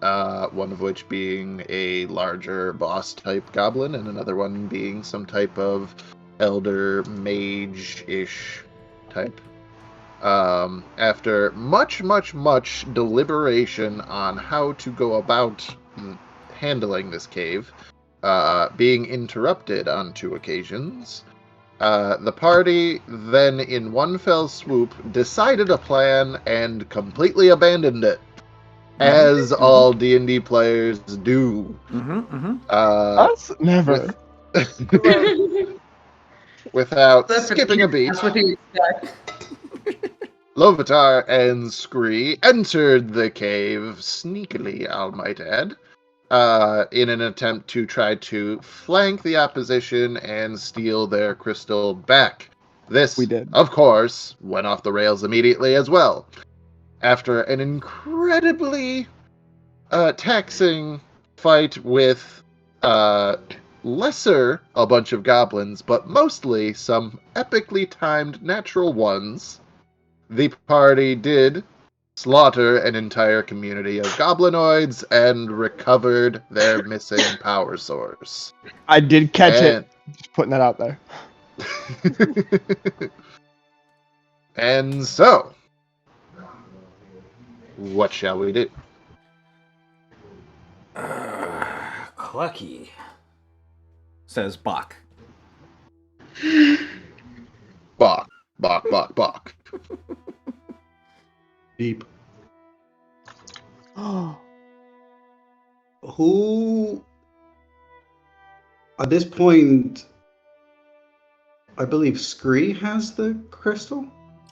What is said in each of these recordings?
one of which being a larger boss-type goblin, and another one being some type of elder mage-ish type. After much deliberation on how to go about handling this cave, being interrupted on 2 occasions, the party then, in one fell swoop, decided a plan and completely abandoned it, as all D&D players do. Us? Never. Without skipping a beat, That's what you expect. Lovitar and Scree entered the cave, sneakily, I might add, in an attempt to try to flank the opposition and steal their crystal back. This, We did. of course, went off the rails immediately as well. After an incredibly taxing fight with lesser a bunch of goblins, but mostly some epically timed natural ones, the party did slaughter an entire community of goblinoids and recovered their missing power source. I did catch it. Just putting that out there. And so, what shall we do? Clucky, says Bach. Bach. Deep. Oh. Who, at this point, I believe Scree has the crystal?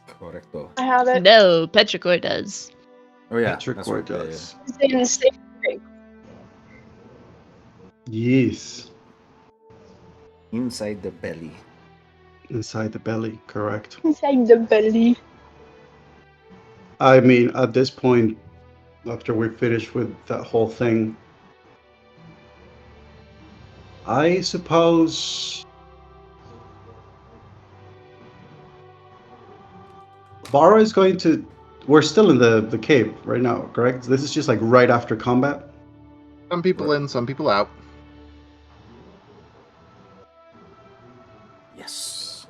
Correcto. I have it. No, Petrichor does. Oh yeah, Petrichor does. It's in the same thing. Yes. Inside the belly. Inside the belly, correct. Inside the belly. I mean, at this point, after we finish with that whole thing, I suppose Bara is going to... We're still in the cave right now, correct? This is just like right after combat? Some people in, some people out. Yes.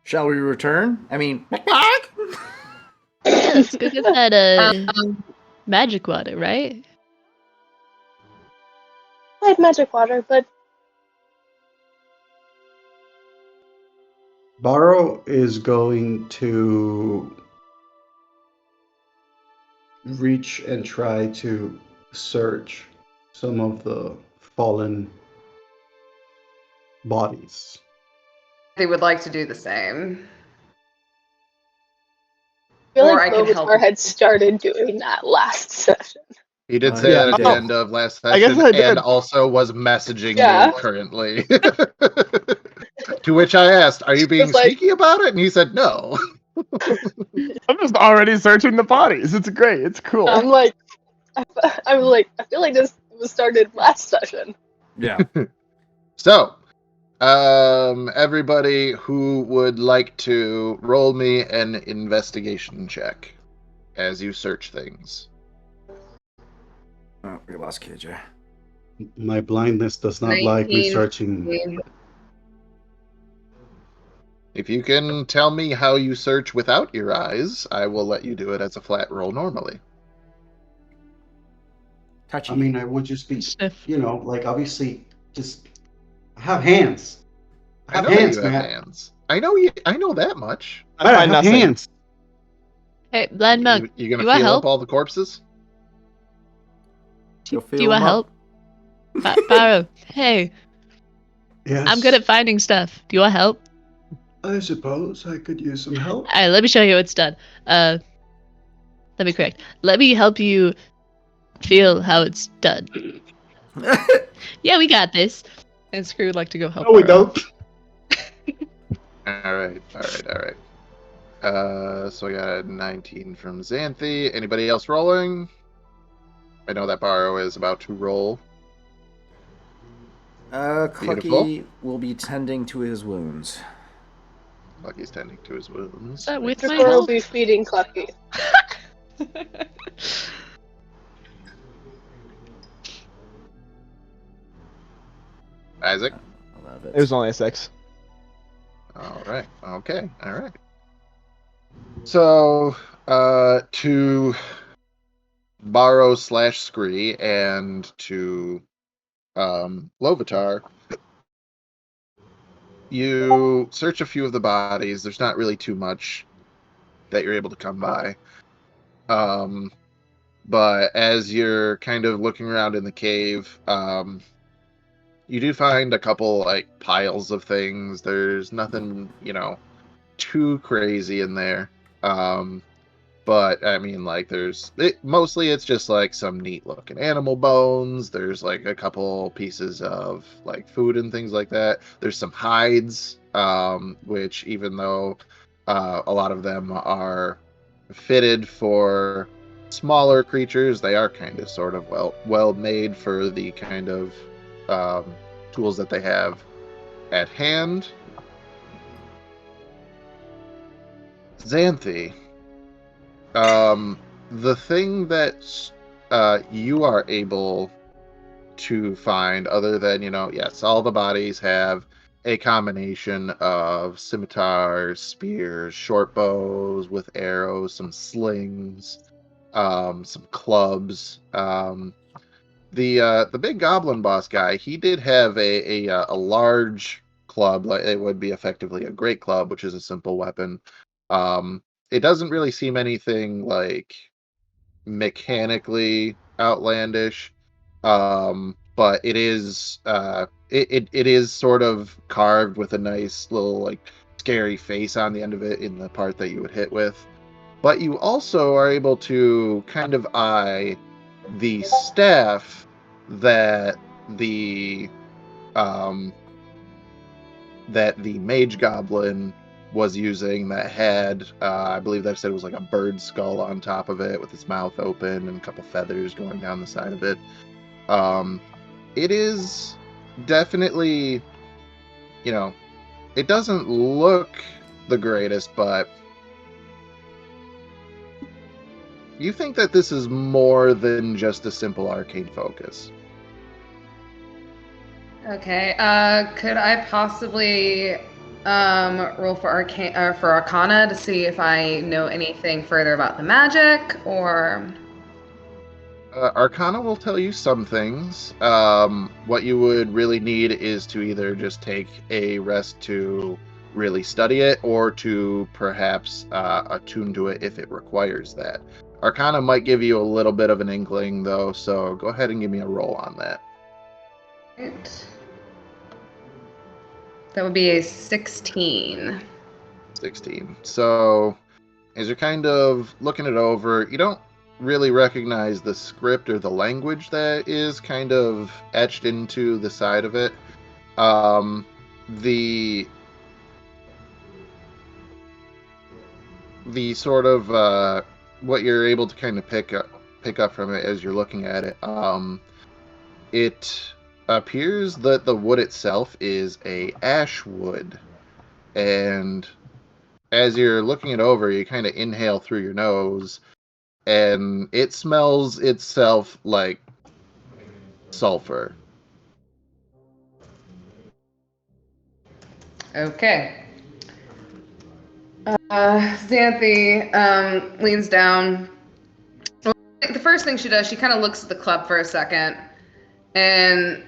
Shall we return? I mean, Yeah, let's go get that magic water, right? I had magic water, but Baro is going to reach and try to search some of the fallen bodies. They would like to do the same. I feel Or like I can help Lovitar you. had started doing that last session. He did say Yeah, that at the I did. end of last I guess session, I did. and also was messaging Yeah. me currently. To which I asked, "Are you being It's like- sneaky about it?" And he said, "No." I'm just already searching the bodies. It's great. It's cool. I feel like this was started last session. yeah. So, everybody who would like to roll me an investigation check as you search things. Oh, we lost KJ. My blindness does not like me 19. searching. If you can tell me how you search without your eyes, I will let you do it as a flat roll normally. Touchy. I mean, I would just be, Sniff. you know, like obviously, just I have hands. I have know that hands, you have man. hands. I know that much. I Man, I find have nothing. hands. Hey, blind monk, You gonna do I feel help? up all the corpses? You'll Do feel you them up. help? Baro, hey, Yes. I'm good at finding stuff. Do you want help? I suppose I could use some help. Alright, let me show you what's done. Let me correct. Let me help you feel how it's done. Yeah, we got this. And Screw would like to go help No, we Baro. don't. All right. So I got a 19 from Xanthi. Anybody else rolling? I know that Baro is about to roll. Beautiful. Clucky will be tending to his wounds. Lucky's tending to his wounds. Is that with my Petrichor will help? be feeding Clucky. Isaac? I love it. It was only a 6. All right. Okay. All right. So, to borrow / scree and to Lovitar, you search a few of the bodies. There's not really too much that you're able to come by. But as you're kind of looking around in the cave, you do find a couple like piles of things. There's nothing, too crazy in there. But I mean, like, mostly it's just like some neat looking animal bones. There's like a couple pieces of like food and things like that. There's some hides, which even though a lot of them are fitted for smaller creatures, they are kind of sort of well made for the kind of tools that they have at hand. Xanthi. The thing that you are able to find, other than, yes, all the bodies have a combination of scimitars, spears, short bows with arrows, some slings, some clubs. The big goblin boss guy, he did have a large club, like it would be effectively a great club, which is a simple weapon. It doesn't really seem anything like mechanically outlandish, but it is it is sort of carved with a nice little like scary face on the end of it in the part that you would hit with. But you also are able to kind of eye the staff that the um that the mage goblin was using, that had I believe that said it was like a bird skull on top of it with its mouth open and a couple feathers going down the side of it. It is definitely, it doesn't look the greatest, but you think that this is more than just a simple arcane focus. Okay. Could I possibly roll for Arcana to see if I know anything further about the magic, or? Arcana will tell you some things. What you would really need is to either just take a rest to really study it, or to perhaps attune to it if it requires that. Arcana might give you a little bit of an inkling, though, so go ahead and give me a roll on that. Right. That would be a 16. 16. So, as you're kind of looking it over, you don't really recognize the script or the language that is kind of etched into the side of it. The sort of what you're able to kind of pick up from it as you're looking at it. It appears that the wood itself is a ash wood, and as you're looking it over, you kind of inhale through your nose, and it smells itself like sulfur. Okay. Xanthi leans down. The first thing she does, she kind of looks at the club for a second, and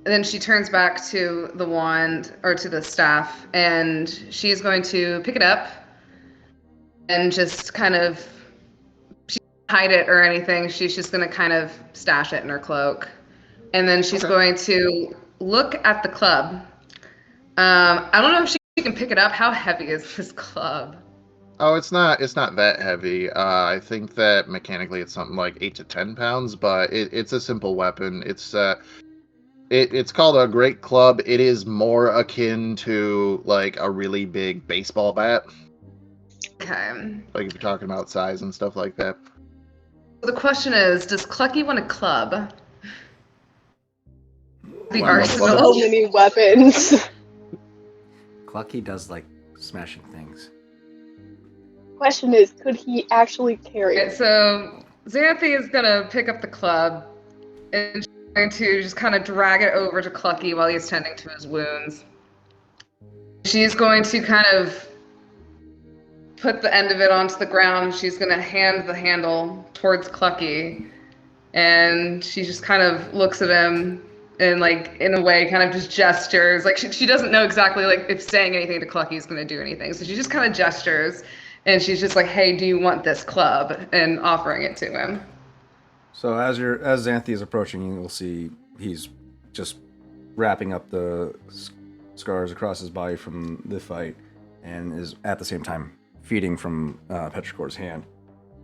then she turns back to the wand, or to the staff, and she's going to pick it up and just kind of, she doesn't hide it or anything. She's just going to kind of stash it in her cloak. And then she's going to look at the club. I don't know if she can pick it up. How heavy is this club? Oh, it's not that heavy. I think that mechanically it's something like 8 to 10 pounds, but it's a simple weapon. It's called a great club. It is more akin to like a really big baseball bat. Okay. Like if you're talking about size and stuff like that. So the question is, does Clucky want a club? The Wow. arsenal. So many weapons. Clucky does like smashing things. Question is, could he actually carry Okay, it? so Xanthi is gonna pick up the club, and going to just kind of drag it over to Clucky while he's tending to his wounds. She's going to kind of put the end of it onto the ground. She's going to hand the handle towards Clucky, and she just kind of looks at him and, like, in a way, kind of just gestures. Like, she doesn't know exactly, like, if saying anything to Clucky is going to do anything. So she just kind of gestures, and she's just like, "Hey, do you want this club?" and offering it to him. So as Xanthi is approaching, you'll see he's just wrapping up the scars across his body from the fight, and is at the same time feeding from Petrichor's hand.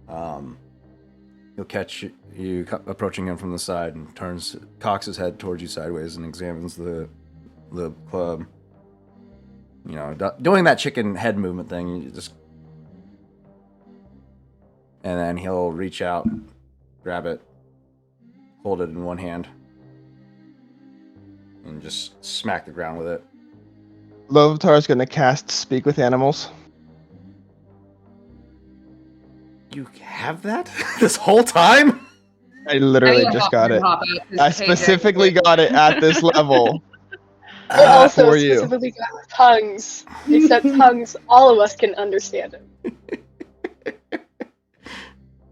He'll catch you approaching him from the side and cocks his head towards you sideways and examines the club. You know, doing that chicken head movement thing. And then he'll reach out, grab it, hold it in one hand, and just smack the ground with it. Lovitar's gonna cast Speak with Animals. You have that this whole time? I literally just got it. I specifically got it at this level. I also for you. specifically got tongues. Except tongues, all of us can understand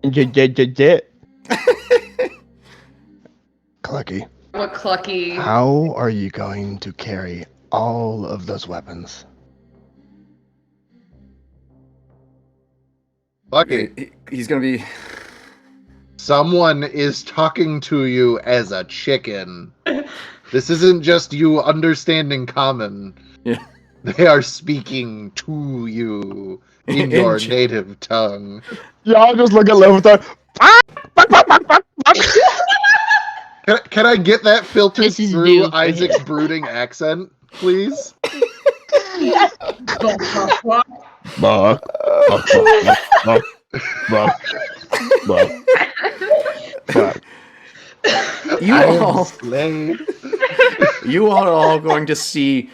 Get. Clucky, What Clucky? how are you going to carry all of those weapons? Lucky. He's gonna be. Someone is talking to you as a chicken. This isn't just you understanding common. Yeah. They are speaking to you in your native tongue. Y'all just look at Lovitar. Can I get that filtered This is through new for Isaac's him. brooding accent, please? You I am all, slave. you are all going to see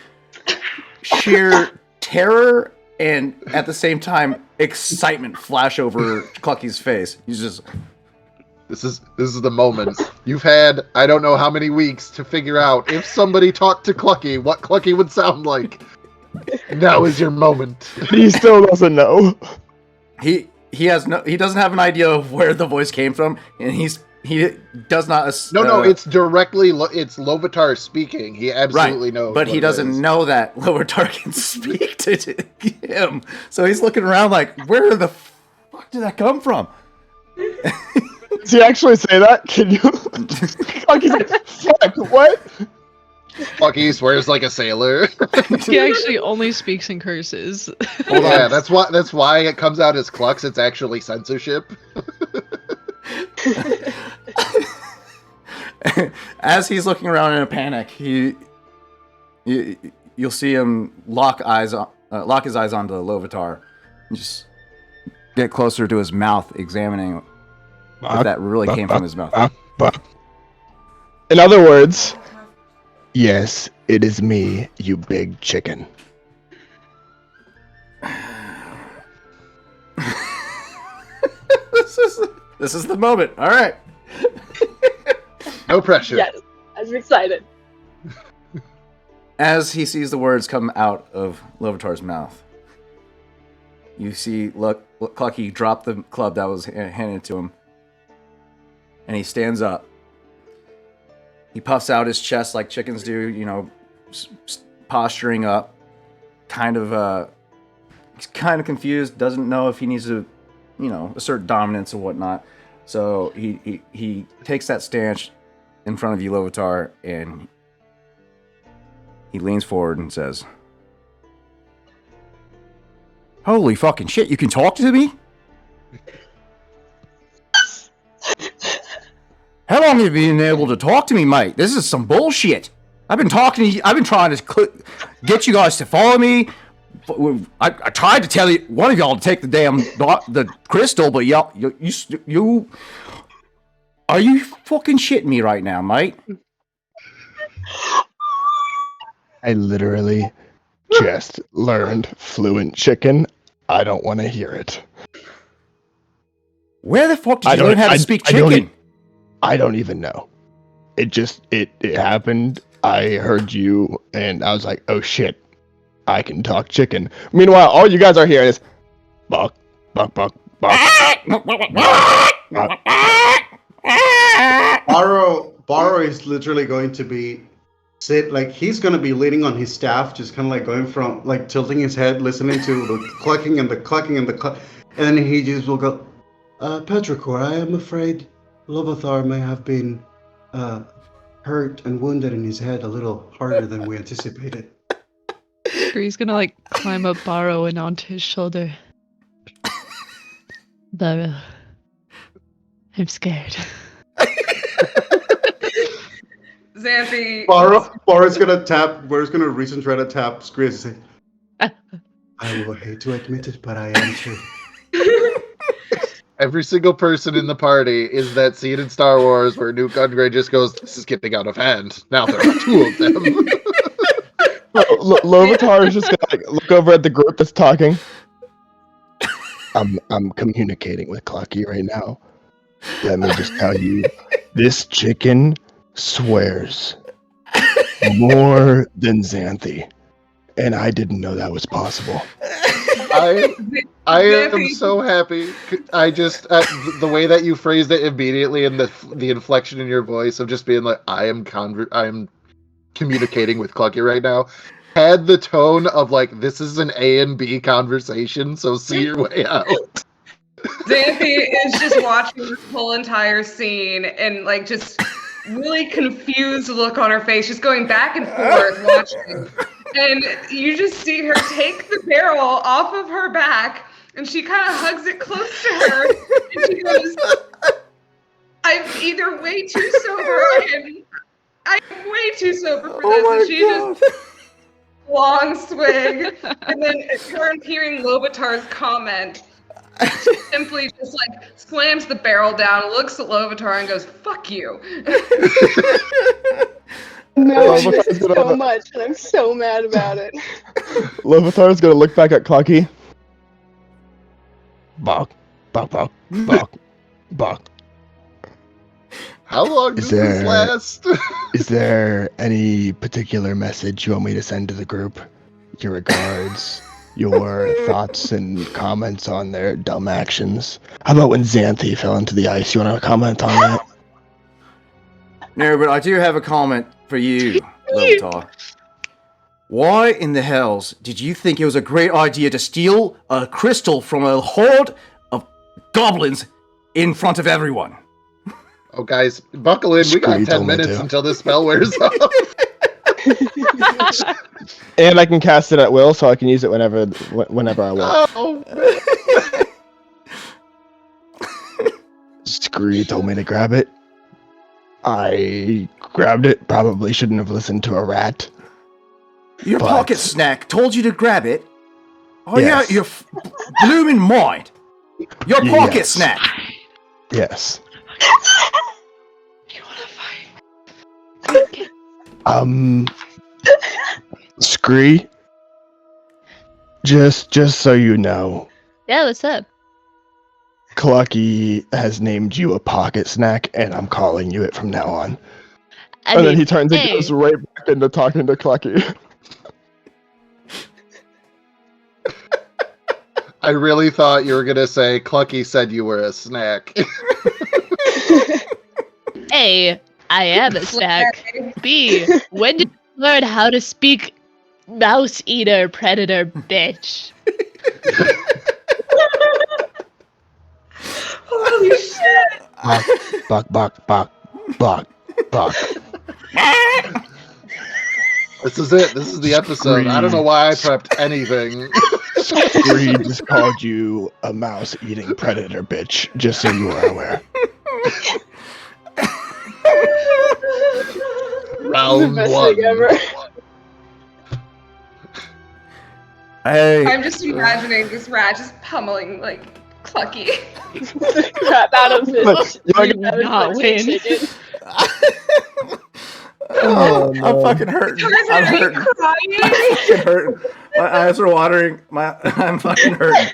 sheer terror and at the same time excitement flash over Clucky's face. He's just. This is the moment. You've had I don't know how many weeks to figure out if somebody talked to Clucky, what Clucky would sound like. Now is your moment. He still doesn't know. He doesn't have an idea of where the voice came from, and he does not. No, it's directly it's Lovitar speaking. He absolutely right, knows. but he what it doesn't is. know that Lovitar can speak to him. So he's looking around like, where the fuck did that come from? Does he actually say that? Can you? Clucky's like, fuck, what? Clucky swears like a sailor. He actually only speaks in curses. Hold Yeah, on. that's why it comes out as Clucks. It's actually censorship. As he's looking around in a panic, you'll see him lock his eyes onto Lovitar, and just get closer to his mouth, examining if that really came from his mouth. In other words, yes, it is me, you big chicken. This is the moment. All right. No pressure. Yes, I'm excited. As he sees the words come out of Lovitar's mouth, you see Clucky drop the club that was handed to him, and he stands up. He puffs out his chest like chickens do, you know, posturing up, he's kind of confused, doesn't know if he needs to, you know, assert dominance or whatnot. So he takes that stance in front of you, Lovitar, and he leans forward and says, "Holy fucking shit, you can talk to me? How long have you been able to talk to me, mate? This is some bullshit. I've been talking to you. I've been trying to get you guys to follow me. I tried to tell you, one of y'all to take the crystal, but you are you fucking shitting me right now, mate?" I literally just learned fluent chicken. I don't want to hear it. Where the fuck did you learn how to speak chicken? I don't even know. it happened. I heard you, and I was like, oh shit, I can talk chicken. Meanwhile, all you guys are hearing is buck, buck, buck, buck. Borrow is literally going to be he's going to be leaning on his staff, just kind of like going from like tilting his head, listening to the clucking and the clucking and the cluck, and then he just will go, Petrichor, I am afraid Lovathar may have been hurt and wounded in his head a little harder than we anticipated. He's gonna like climb up Borrow and onto his shoulder. Borrow, I'm scared. Xanthi. Borrow's gonna reach and try to tap Screez and say, I will hate to admit it, but I am too. Every single person in the party is that scene in Star Wars where Newt Gunray just goes, "This is getting out of hand." Now there are two of them. Lovatar is just gonna like, look over at the group that's talking. I'm communicating with Clucky right now. Let me just tell you, this chicken swears more than Xanthi, and I didn't know that was possible. I am so happy. I just the way that you phrased it immediately, and the inflection in your voice of just being like, I am communicating with Clucky right now, had the tone of like, this is an A and B conversation, so see your way out. Xanthi is just watching this whole entire scene and like just really confused look on her face, just going back and forth watching. And you just see her take the barrel off of her back, and she kind of hugs it close to her, and she goes, I'm either way too sober, I'm way too sober for this. And she just long swig, and then her hearing Lovatar's comment, simply just like slams the barrel down, looks at Lovatar, and goes, "Fuck you." No, this is so much, and I'm so mad about it. Lovatar's gonna look back at Clucky. Bok, bok, bok, bok, bok. How long does this last? Is there any particular message you want me to send to the group? Your regards, your thoughts and comments on their dumb actions. How about when Xanthi fell into the ice? You want to comment on that? No, but I do have a comment for you, Lovatar. Why in the hells did you think it was a great idea to steal a crystal from a horde of goblins in front of everyone? Oh, guys, buckle in. We got 10 minutes until this spell wears off. And I can cast it at will, so I can use it whenever I want. Oh, Scree told me to grab it. I grabbed it. Probably shouldn't have listened to a rat. Your pocket snack told you to grab it? Oh, yes. Yeah, your blooming mind. Your pocket snack. Yes. You wanna fight? Scree, just so you know, Yeah, what's up? Clucky has named you a pocket snack, and I'm calling you it from now on. I Then he turns and goes right back into talking to Clucky. I really thought you were gonna say Clucky said you were a snack. A, I am a snack. B, when did you learn how to speak mouse eater predator bitch? Holy shit! Buck. This is it. This is the episode. I don't know why I prepped anything. Scree just called you a mouse-eating predator bitch, just so you are aware. Round Best one. thing ever. Hey. I'm just imagining this rat just pummeling like Clucky. Crap out of it. You not win. Oh, no. I'm fucking hurting. I'm hurting. Crying. I'm fucking hurting. My eyes are watering. I'm fucking hurting.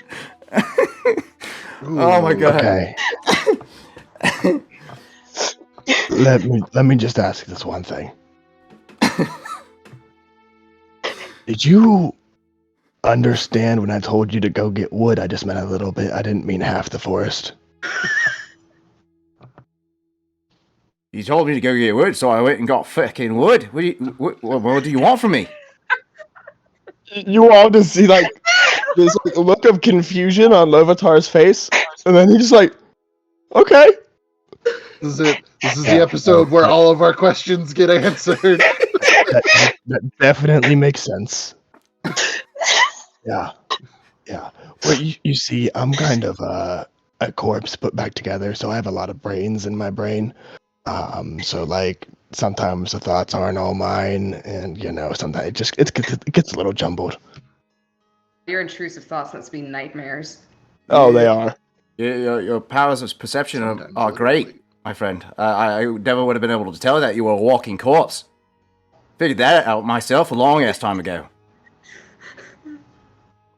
Oh my god. Okay. let me just ask this one thing. Did you understand when I told you to go get wood? I just meant a little bit. I didn't mean half the forest. You told me to go get wood, so I went and got fucking wood. What do you want from me? You all just see like this like, look of confusion on Lovatar's face, and then he's just like, "Okay." This is it. This is the episode where all of our questions get answered. That definitely makes sense. Yeah. Well, you see, I'm kind of a corpse put back together, so I have a lot of brains in my brain. So like sometimes the thoughts aren't all mine, and sometimes it gets a little jumbled. Your intrusive thoughts must be nightmares. Oh, they are. Your powers of perception Sometimes are great, literally. my friend. I never would have been able to tell that you were a walking corpse. Figured that out myself a long ass time ago.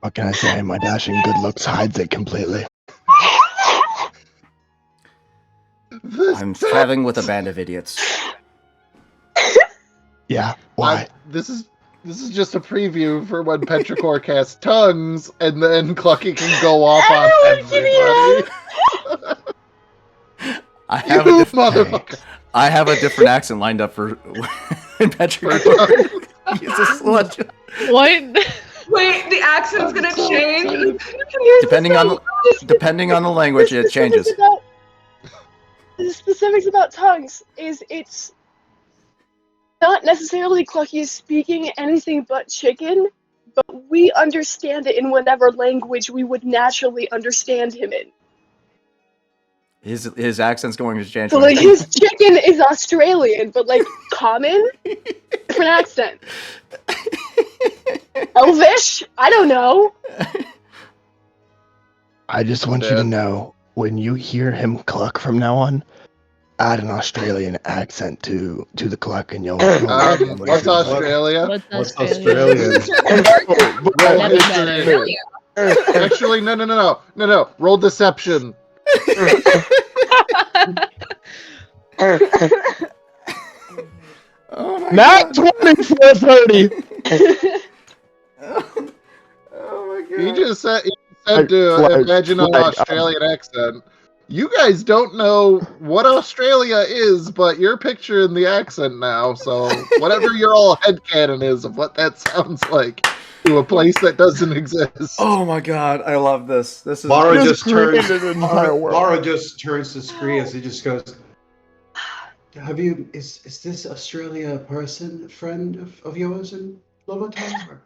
What can I say? My dashing good looks hides it completely. I'm traveling with a band of idiots. Yeah. Why? This is just a preview for when Petrichor casts tongues, and then Clucky can go off on everybody. I have You a motherfucker. I have a different accent lined up for when Patrick uses sludge. What? Wait, the accent's gonna change. Depending on the language, it changes. The specifics about tongues is it's not necessarily Clucky is speaking anything but chicken, but we understand it in whatever language we would naturally understand him in. His accent's going to change. So like his chicken is Australian, but like common, different accent. Elvish? I don't know. I just want you to know, when you hear him cluck from now on, add an Australian accent to the cluck, and you'll understand what What's he's like. Australia? What's Australian? Actually, no. Roll deception. Oh my Not God. 20 for a 30. Oh my God. You just said to imagine an Australian accent. You guys don't know what Australia is, but you're picturing the accent now. So whatever your all headcanon is of what that sounds like to a place that doesn't exist. Oh my God, I love this. This is Mara Just just turns. created an entire world. Mara just turns to Scree as he just goes. Have you? Is this Australia a person, a friend of yours in Lovatar?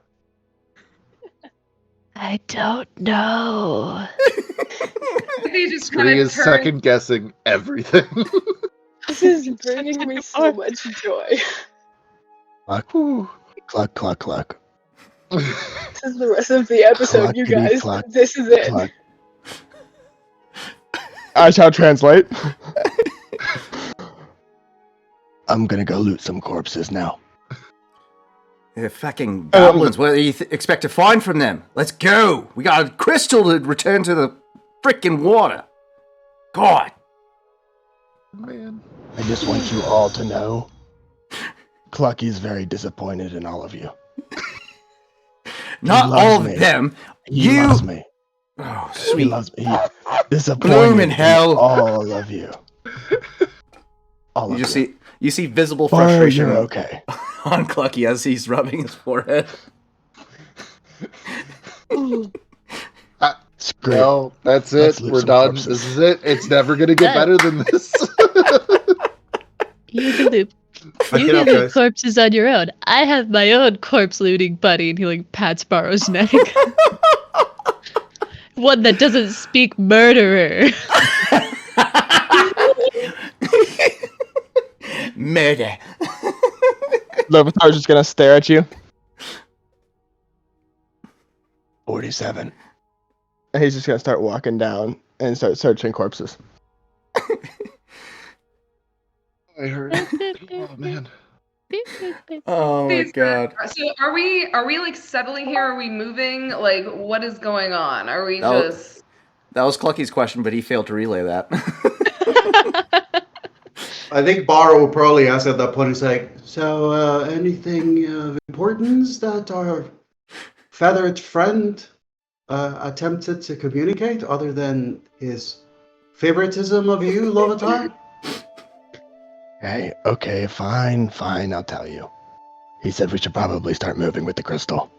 I don't know. They just Scree kind of is second guessing everything. This is bringing me so much joy. Cluck, cluck, cluck. This is the rest of the episode, you Cluckety guys. cluck, This is it. cluck. I shall translate. I'm gonna go loot some corpses now. They're fucking goblins. What do you expect to find from them? Let's go. We got a crystal to return to the freaking water. God. Man. I just want you all to know, Clucky's very disappointed in all of you. Not loves all of me. them. He You. loves me. Oh, He sweet. loves me. He disappointed Bloomin' in hell. all of you. All You of just you. see visible Bar, frustration you're okay. on Clucky as he's rubbing his forehead. Screw it. No, that's Let's it. loot We're some done. corpses. This is it. It's never gonna get better than this. You can loot. I You get can up, loot guys. corpses on your own. I have my own corpse looting buddy, and he like pats Barrow's neck. One that doesn't speak murderer. Murder. Lovatar's just gonna stare at you. 47. And he's just gonna start walking down and start searching corpses. I heard. Oh man. Oh my God. So are we like settling here? Are we moving? Like what is going on? Are we No. just That was Clucky's question, but he failed to relay that. I think Barra will probably ask at that point. He's like, so anything of importance that our feathered friend attempted to communicate other than his favoritism of you, Lovatar? Hey, okay, fine, I'll tell you. He said we should probably start moving with the crystal.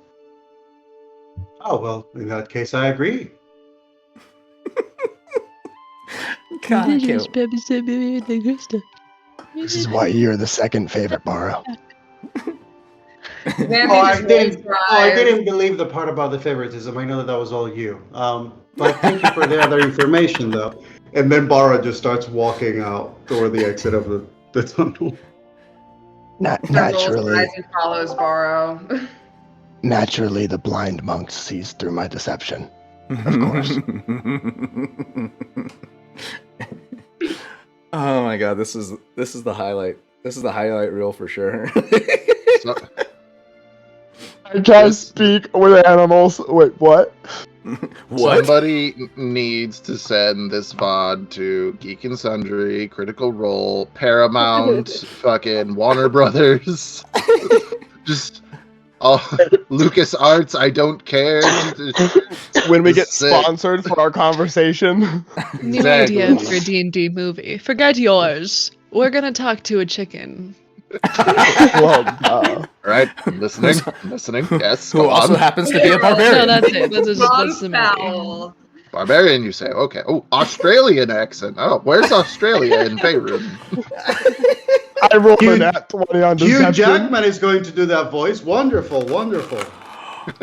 Oh, well, in that case, I agree. God, I This can't- baby said baby with the crystal. This is why you're the second favorite, Barrow. Xanthi Oh, I just rolls didn't. her Oh, I eyes. didn't believe the part about the favoritism. I know that was all you. But thank you for the other information, though. And then Barra just starts walking out toward the exit of the tunnel. Her rolls her Naturally, eyes and follows Borrow. naturally, the blind monk sees through my deception. Of course. Oh my god, this is the highlight. This is the highlight reel for sure. So, I can't Yes. speak with animals. Wait, what? What? somebody needs to send this VOD to Geek and Sundry, Critical Role, Paramount, fucking Warner Brothers. Just all Lucas Arts. I don't care. When we get Just sit. sponsored for our conversation. New idea for a D&D movie. Forget yours. We're gonna talk to a chicken. Well, All right, I'm listening. Yes, Who go also on. happens to be a No, barbarian. that's it. That's Wrong the movie. foul. Barbarian, you say? Okay. Oh, Australian accent. Oh, where's Australia in Faerun? I rolled Hugh- an at 20 on Hugh deception. Jackman is going to do that voice. Wonderful, wonderful.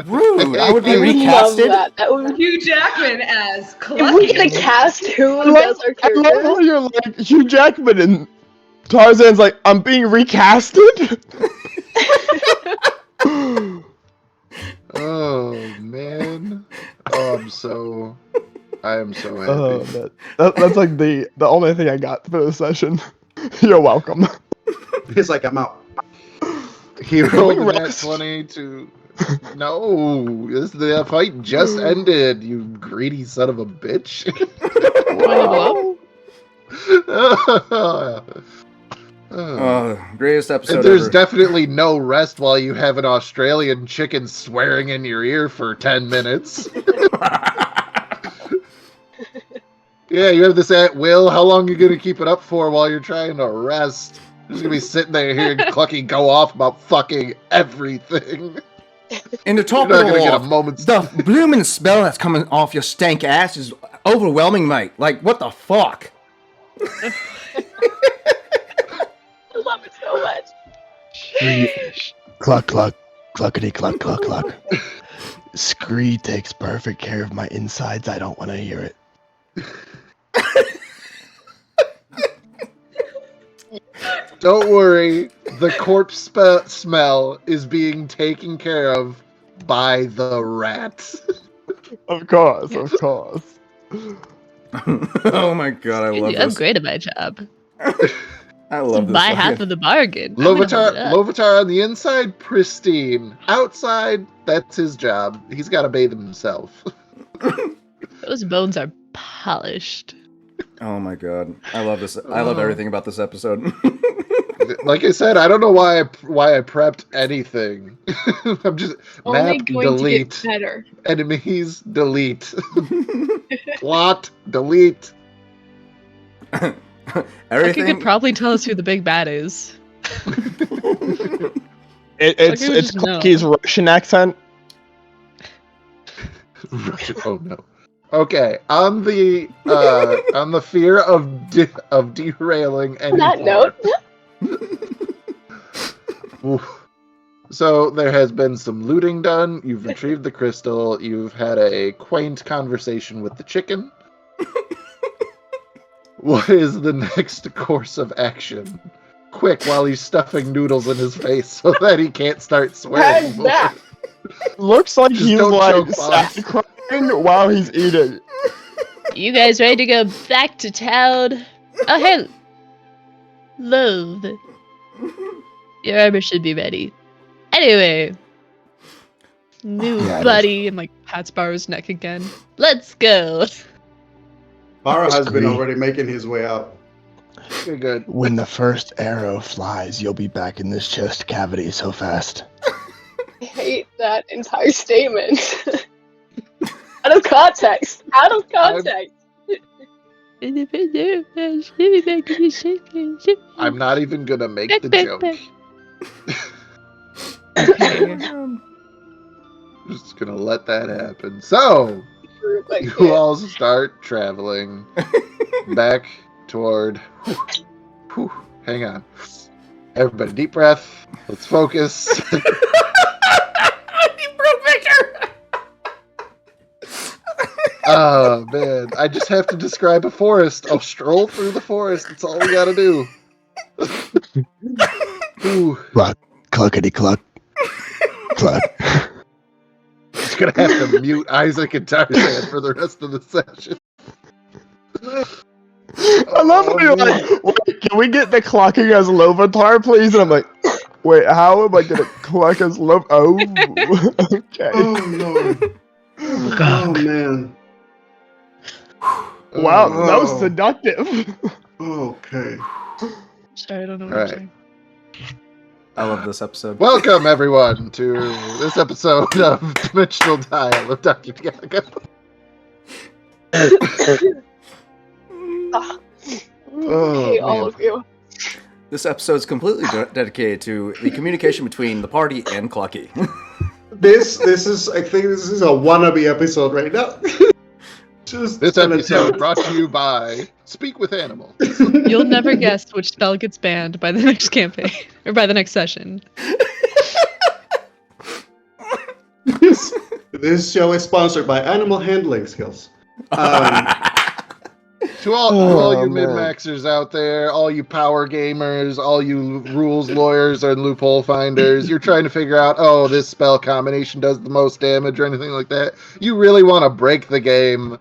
Rude. I would be I would love recasted. that. That would Hugh Jackman as if we get a Clucky. cast who I love, does our I love how character. you're like Hugh Jackman and Tarzan's like, I'm being recasted? Oh man. Oh, I am so Oh, happy. man. That's like the only thing I got for the session. You're welcome. He's like, I'm out. He Can rolled we a nat rest? 20 to. No, the fight just ended. You greedy son of a bitch. Wow. Greatest episode And there's ever. definitely no rest while you have an Australian chicken swearing in your ear for 10 minutes. Yeah, you have this at will. How long are you going to keep it up for while you're trying to rest? You're just going to be sitting there hearing Clucky go off about fucking everything. And to top You're not it going to all get a off, moment's... the blooming smell that's coming off your stank ass is overwhelming, mate. Like, what the fuck? I love it so much. Cluck, cluck, cluckety, cluck, cluck, cluck. Scree takes perfect care of my insides. I don't want to hear it. Don't worry. The corpse smell is being taken care of by the rat. Of course, of course. Oh my god, I love I'm this. great at my job. I love this. Buy fucking- half of the bargain. I'm gonna hold it up. Lovatar on the inside, pristine. Outside, that's his job. He's got to bathe himself. Those bones are polished. Oh my god, I love this. I love everything about this episode. Like I said, I don't know why I prepped anything. I'm just Only map going delete, to get better. enemies delete, plot delete. Like you Everything. could probably tell us who the big bad is. It's would just know. Clucky's Russian accent. Oh no. Okay, on the fear of derailing any On that plot. note, Oof. So there has been some looting done. You've retrieved the crystal. You've had a quaint conversation with the chicken. What is the next course of action? Quick, while he's stuffing noodles in his face so that he can't start swearing. how's that? Looks like Just he's don't like choke, boss. crying while he's eating. You guys ready to go back to town? Oh, hey. Love. Your armor should be ready. Anyway. New Yeah, it is. buddy. And like pats Barrow's neck again. Let's go. Barra has been Scree. already making his way out. Okay, good. When the first arrow flies, you'll be back in this chest cavity so fast. I hate that entire statement. Out of context. Out of context. I'm not even gonna make the joke. Okay. Just gonna let that happen. So, Like, you all start traveling back toward. Whew, hang on. Everybody, deep breath. Let's focus. He broke Victor. Oh, man. I just have to describe a forest. I'll stroll through the forest. That's all we gotta do. Ooh. Cluck, cluckety cluck, cluck. Just gonna have to mute Isaac and Tarzan for the rest of the session. I love when you're like, wait, can we get the clucking as Lovatar, please? And I'm like, wait, how am I gonna cluck as Lov? Oh, okay. Oh Lord. Oh man. Wow, that was Oh. seductive. Okay. Sorry, I don't know what Right. I'm saying. I love this episode. Welcome, everyone, to this episode of Dimensional Dial of Dr. Gaga. Oh, hate all man. of you. This episode is completely dedicated to the communication between the party and Clucky. This is I think this is a wannabe episode right now. Just This gonna episode tell- brought to you by Speak with Animals. You'll never guess which spell gets banned by the next campaign or by the next session. This show is sponsored by Animal Handling Skills. To all you Oh, man. min-maxers out there, all you power gamers, all you rules lawyers and loophole finders, you're trying to figure out, oh, this spell combination does the most damage or anything like that. You really want to break the game,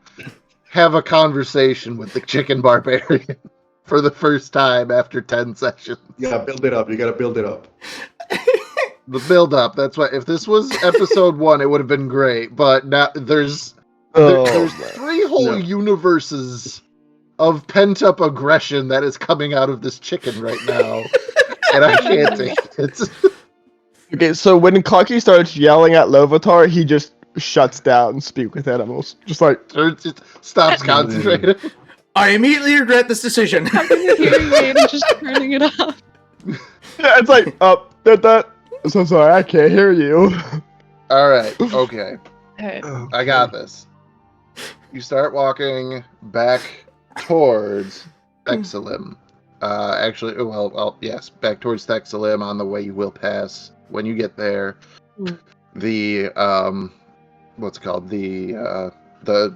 have a conversation with the Chicken Barbarian for the first time after 10 sessions. Yeah, build it up. You gotta build it up. The build-up, that's why, if this was episode 1, it would have been great, but now there's Oh, there's man. 3 whole No. universes of pent-up aggression that is coming out of this chicken right now, and I can't take it. Okay, so when Clucky starts yelling at Lovatar, he just shuts down and speak with animals. Just like, Or it just stops concentrating. I immediately regret this decision. Having a hearing aid and just turning it off. yeah, it's like, that. So sorry, I can't hear you. Alright, okay. Alright. I got this. You start walking back towards Thexalim. Yes, back towards Thexalim. On the way you will pass. When you get there, the what's it called? The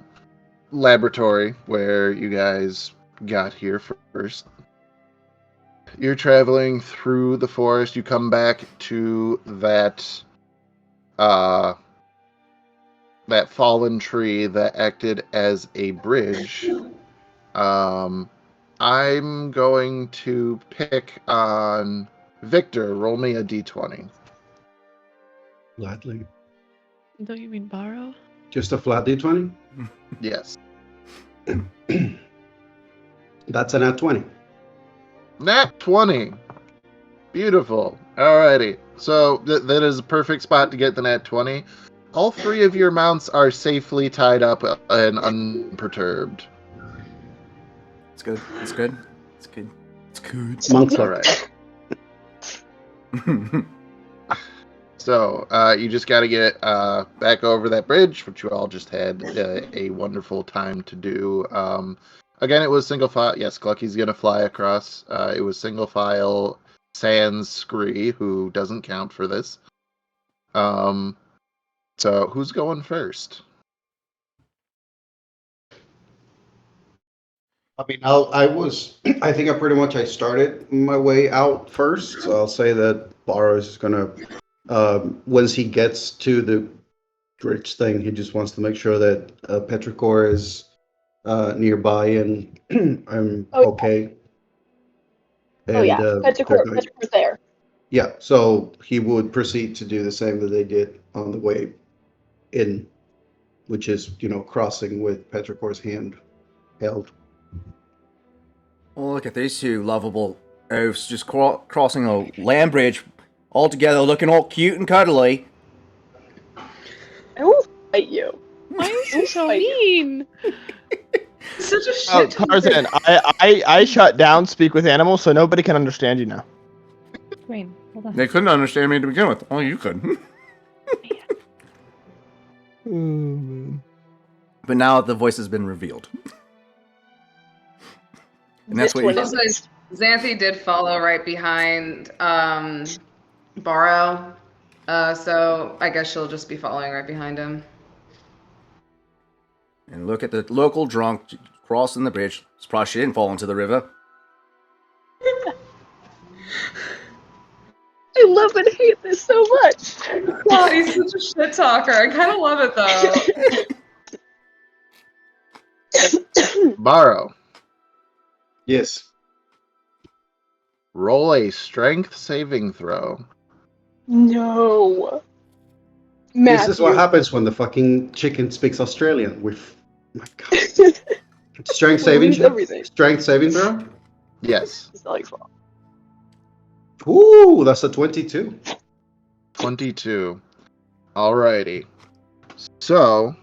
laboratory where you guys got here first. You're traveling through the forest. You come back to that fallen tree that acted as a bridge. I'm going to pick on Victor. Roll me a d20. Flatly. Don't you mean borrow? Just a flat D20? Yes. That's a nat 20. Nat 20. Beautiful. Alrighty. So that is a perfect spot to get the nat 20. All 3 of your mounts are safely tied up and unperturbed. It's good. It's good. It's good. It's good. Monks All are right. So you just got to get back over that bridge, which you all just had a wonderful time to do. Again, it was single file. Yes, Clucky's going to fly across. It was single file sans Scree, who doesn't count for this. So who's going first? I mean, I think I started my way out first, so I'll say that Barrow is gonna, once he gets to the bridge thing, he just wants to make sure that Petrichor is nearby and I'm Oh, yeah. okay. Oh yeah, they're Petrichor's going- there. Yeah, so he would proceed to do the same that they did on the way in, which is, crossing with Petrichor's hand held. Oh, look at these two lovable oafs just crossing a land bridge all together, looking all cute and cuddly. I will fight you. Why is I will he so fight you. mean? Such a Oh, shit. Tarzan, I shut down speak with animals, so nobody can understand you now. Wayne, hold on. They couldn't understand me to begin with. Oh, you could. But now the voice has been revealed. And that's This what one you... is Also, Xanthi did follow right behind Borrow. So I guess she'll just be following right behind him. And look at the local drunk crossing the bridge. Surprised she didn't fall into the river. I love and hate this so much. God, he's such a shit talker. I kind of love it though. Borrow, Yes. roll a strength saving throw. No. This is what Matthew. happens when the fucking chicken speaks Australian. My God. Strength We'll saving. lose everything. Strength saving throw. Yes. It's not your fault. Ooh, that's a 22. 22. Alrighty. So,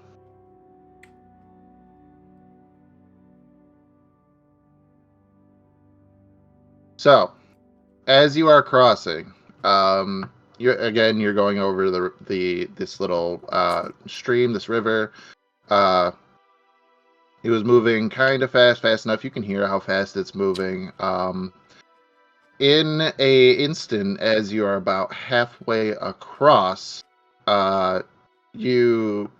as you are crossing, you're going over this little stream, this river. It was moving kind of fast enough. You can hear how fast it's moving. In a instant, as you are about halfway across, you,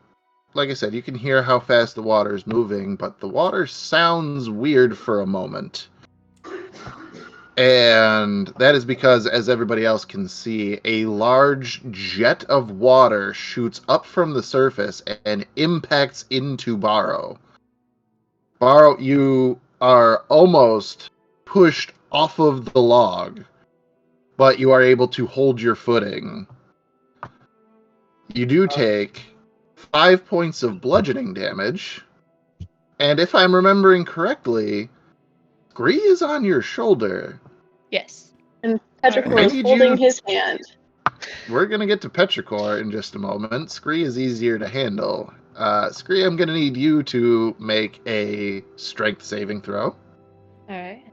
like I said, you can hear how fast the water is moving, but the water sounds weird for a moment. And that is because, as everybody else can see, a large jet of water shoots up from the surface and impacts into Borrow. Borrow, you are almost pushed off of the log, but you are able to hold your footing. You do take 5 points of bludgeoning damage, and if I'm remembering correctly, Gree is on your shoulder. Yes. And Petrichor I is need holding you- his hand. We're going to get to Petrichor in just a moment. Scree is easier to handle. Scree, I'm going to need you to make a strength saving throw. All right.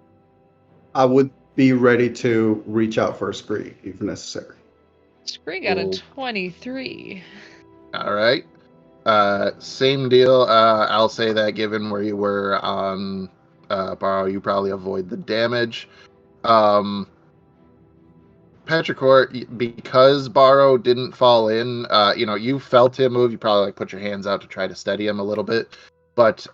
I would be ready to reach out for a spree if necessary. Spring got a Cool. 23. All right. Same deal. I'll say that given where you were on Borrow, you probably avoid the damage. Petrichor, because Borrow didn't fall in, you felt him move. You probably put your hands out to try to steady him a little bit, but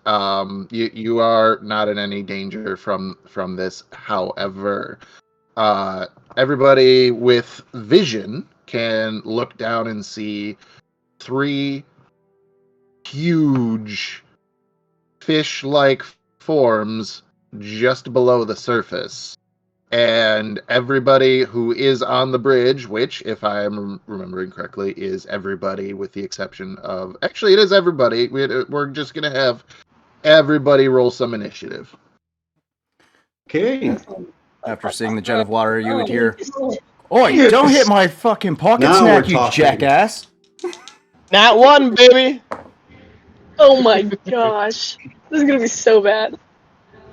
you are not in any danger from this. However, everybody with vision can look down and see 3 huge fish-like forms just below the surface. And everybody who is on the bridge, which, if I'm remembering correctly, is everybody with the exception of... Actually, it is everybody. We're just going to have everybody roll some initiative. Okay. After seeing the jet of water, you would hear, Oh, "Oi, Yes. don't hit my fucking pocket Now snack, we're you talking. jackass!" Nat 1, baby! oh my gosh. This is gonna be so bad.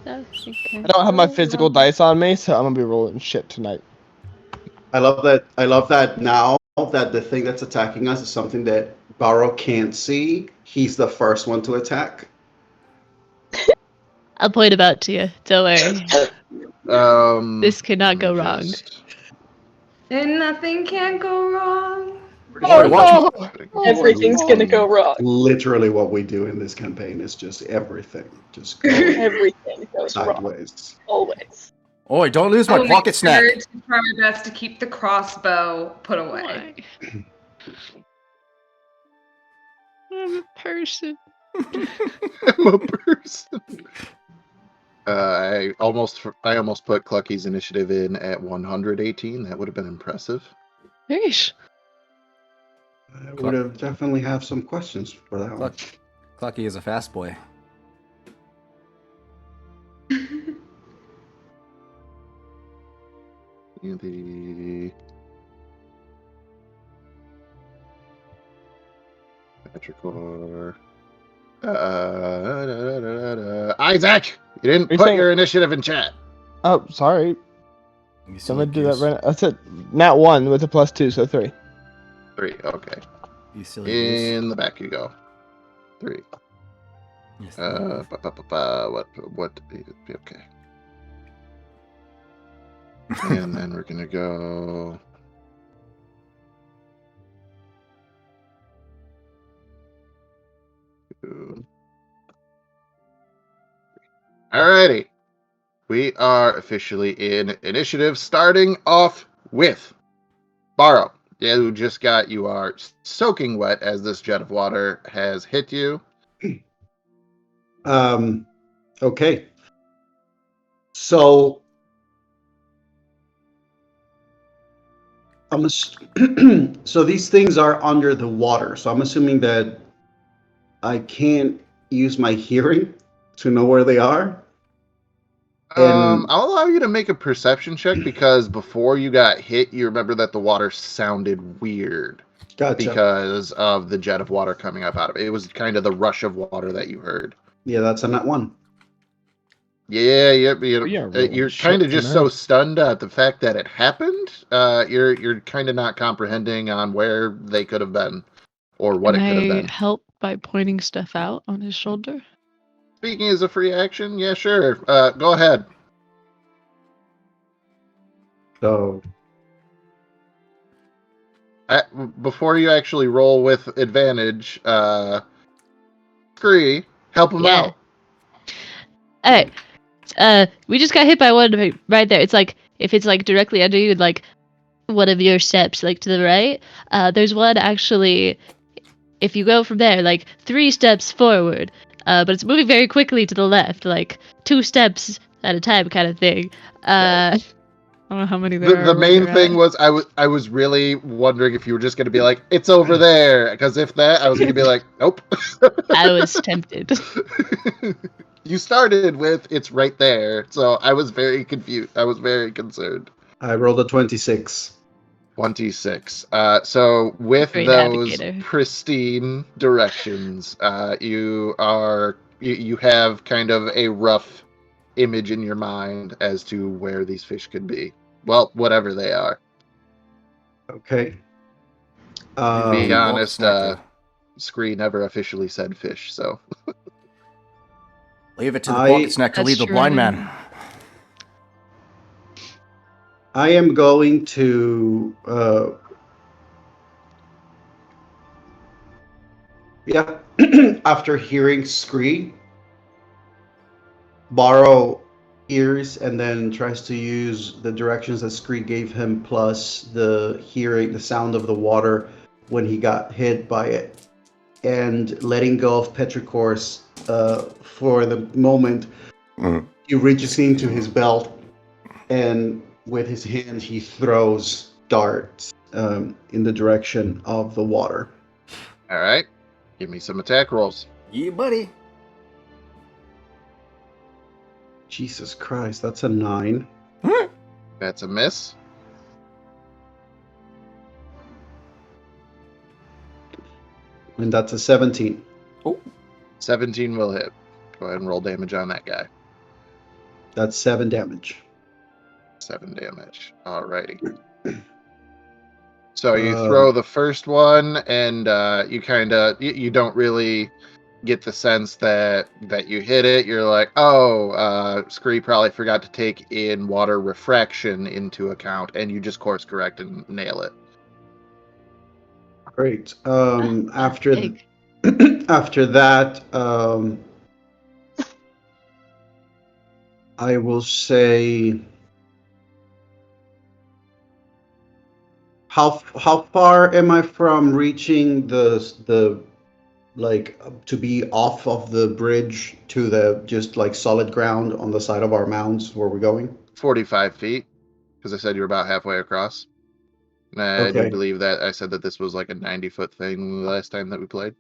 No, she can I don't have my go physical wrong. dice on me, so I'm gonna be rolling shit tonight. I love that now that the thing that's attacking us is something that Barrow can't see. He's the first one to attack. I'll point him out to you. Don't worry. This cannot go wrong. And nothing can go wrong. Oi, watch Everything's gonna go wrong. Literally what we do in this campaign is just everything. Just go Everything goes wrong. sideways. Always. Oi, don't lose I my will pocket make snack. sure to try my best to keep the crossbow put away. Why? I'm a person. I'm a person. I almost put Clucky's initiative in at 118. That would have been impressive. Yeesh. I would have definitely have some questions for that one. Clucky is a fast boy. The Petrichor. Isaac, you didn't Are you put saying- your initiative in chat. Oh, sorry. You I'm silly gonna do that goose. right now. That's it. Nat 1 with a +2, so 3. 3. Okay. You silly goose. In the back you go. 3. Yes, What? Okay. And then we're gonna go. Alrighty. We are officially in initiative, starting off with Borrow. You are soaking wet as this jet of water has hit you. Okay. So so these things are under the water. So I'm assuming that I can't use my hearing to know where they are. And I'll allow you to make a perception check because before you got hit, you remember that the water sounded weird gotcha. because of the jet of water coming up out of it. It was kind of the rush of water that you heard. Yeah, that's a nat 1. Yeah, rolling you're shit kind of just so tonight. stunned at the fact that it happened. You're kind of not comprehending on where they could have been or what Can it could have I been. help by pointing stuff out on his shoulder? Speaking as a free action, yeah, sure. Go ahead. So Before you actually roll with advantage, Scree, help him Yeah. out. Alright. We just got hit by one right there. It's like, if it's like directly under you, like one of your steps, like to the right, there's one actually, if you go from there, like 3 steps forward, but it's moving very quickly to the left, like 2 steps at a time kind of thing. I don't know how many there are. The where main they're thing at. was I was really wondering if you were just going to be like, it's over there, because if that, I was going to be like, nope. I was tempted. You started with it's right there, so I was very confused. I was very concerned. I rolled a 26. 26. So with Great those navigator. pristine directions, you have kind of a rough image in your mind as to where these fish could be. Well, whatever they are. Okay. To be Water honest, snack, Scree never officially said fish, so leave it to the I- pocket snack to That's lead the true, blind I man. I am going to yeah. After hearing Scree, Borrow hears and then tries to use the directions that Scree gave him plus the sound of the water when he got hit by it, and letting go of Petrichor's for the moment. He reaches into his belt and with his hand he throws darts in the direction of the water. all right. Give me some attack rolls. Yeah, buddy. Jesus Christ, that's a 9. That's a miss. And that's a 17. 17 will hit. Go ahead and roll damage on that guy. That's 7 damage. 7 damage. Alrighty. So you throw the first one, and you don't really get the sense that you hit it. You're like, oh, Scree probably forgot to take in water refraction into account, and you just course correct and nail it. Great. After Egg. after that, I will say, how far am I from reaching the like to be off of the bridge to the just like solid ground on the side of our mounds where we're going? 45 feet, because I said you're about halfway across. And I do Okay. believe that I said that this was like a 90-foot thing the last time that we played.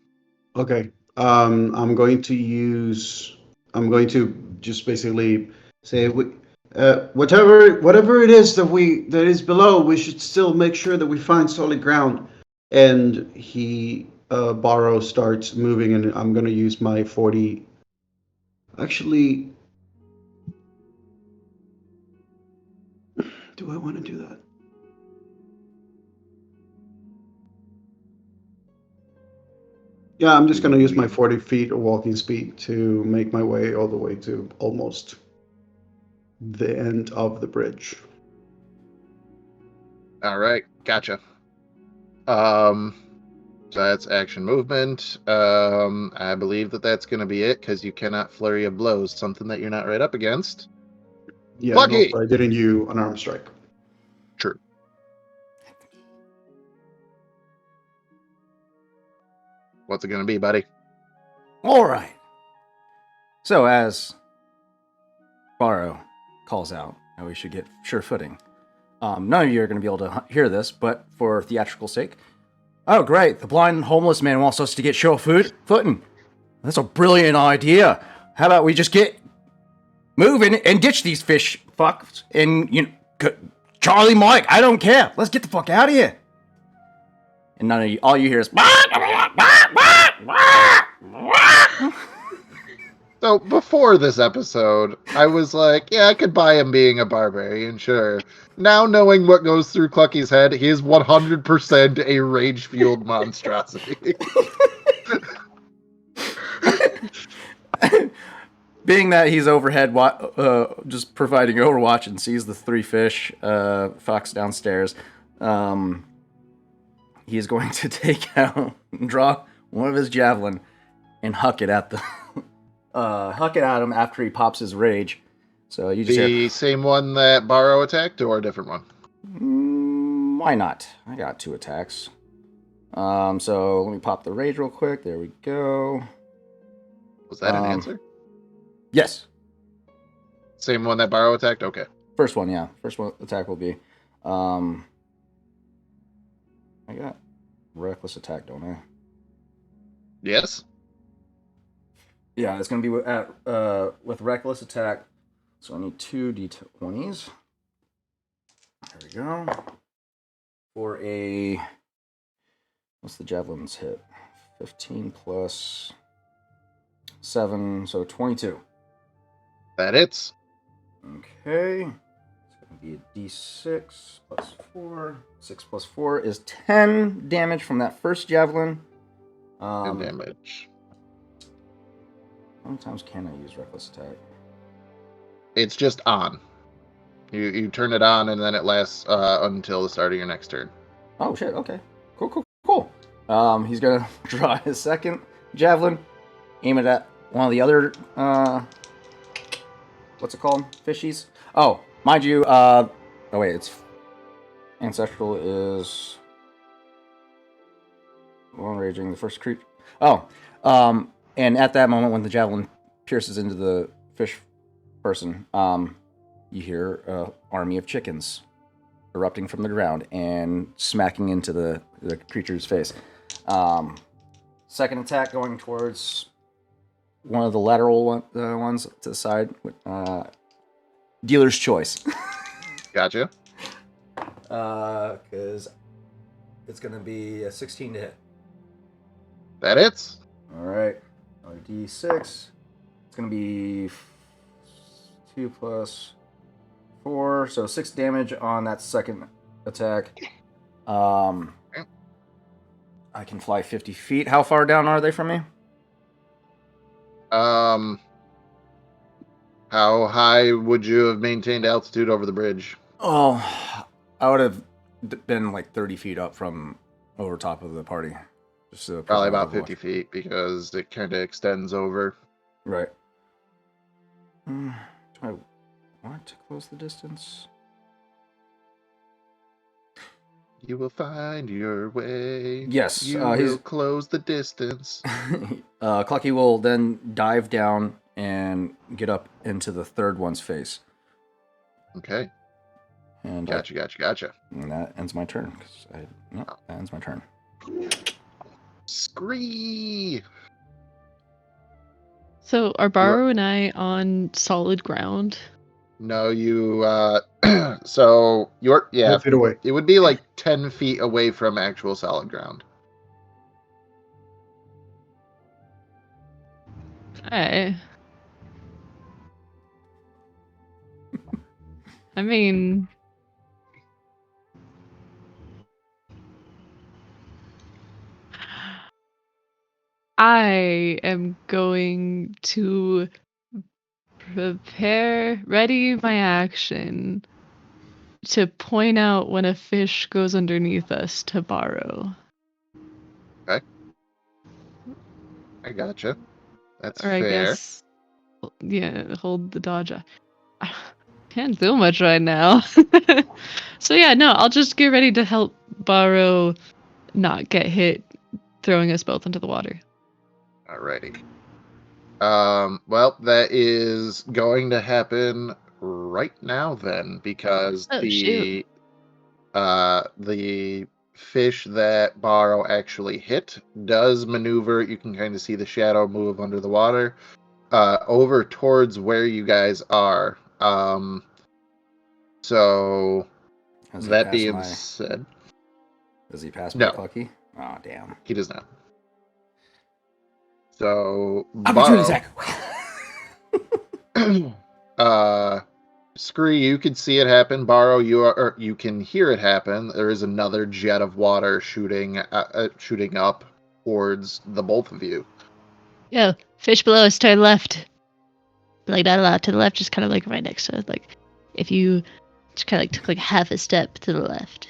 Okay. I'm going to just basically say Whatever it is that is below, we should still make sure that we find solid ground. And Borrow starts moving, and I'm gonna use my 40. Actually, do I want to do that? Yeah, I'm just gonna use my 40 feet of walking speed to make my way all the way to almost the end of the bridge. All right, gotcha. So that's action movement. I believe that's going to be it because you cannot flurry of blows, something that you're not right up against. Yeah, Lucky. I didn't you an arm strike. True. What's it going to be, buddy? All right. So as Borrow calls out, and we should get sure footing. None of you are going to be able to hear this, but for theatrical sake. Oh, great. The blind homeless man wants us to get sure footing. That's a brilliant idea. How about we just get moving and ditch these fish fucks and, Charlie, Mike, I don't care. Let's get the fuck out of here. And none of you, all you hear is... So before this episode, I was like, yeah, I could buy him being a barbarian, sure. Now knowing what goes through Clucky's head, he is 100% a rage-fueled monstrosity. Being that he's overhead, just providing overwatch and sees the three fish fox downstairs, he is going to take out, draw one of his javelin, and huck it at him after he pops his rage. So you just the same one that Borrow attacked, or a different one? Why not? I got 2 attacks. So let me pop the rage real quick. There we go. Was that an answer? Yes. Same one that Borrow attacked? Okay. First one, yeah. First one attack will be. I got reckless attack, don't I? Yes. Yeah, it's gonna be with reckless attack. So I need 2 d20s. There we go. For a, what's the javelin's hit? 15 plus 7, so 22. That hits. Okay. It's going to be a d6 plus 4. 6 plus 4 is 10 damage from that first javelin. 10 damage. How many times can I use reckless attack? It's just on. You turn it on, and then it lasts until the start of your next turn. Oh, shit. Okay. Cool. He's going to draw his second javelin, aim it at one of the other, what's it called? Fishies? Oh, mind you, it's Ancestral is one raging, the first creature. And at that moment when the javelin pierces into the fish person, you hear an army of chickens erupting from the ground and smacking into the creature's face. Second attack going towards one of the lateral ones to the side. Dealer's choice. Gotcha. Because it's going to be a 16 to hit. That hits. All right. Another d6. It's going to be 2 plus 4, so 6 damage on that second attack. I can fly 50 feet. How far down are they from me? How high would you have maintained altitude over the bridge? Oh, I would have been like 30 feet up from over top of the party. Just probably about 50 feet because it kind of extends over. Right. Do I want to close the distance? You will find your way. Yes. You will close the distance. Clucky will then dive down and get up into the third one's face. Okay. And Gotcha. And that ends my turn. That ends my turn. Scree! So are Baru and I on solid ground? No, you. So you're 5 feet away. It would be like 10 feet away from actual solid ground. I mean, I am going to ready my action to point out when a fish goes underneath us to borrow. I gotcha. That's Or I fair. guess, yeah, hold the dodge. I can't do much right now. So yeah, no, I'll just get ready to help borrow not get hit, throwing us both into the water. Alrighty. Well, that is going to happen right now then, because Oh, shoot. the fish that Borrow actually hit does maneuver. You can kind of see the shadow move under the water, over towards where you guys are. So Has he that passed being my? said, Does he pass my no, Clucky? Oh damn! he does not. So Opportunity Borrow, attack. Scree, you can see it happen. Borrow, you can hear it happen. There is another jet of water shooting up towards the both of you. Yo, fish below us, turn left. Like, not a lot to the left, just kind of like right next to it. Like, if you just kind of like took like half a step to the left.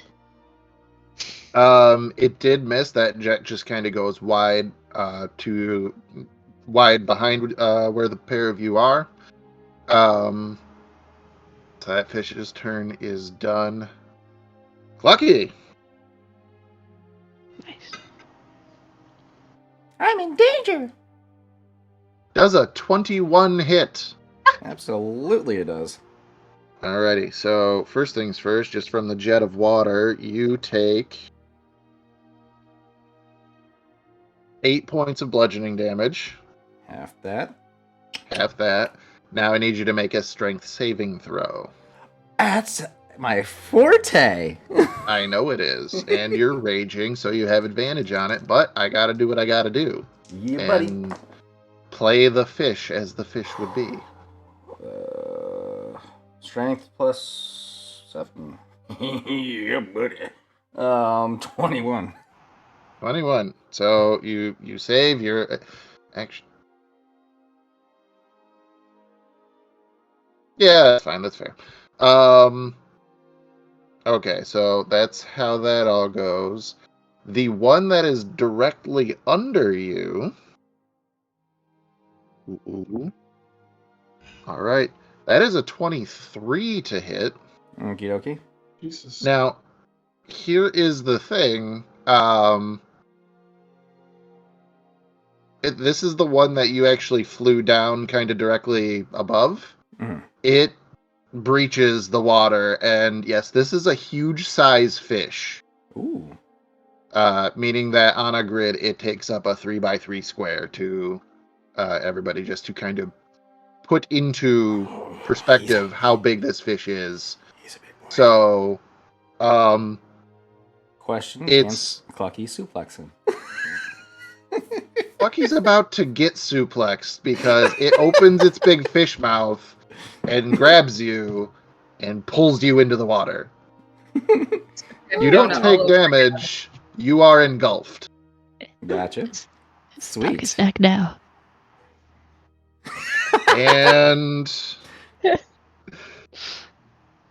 It did miss. That jet just kind of goes wide behind where the pair of you are. So that fish's turn is done. Clucky Nice. I'm in danger. does a 21 hit. Absolutely, it does. Alrighty, so first things first, just from the jet of water, you take 8 points of bludgeoning damage. Half that. Half that. Now I need you to make a strength saving throw. That's my forte. I know it is, and you're raging, so you have advantage on it, but I gotta do what I gotta do. Yeah, buddy. And play the fish as the fish would be. Strength plus 7. Yeah, buddy. 21. 21. So you save your action. Yeah, that's fine. That's fair. Okay, so that's how that all goes. The one that is directly under you. Ooh. All right, that is a 23 to hit. Okie dokie. Jesus. Now, here is the thing. This is the one that you actually flew down kind of directly above. Mhm. It breaches the water, and yes, this is a huge size fish. Ooh. Meaning that on a grid, it takes up a 3x3 square to everybody, just to kind of put into perspective how big this fish is. He's a big boy. So, Question: it's Can Clucky suplex him? Bucky's about to get suplexed because it opens its big fish mouth and grabs you and pulls you into the water. You don't take damage. You are engulfed. Gotcha. Sweet. Is Sweet. back now. And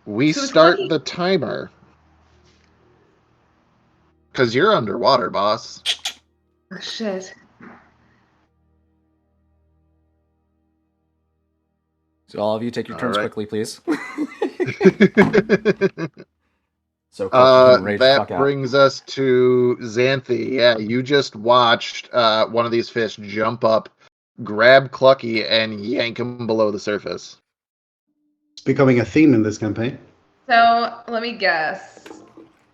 we So it's start Clucky. the timer. Because you're underwater, boss. Oh, shit. So all of you take your All turns right. quickly, please. So Clucky can rage the That fuck out. brings us to Xanthi. Yeah, you just watched one of these fish jump up, grab Clucky, and yank him below the surface. It's becoming a theme in this campaign. So let me guess.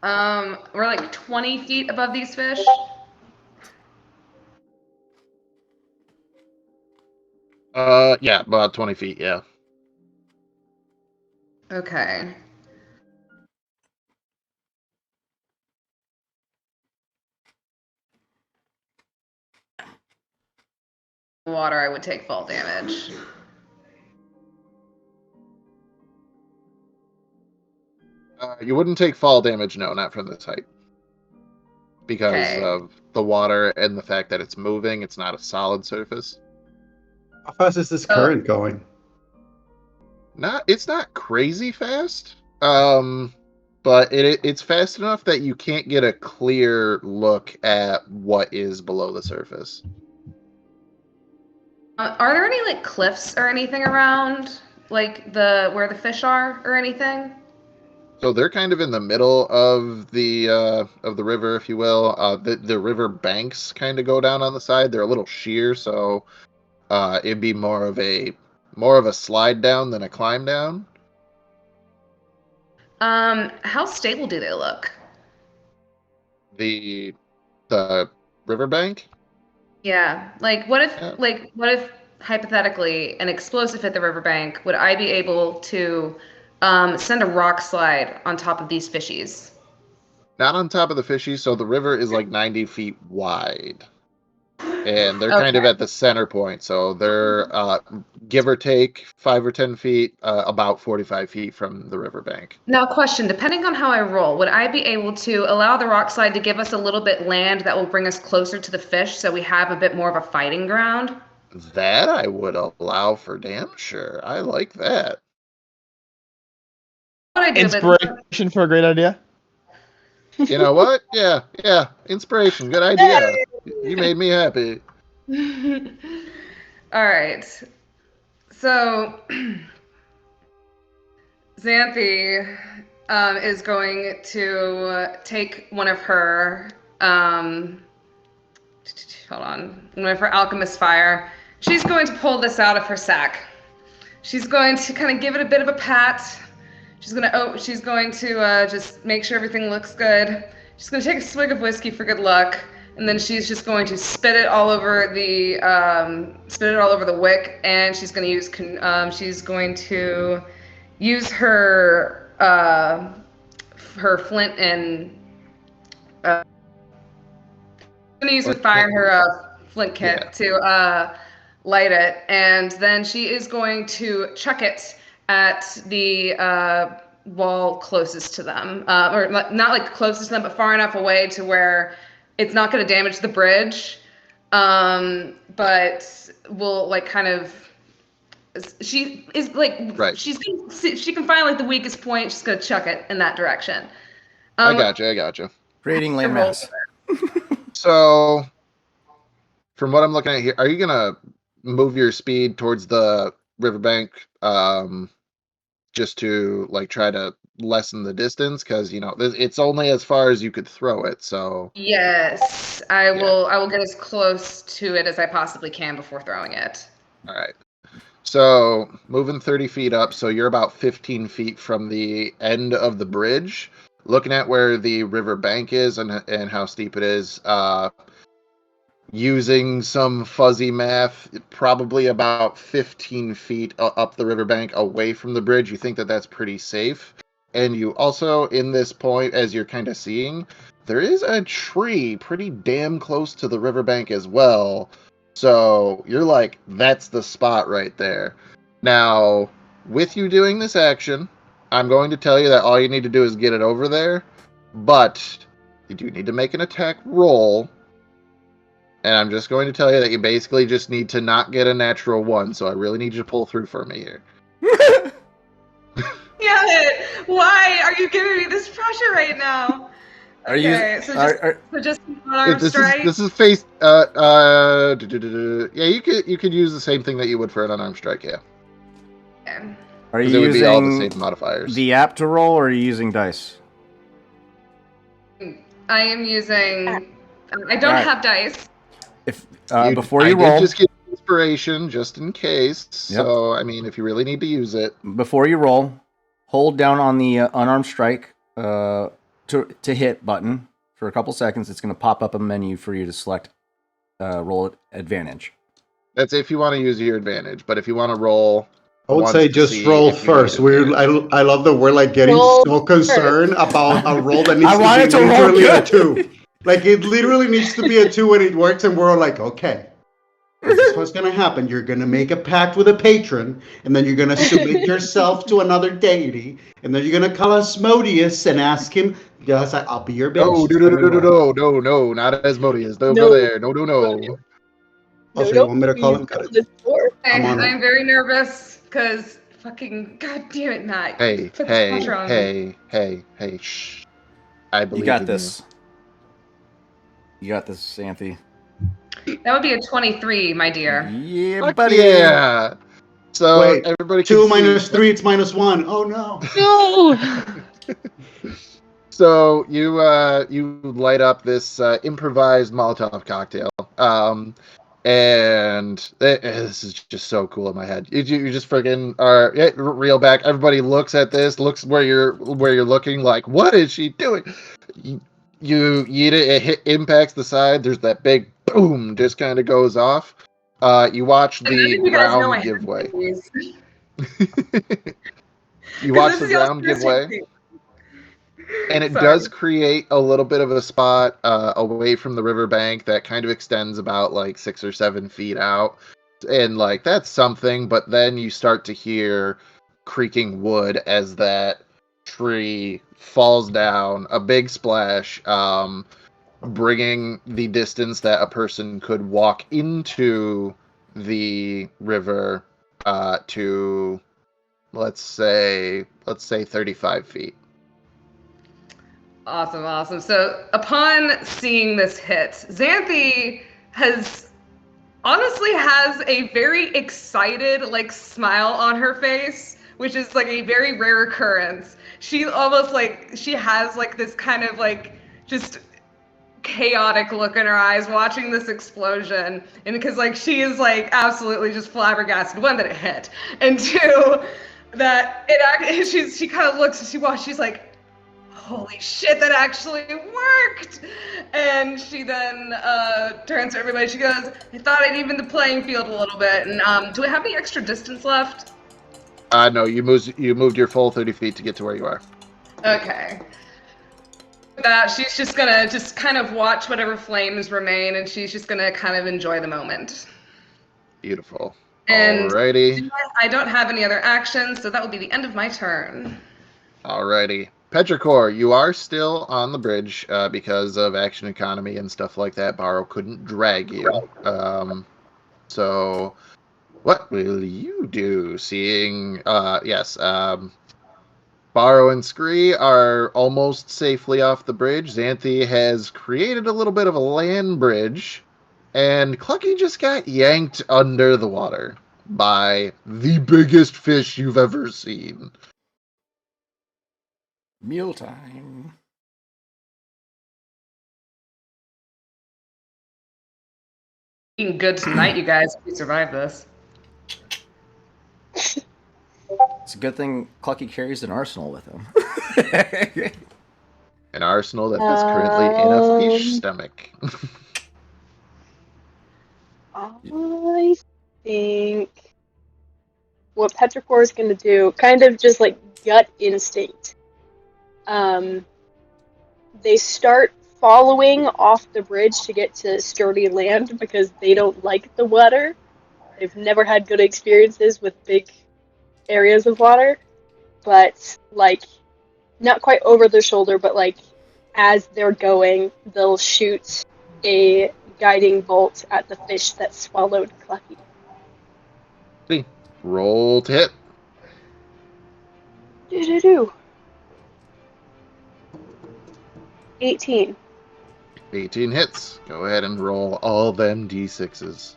We're like 20 feet above these fish. Yeah, about 20 feet, yeah. Okay. Water, I would take fall damage. You wouldn't take fall damage, no, not from this height. Because Okay. of the water and the fact that it's moving, it's not a solid surface. How fast is this current going? It's not crazy fast. But it's fast enough that you can't get a clear look at what is below the surface. Are there any like cliffs or anything around, like where the fish are or anything? So they're kind of in the middle of the river, if you will. The river banks kind of go down on the side. They're a little sheer, so it'd be more of a slide down than a climb down. How stable do they look? The riverbank. Yeah. Yeah. What if hypothetically an explosive hit the riverbank? Would I be able to send a rock slide on top of these fishies? Not on top of the fishies, so the river is like 90 feet wide. And they're kind Okay. of at the center point, so they're give or take 5 or 10 feet, about 45 feet from the riverbank. Now, question, depending on how I roll, would I be able to allow the rock slide to give us a little bit land that will bring us closer to the fish so we have a bit more of a fighting ground? That I would allow for damn sure. I like that. What I do, Inspiration for a great idea. You know what? Yeah. Inspiration. Good idea. You made me happy. All right. So, Xanthi is going to take one of her, hold on, one of her alchemist fire. She's going to pull this out of her sack. She's going to kind of give it a bit of a pat. She's going to just make sure everything looks good. She's going to take a swig of whiskey for good luck, and then she's just going to spit it all over the wick, and she's going to use her flint and going to use Flint with fire kit. her flint kit Yeah. to light it, and then she is going to chuck it at the wall closest to them, or not like closest to them, but far enough away to where it's not going to damage the bridge, but will like kind of. She is like Right. she can find like the weakest point. She's gonna chuck it in that direction. I gotcha. Creating land roll mass. So, from what I'm looking at here, are you gonna move your speed towards the riverbank, just to like try to lessen the distance? Because it's only as far as you could throw it. So, Yes, I Yeah. will. I will get as close to it as I possibly can before throwing it. all right. So, moving 30 feet up, so you're about 15 feet from the end of the bridge. Looking at where the river bank is and how steep it is, using some fuzzy math, probably about 15 feet up the riverbank away from the bridge. You think that that's pretty safe. And you also, in this point, as you're kind of seeing, there is a tree pretty damn close to the riverbank as well. So you're like, that's the spot right there. Now, with you doing this action, I'm going to tell you that all you need to do is get it over there. But you do need to make an attack roll. And I'm just going to tell you that you basically just need to not get a natural one. So I really need you to pull through for me here. Yeah, why are you giving me this pressure right now? Are you? Okay, so just unarmed This strike. is face. Yeah, you could use the same thing that you would for an unarmed strike. Yeah, Okay. Are because you it would be all the using same modifiers. the app to roll, or are you using dice? I am using. I don't Alright. have dice. If before you I roll, did just get inspiration just in case. Yep. So I mean, if you really need to use it, before you roll, hold down on the unarmed strike to hit button for a couple seconds. It's going to pop up a menu for you to select roll at advantage. that's if you want to use your advantage. But if you want to roll I would wants say to just see roll if you need first. him here. I love that we're like getting Roll so concerned about a roll that I needs to be wanted to roll literally a good. 2. Like it literally needs to be a 2 when it works, and we're all like, okay, this is what's gonna happen. You're gonna make a pact with a patron, and then you're gonna submit yourself to another deity, and then you're gonna call Asmodeus and ask him, yes, I'll be your bitch. No, It's no, no, gonna no, no, roll. no, no, no, not Asmodeus. Don't go No. there. No, no, no. Oh, No, so you no, want me to call him? you've Got done it. this before. I'm on it. I'm very nervous because fucking god damn it, Matt. Hey, Put this pressure on me. hey, shh. I You believe got in this. You got this, Xanthi. That would be a 23, my dear. Yeah, you. Fuck buddy. yeah! So Wait, everybody can 2 see. minus 3, it's -1. Oh no. No. So you light up this improvised Molotov cocktail, and this is just so cool in my head. You just friggin' reel back. Everybody looks at this, looks where you're looking. Like, what is she doing? You eat it. It impacts the side. There's that big boom. Just kind of goes off. You watch And none the of you guys know I ground give have way. these. You 'Cause watch this the is y'all's ground give first way. thing. And it Sorry. does create a little bit of a spot away from the riverbank that kind of extends about like 6 or 7 feet out. And like that's something, but then you start to hear creaking wood as that tree falls down, a big splash, bringing the distance that a person could walk into the river to let's say 35 feet. Awesome, awesome. So upon seeing this hit, Xanthi has a very excited like smile on her face, which is like a very rare occurrence. She almost like she has like this kind of like just chaotic look in her eyes watching this explosion, and because like she is like absolutely just flabbergasted, one, that it hit, and two, that she kind of looks and she's like, holy shit, that actually worked. And she then turns to everybody. She goes, I thought I'd even the playing field a little bit. And do we have any extra distance left? No, you moved your full 30 feet to get to where you are. Okay. With that, she's just gonna just kind of watch whatever flames remain, and she's just gonna kind of enjoy the moment. Beautiful. And Alrighty. I don't have any other actions, so that will be the end of my turn. Alrighty. Petrichor, you are still on the bridge because of action economy and stuff like that. Barrow couldn't drag you. So what will you do? Seeing, yes, Barrow and Scree are almost safely off the bridge. Xanthi has created a little bit of a land bridge, and Clucky just got yanked under the water by the biggest fish you've ever seen. Mealtime. Being good tonight, you guys, if we survive this. It's a good thing Clucky carries an arsenal with him. An arsenal that is currently in a fish Um, stomach. I think what Petrichor is going to do, kind of just like gut instinct. They start following off the bridge to get to sturdy land because they don't like the water. They've never had good experiences with big areas of water, but like not quite over their shoulder, but like as they're going, they'll shoot a guiding bolt at the fish that swallowed Clucky. Roll to hit. Do 18. 18 hits. Go ahead and roll all them d6s.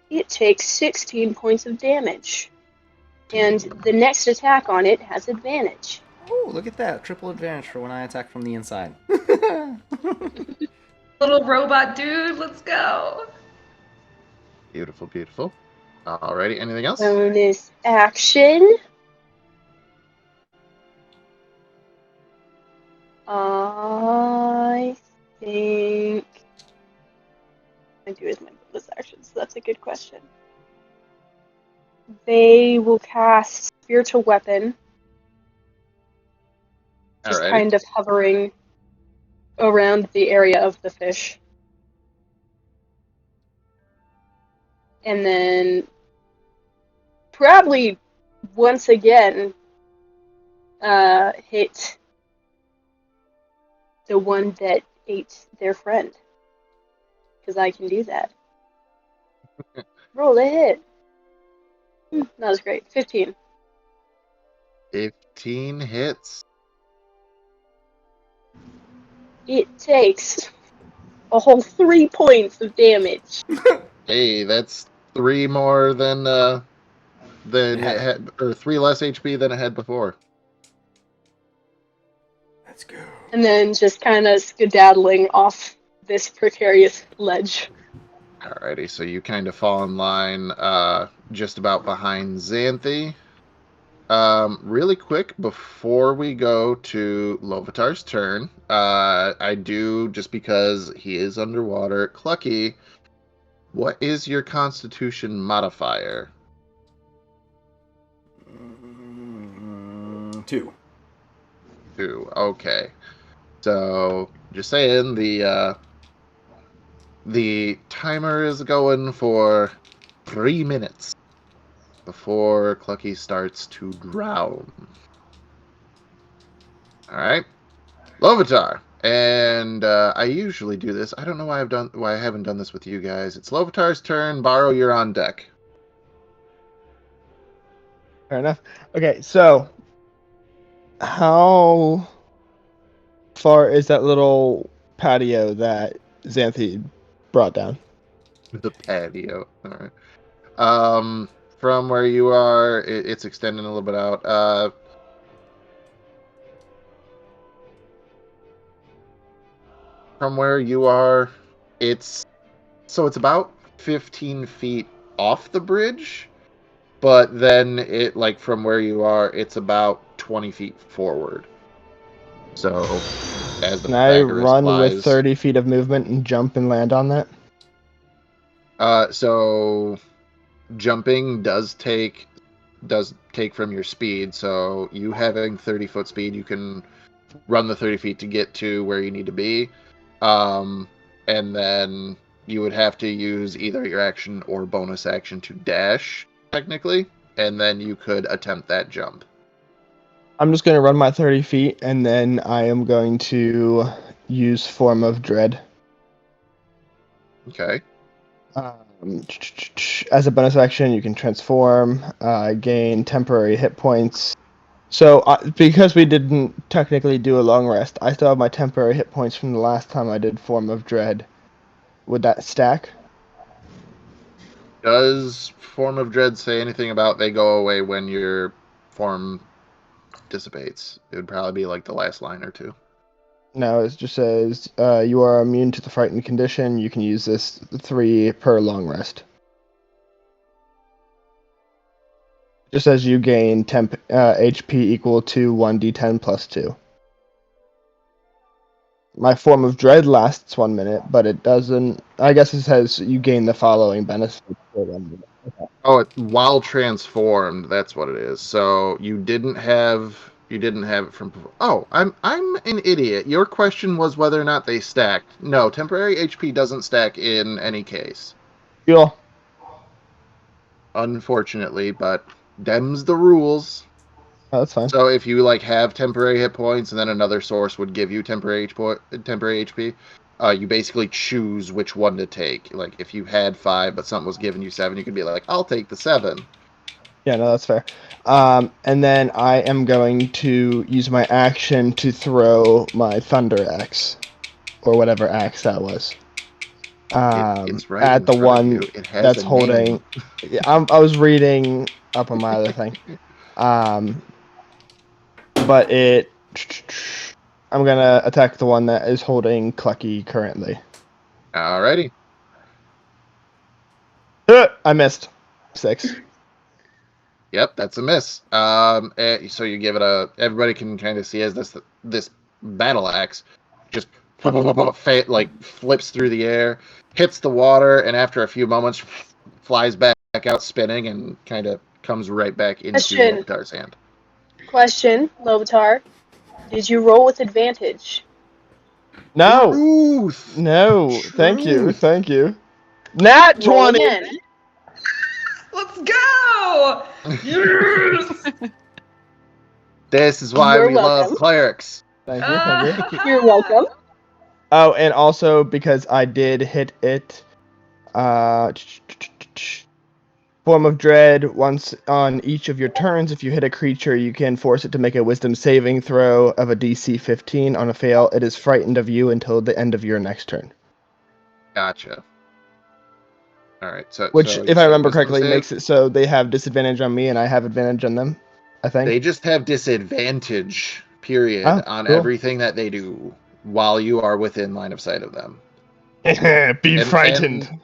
It takes 16 points of damage. And the next attack on it has advantage. Oh, look at that. Triple advantage for when I attack from the inside. Little robot dude, let's go. Beautiful, beautiful. Alrighty, anything else? Bonus action. I think I do as my bonus action, so that's a good question. they will cast Spiritual Weapon, just Alrighty. kind of hovering around the area of the fish. And then probably once again hit the one that ate their friend. Because I can do that. Roll a hit. That was great. 15. 15 hits. It takes a whole 3 points of damage. Hey, that's 3 more than it had, or 3 less HP than it had before. Let's go. And then just kind of skedaddling off this precarious ledge. Alrighty, so you kind of fall in line just about behind Xanthi. Really quick, before we go to Lovitar's turn, I do, just because he is underwater, Clucky, what is your Constitution modifier? 2. 2. Okay. So, just saying, the timer is going for 3 minutes before Clucky starts to drown. Alright. Lovitar. And I usually do this. I don't know why I haven't done this with you guys. It's Lovitar's turn. Borrow, you're on deck. Fair enough. Okay, so how far is that little patio that Xanthi brought down? The patio. Alright. From where you are, it's extending a little bit out. From where you are, it's about 15 feet off the bridge, but then from where you are, it's about 20 feet forward. So as the Can I Pythagoras run with flies, 30 feet of movement and jump and land on that? so jumping does take from your speed. So you having 30-foot speed, you can run the 30 feet to get to where you need to be. And then you would have to use either your action or bonus action to dash, technically, and then you could attempt that jump. I'm just going to run my 30 feet, and then I am going to use Form of Dread. Okay. As a bonus action, you can transform, gain temporary hit points. So, because we didn't technically do a long rest, I still have my temporary hit points from the last time I did Form of Dread. Would that stack? Does Form of Dread say anything about they go away when your form dissipates? It would probably be like the last line or two. No, it just says you are immune to the frightened condition. You can use this 3 per long rest. Just says you gain temp HP equal to 1d10 plus 2. My Form of Dread lasts 1 minute, but it doesn't. I guess it says you gain the following benefits for 1 minute. Okay. Oh, while transformed, that's what it is. So you didn't have it from before. Oh, I'm an idiot. Your question was whether or not they stacked. No, temporary HP doesn't stack in any case. Cool. Unfortunately, but them's the rules. Oh, that's fine. So if you have temporary hit points and then another source would give you temporary HP, you basically choose which one to take. Like if you had 5 but something was giving you 7, you could be like, I'll take the 7. Yeah, no, that's fair. And then I am going to use my action to throw my Thunder Axe, or whatever axe that was. It's right At in the front of one you. It has that's a holding. name. Yeah, I was reading up on my other thing. But I'm gonna attack the one that is holding Clucky currently. Alrighty. I missed. 6. Yep, that's a miss. So you give it everybody can kind of see as this battle axe just flips through the air, hits the water, and after a few moments flies back out spinning and kind of comes right back into Question. Lovitar's hand. Question, Lovitar. Did you roll with advantage? No. Truth! No. Thank you. Truth! Thank you. Nat Roll 20. again. Let's go! Yes! This is why You're we love welcome. clerics. Thank you. Thank you. You're welcome. Oh, and also because I did hit it, form of dread. Once on each of your turns, if you hit a creature, you can force it to make a Wisdom saving throw of a DC 15. On a fail, it is frightened of you until the end of your next turn. Gotcha. All right. So, Which, so if you I said remember wisdom correctly, save? makes it so they have disadvantage on me and I have advantage on them. I think. They just have disadvantage, period, Oh, on cool. everything that they do while you are within line of sight of them. Be And- frightened.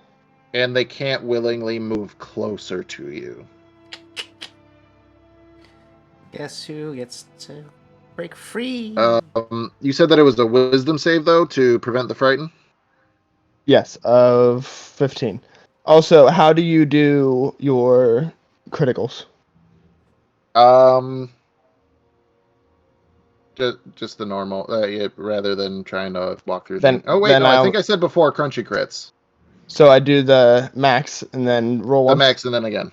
And they can't willingly move closer to you. Guess who gets to break free? You said that it was a wisdom save, though, to prevent the frighten? Yes, of 15. Also, how do you do your criticals? Just the normal, rather than trying to walk through Then- things. Oh, wait, then no, I I'll- think I said before crunchy crits. So I do the max and then roll The once. max and then again.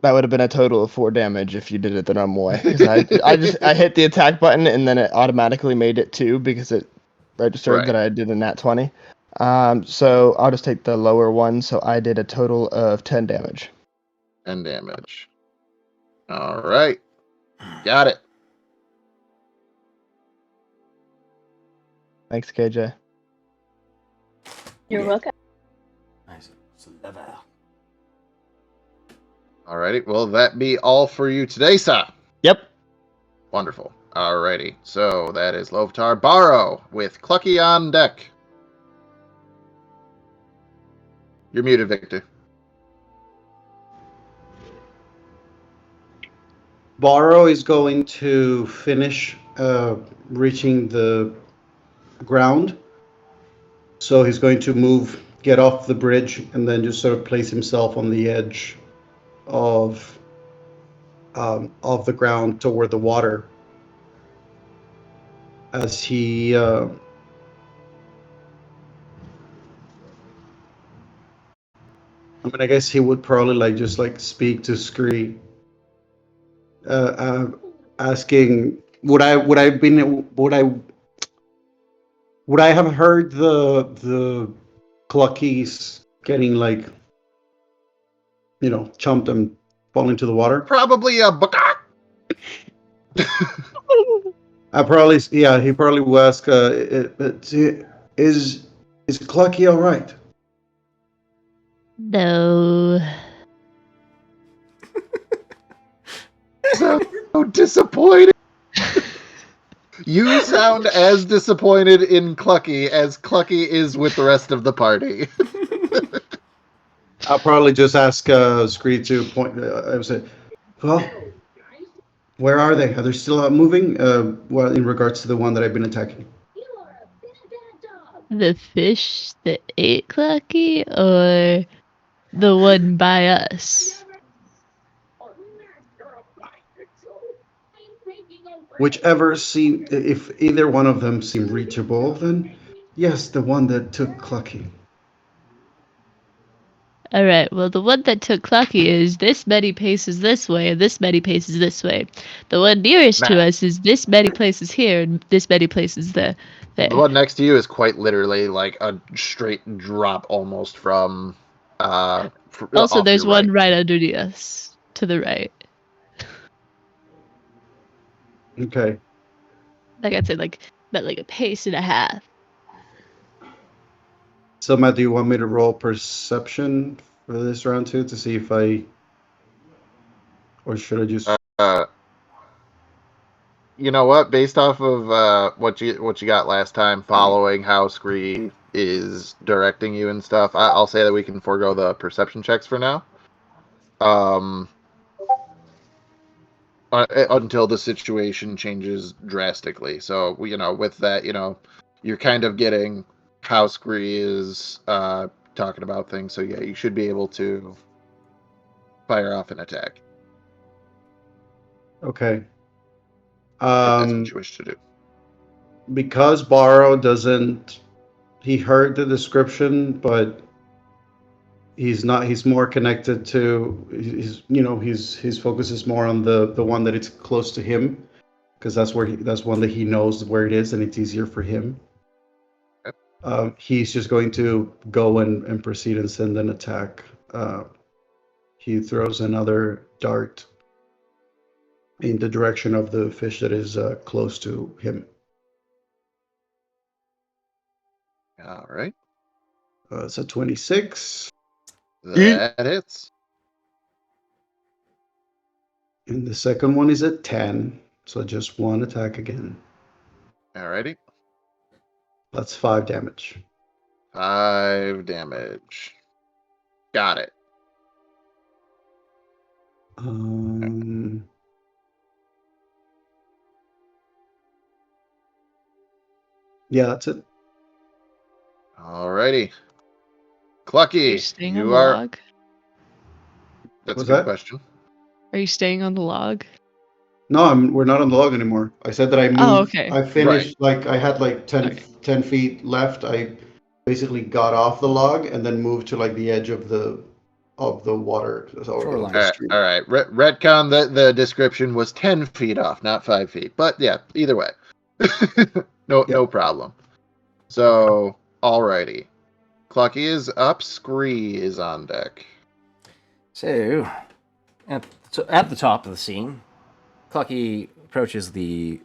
That would have been a total of 4 damage if you did it the normal way. Because I hit the attack button and then it automatically made it 2 because it registered Right. that I did a nat 20. So I'll just take the lower one. So I did a total of 10 damage. 10 damage. All right. Got it. Thanks, KJ. You're welcome. Nice. It's a level. Alrighty. Will that be all for you today, sir? Yep. Wonderful. Alrighty. So that is Lovitar Barrow with Clucky on deck. You're muted, Victor. Barrow is going to finish reaching the ground. So he's going to get off the bridge, and then just sort of place himself on the edge of the ground toward the water. As he I guess he would probably just speak to Scree, asking, would I have heard the Cluckies getting chumped and falling into the water? Probably a He probably will ask, is Clucky all right? No. so disappointed. You sound as disappointed in Clucky as Clucky is with the rest of the party. I'll probably just ask Scree to point. I would say, well, where are they? Are they still out moving? Well, in regards to the one that I've been attacking. The fish that ate Clucky or the one by us? Whichever seem, if either one of them seem reachable, then yes, the one that took Clucky. Alright, well, the one that took Clucky is this many paces this way and this many paces this way. The one nearest to us is this many places here and this many places there. The one next to you is quite literally like a straight drop almost from. Also, off there's your one right. right underneath us to the right. Okay. Like I'd say, like a pace and a half. So, Matt, do you want me to roll perception for this round too to see if or should I just? You know what? Based off of what you got last time, following how Scree is directing you and stuff, I'll say that we can forego the perception checks for now. Until the situation changes drastically. So with that, you're kind of getting how Scree is talking about things. So yeah, you should be able to fire off an attack. Okay. If that's what you wish to do. Because Borrow doesn't, he heard the description, but he's not. He's more connected to. His focus is more on the one that it's close to him, because that's one that he knows where it is, and it's easier for him. He's just going to go and proceed and send an attack. He throws another dart in the direction of the fish that is close to him. All right. It's a 26. That hits. And the second one is a 10. So just one attack again. Alrighty. That's 5 damage. 5 damage. Got it. Yeah, that's it. Alrighty. Are Clucky, you staying on you the are. log? That's What's a good that? question. Are you staying on the log? No, we're not on the log anymore. I said that I moved. Oh, okay. I finished, I had like 10, Okay. 10 feet left. I basically got off the log and then moved to like the edge of the water. Of Shoreline. the stream. All right. Retcon, the description was 10 feet off, not 5 feet. But yeah, either way. No problem. So, alrighty. Clucky is up. Scree is on deck. So at the top of the scene, Clucky approaches the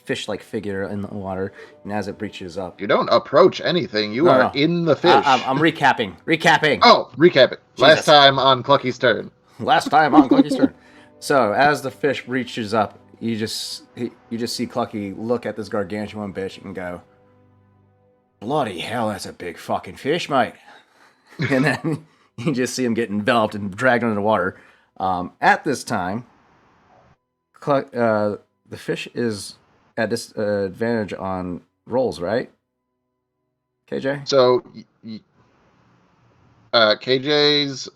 fish-like figure in the water, and as it breaches up, You don't approach anything. You No, are no. in the fish. I'm recapping. Oh, recap it. Last Jesus. time on Clucky's turn. Last time on Clucky's turn. So as the fish reaches up, you just see Clucky look at this gargantuan bitch and go, "Bloody hell, that's a big fucking fish, mate!" And then you just see him get enveloped and dragged under the water. At this time, the fish is at disadvantage on rolls, right? KJ? So, KJ's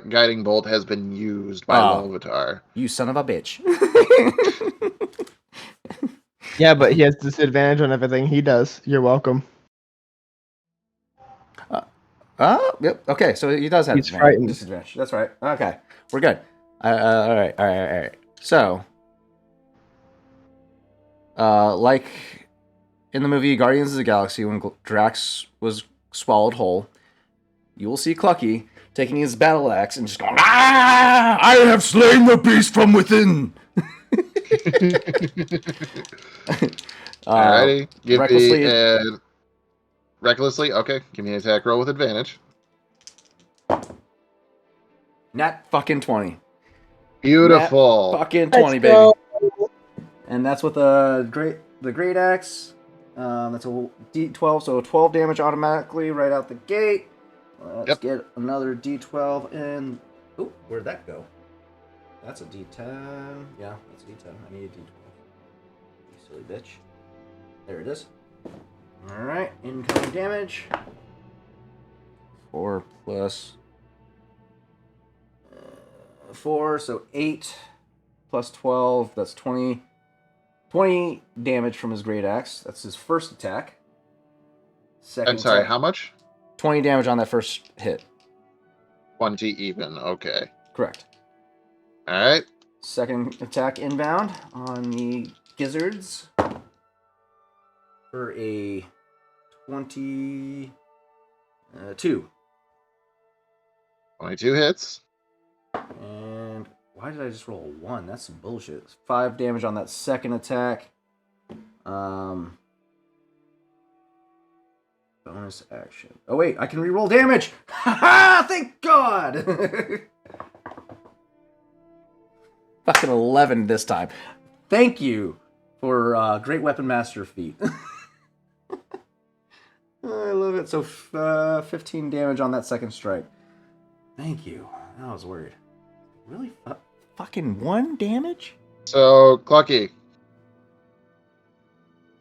guiding bolt has been used by Lovitar. You son of a bitch. Yeah, but he has disadvantage on everything he does. You're welcome. Yep. Okay, so he does have He's frightened. disadvantage. That's right. Okay, we're good. All right. So, like in the movie Guardians of the Galaxy, when Drax was swallowed whole, you will see Clucky taking his battle axe and just going, "Ah! I have slain the beast from within." Alrighty. Give recklessly. me recklessly. Okay. Give me an attack roll with advantage. Nat fucking 20. Beautiful. Nat fucking Let's 20, go. baby. And that's with the great axe. That's a D12, so 12 damage automatically right out the gate. Let's get another D12 in. Oh, where'd that go? That's a D10. Yeah, that's a D10. I need a D12. You silly bitch. There it is. Alright, incoming damage. 4 plus 4, so 8 plus 12, that's 20. 20 damage from his great axe. That's his first attack. Second I'm sorry, attack, how much? 20 damage on that first hit. 20 even. Okay. Correct. Alright. Second attack inbound on the gizzards for a 22. 22 hits. And why did I just roll a 1? That's some bullshit. 5 damage on that second attack. Bonus action. Oh wait, I can reroll damage! Haha! Thank God! Fucking 11 this time. Thank you for Great Weapon Master feat. I love it. So 15 damage on that second strike. Thank you. I was worried. Really? Fucking 1 damage? So, Clucky,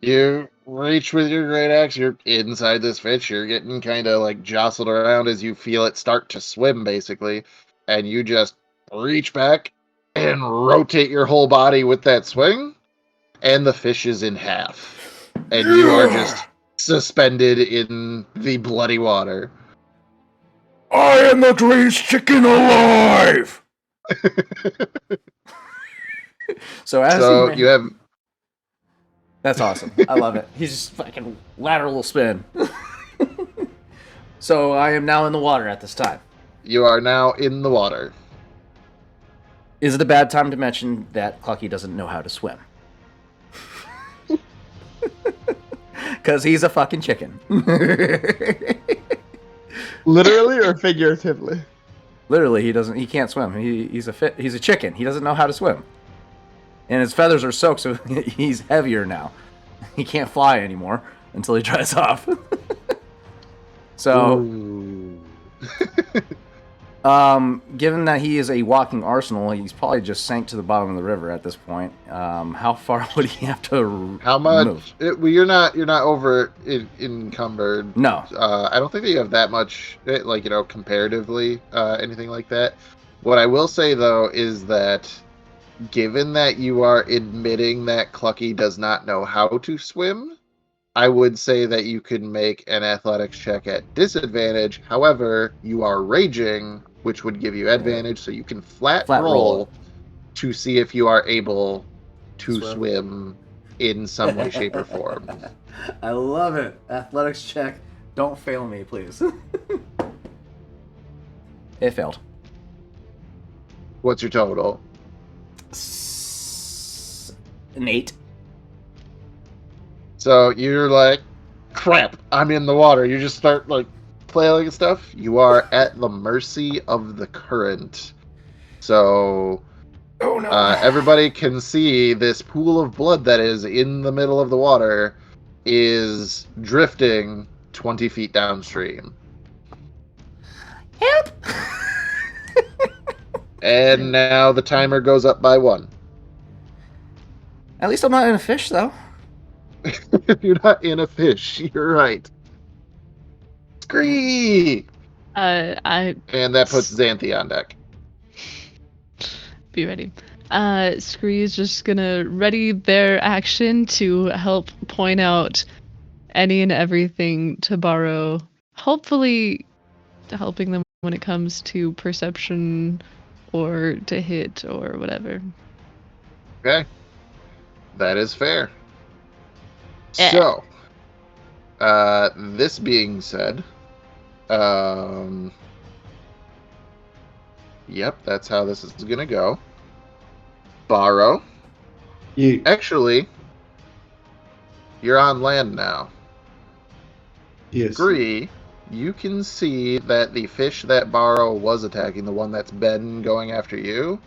you reach with your great axe. You're inside this fish. You're getting kind of like jostled around as you feel it start to swim, basically. and you just reach back and rotate your whole body with that swing, and the fish is in half. And you are just suspended in the bloody water. I am the greatest chicken alive! So You have... That's awesome. I love it. He's just fucking lateral spin. So I am now in the water at this time. You are now in the water. Is it a bad time to mention that Clucky doesn't know how to swim? Because he's a fucking chicken. Literally or figuratively? Literally, he can't swim. He's a chicken. He doesn't know how to swim. And his feathers are soaked, so he's heavier now. He can't fly anymore until he dries off. So, given that he is a walking arsenal, he's probably just sank to the bottom of the river at this point. How far would he have to How much? move? You're not over encumbered. No. I don't think that you have that much, comparatively, anything like that. What I will say, though, is that given that you are admitting that Clucky does not know how to swim, I would say that you could make an athletics check at disadvantage. However, you are raging, which would give you advantage, so you can flat roll to see if you are able to swim in some way, shape, or form. I love it. Athletics check. Don't fail me, please. It failed. What's your total? An 8. So you're like, crap, I'm in the water. You just start like flailing and stuff. You are at the mercy of the current. So everybody can see this pool of blood that is in the middle of the water is drifting 20 feet downstream. Help! And now the timer goes up by 1. At least I'm not in a fish, though. You're not in a fish. You're right. Scree! And that puts Xanthi on deck. Be ready. Scree is just gonna ready their action to help point out any and everything to Borrow. Hopefully helping them when it comes to perception or to hit or whatever. Okay. That is fair. So, this being said, yep, that's how this is gonna go. Borrow. Yeah. Actually, you're on land now. Yes. Scree, you can see that the fish that Borrow was attacking, the one that's been going after you,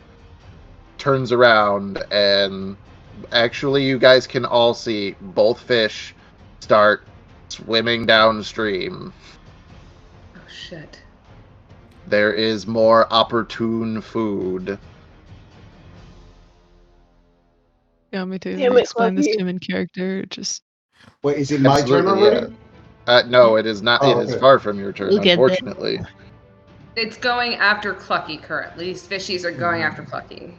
turns around, and actually you guys can all see both fish start swimming downstream. Oh, shit. There is more opportune food. Yeah, me too. Damn it, Explain this Clucky. to him in character. Just Wait, is it my turn Absolutely, already? No, it is not. Oh, It is okay. far from your turn, Look at that. unfortunately. It's going after Clucky currently. These fishies are going after Clucky.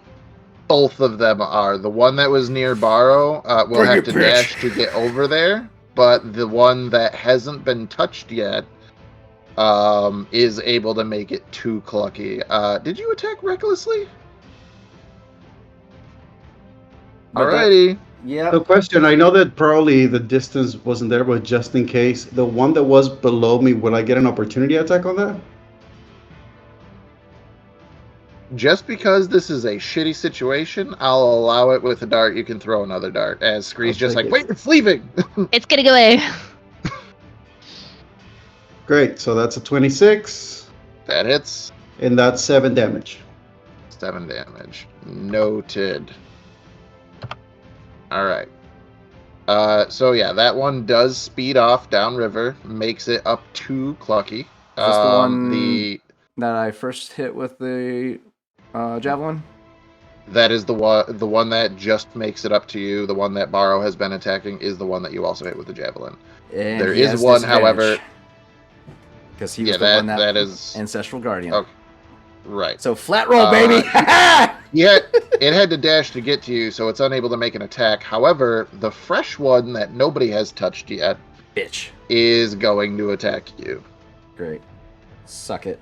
Both of them are. The one that was near Borrow will Bring have it, to bitch. dash to get over there, but the one that hasn't been touched yet is able to make it to Clucky. Did you attack recklessly? Alrighty. Yeah. The question, I know that probably the distance wasn't there, but just in case, the one that was below me, will I get an opportunity attack on that? Just because this is a shitty situation, I'll allow it with a dart. You can throw another dart. As Scree's I'll just take like, it. wait, it's leaving! It's getting away. Great, so that's a 26, That hits. and that's 7 damage. 7 damage. Noted. Alright. So yeah, that one does speed off downriver, makes it up to Clucky. Is this the one The that I first hit with the javelin? That is the one that just makes it up to you. The one that Borrow has been attacking is the one that you also hit with the javelin. And There he is has one, disadvantage, however. because he was Yeah, the one that is ancestral guardian. Okay. Right. So flat roll, baby. Yet it had to dash to get to you, so it's unable to make an attack. However, the fresh one that nobody has touched yet Bitch. is going to attack you. Great. Suck it.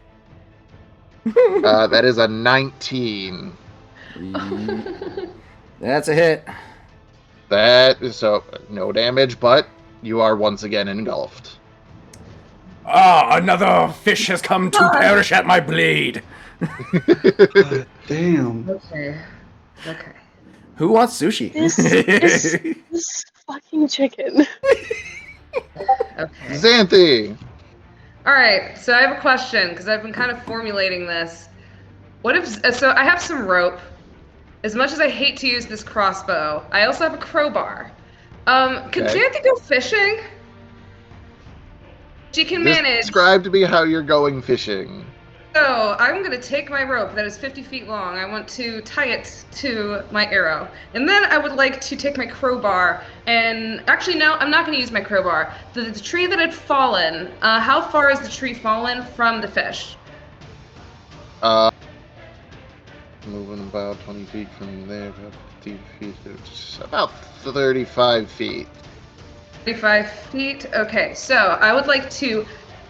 That is a 19. That's a hit. That is so no damage, but you are once again engulfed. Ah, another fish has come to perish at my blade. Damn. Okay. Who wants sushi? This fucking chicken. Okay. Xanthi! All right, so I have a question because I've been kind of formulating this. What if so? I have some rope. As much as I hate to use this crossbow, I also have a crowbar. Could Okay. Xanthi go fishing? She can manage. Describe to me how you're going fishing. So I'm gonna take my rope that is 50 feet long. I want to tie it to my arrow, and then I would like to take my crowbar and actually no, I'm not gonna use my crowbar. The tree that had fallen. How far is the tree fallen from the fish? Moving about 20 feet from there, about 15 feet, it's about 35 feet. 35 feet. Okay, so I would like to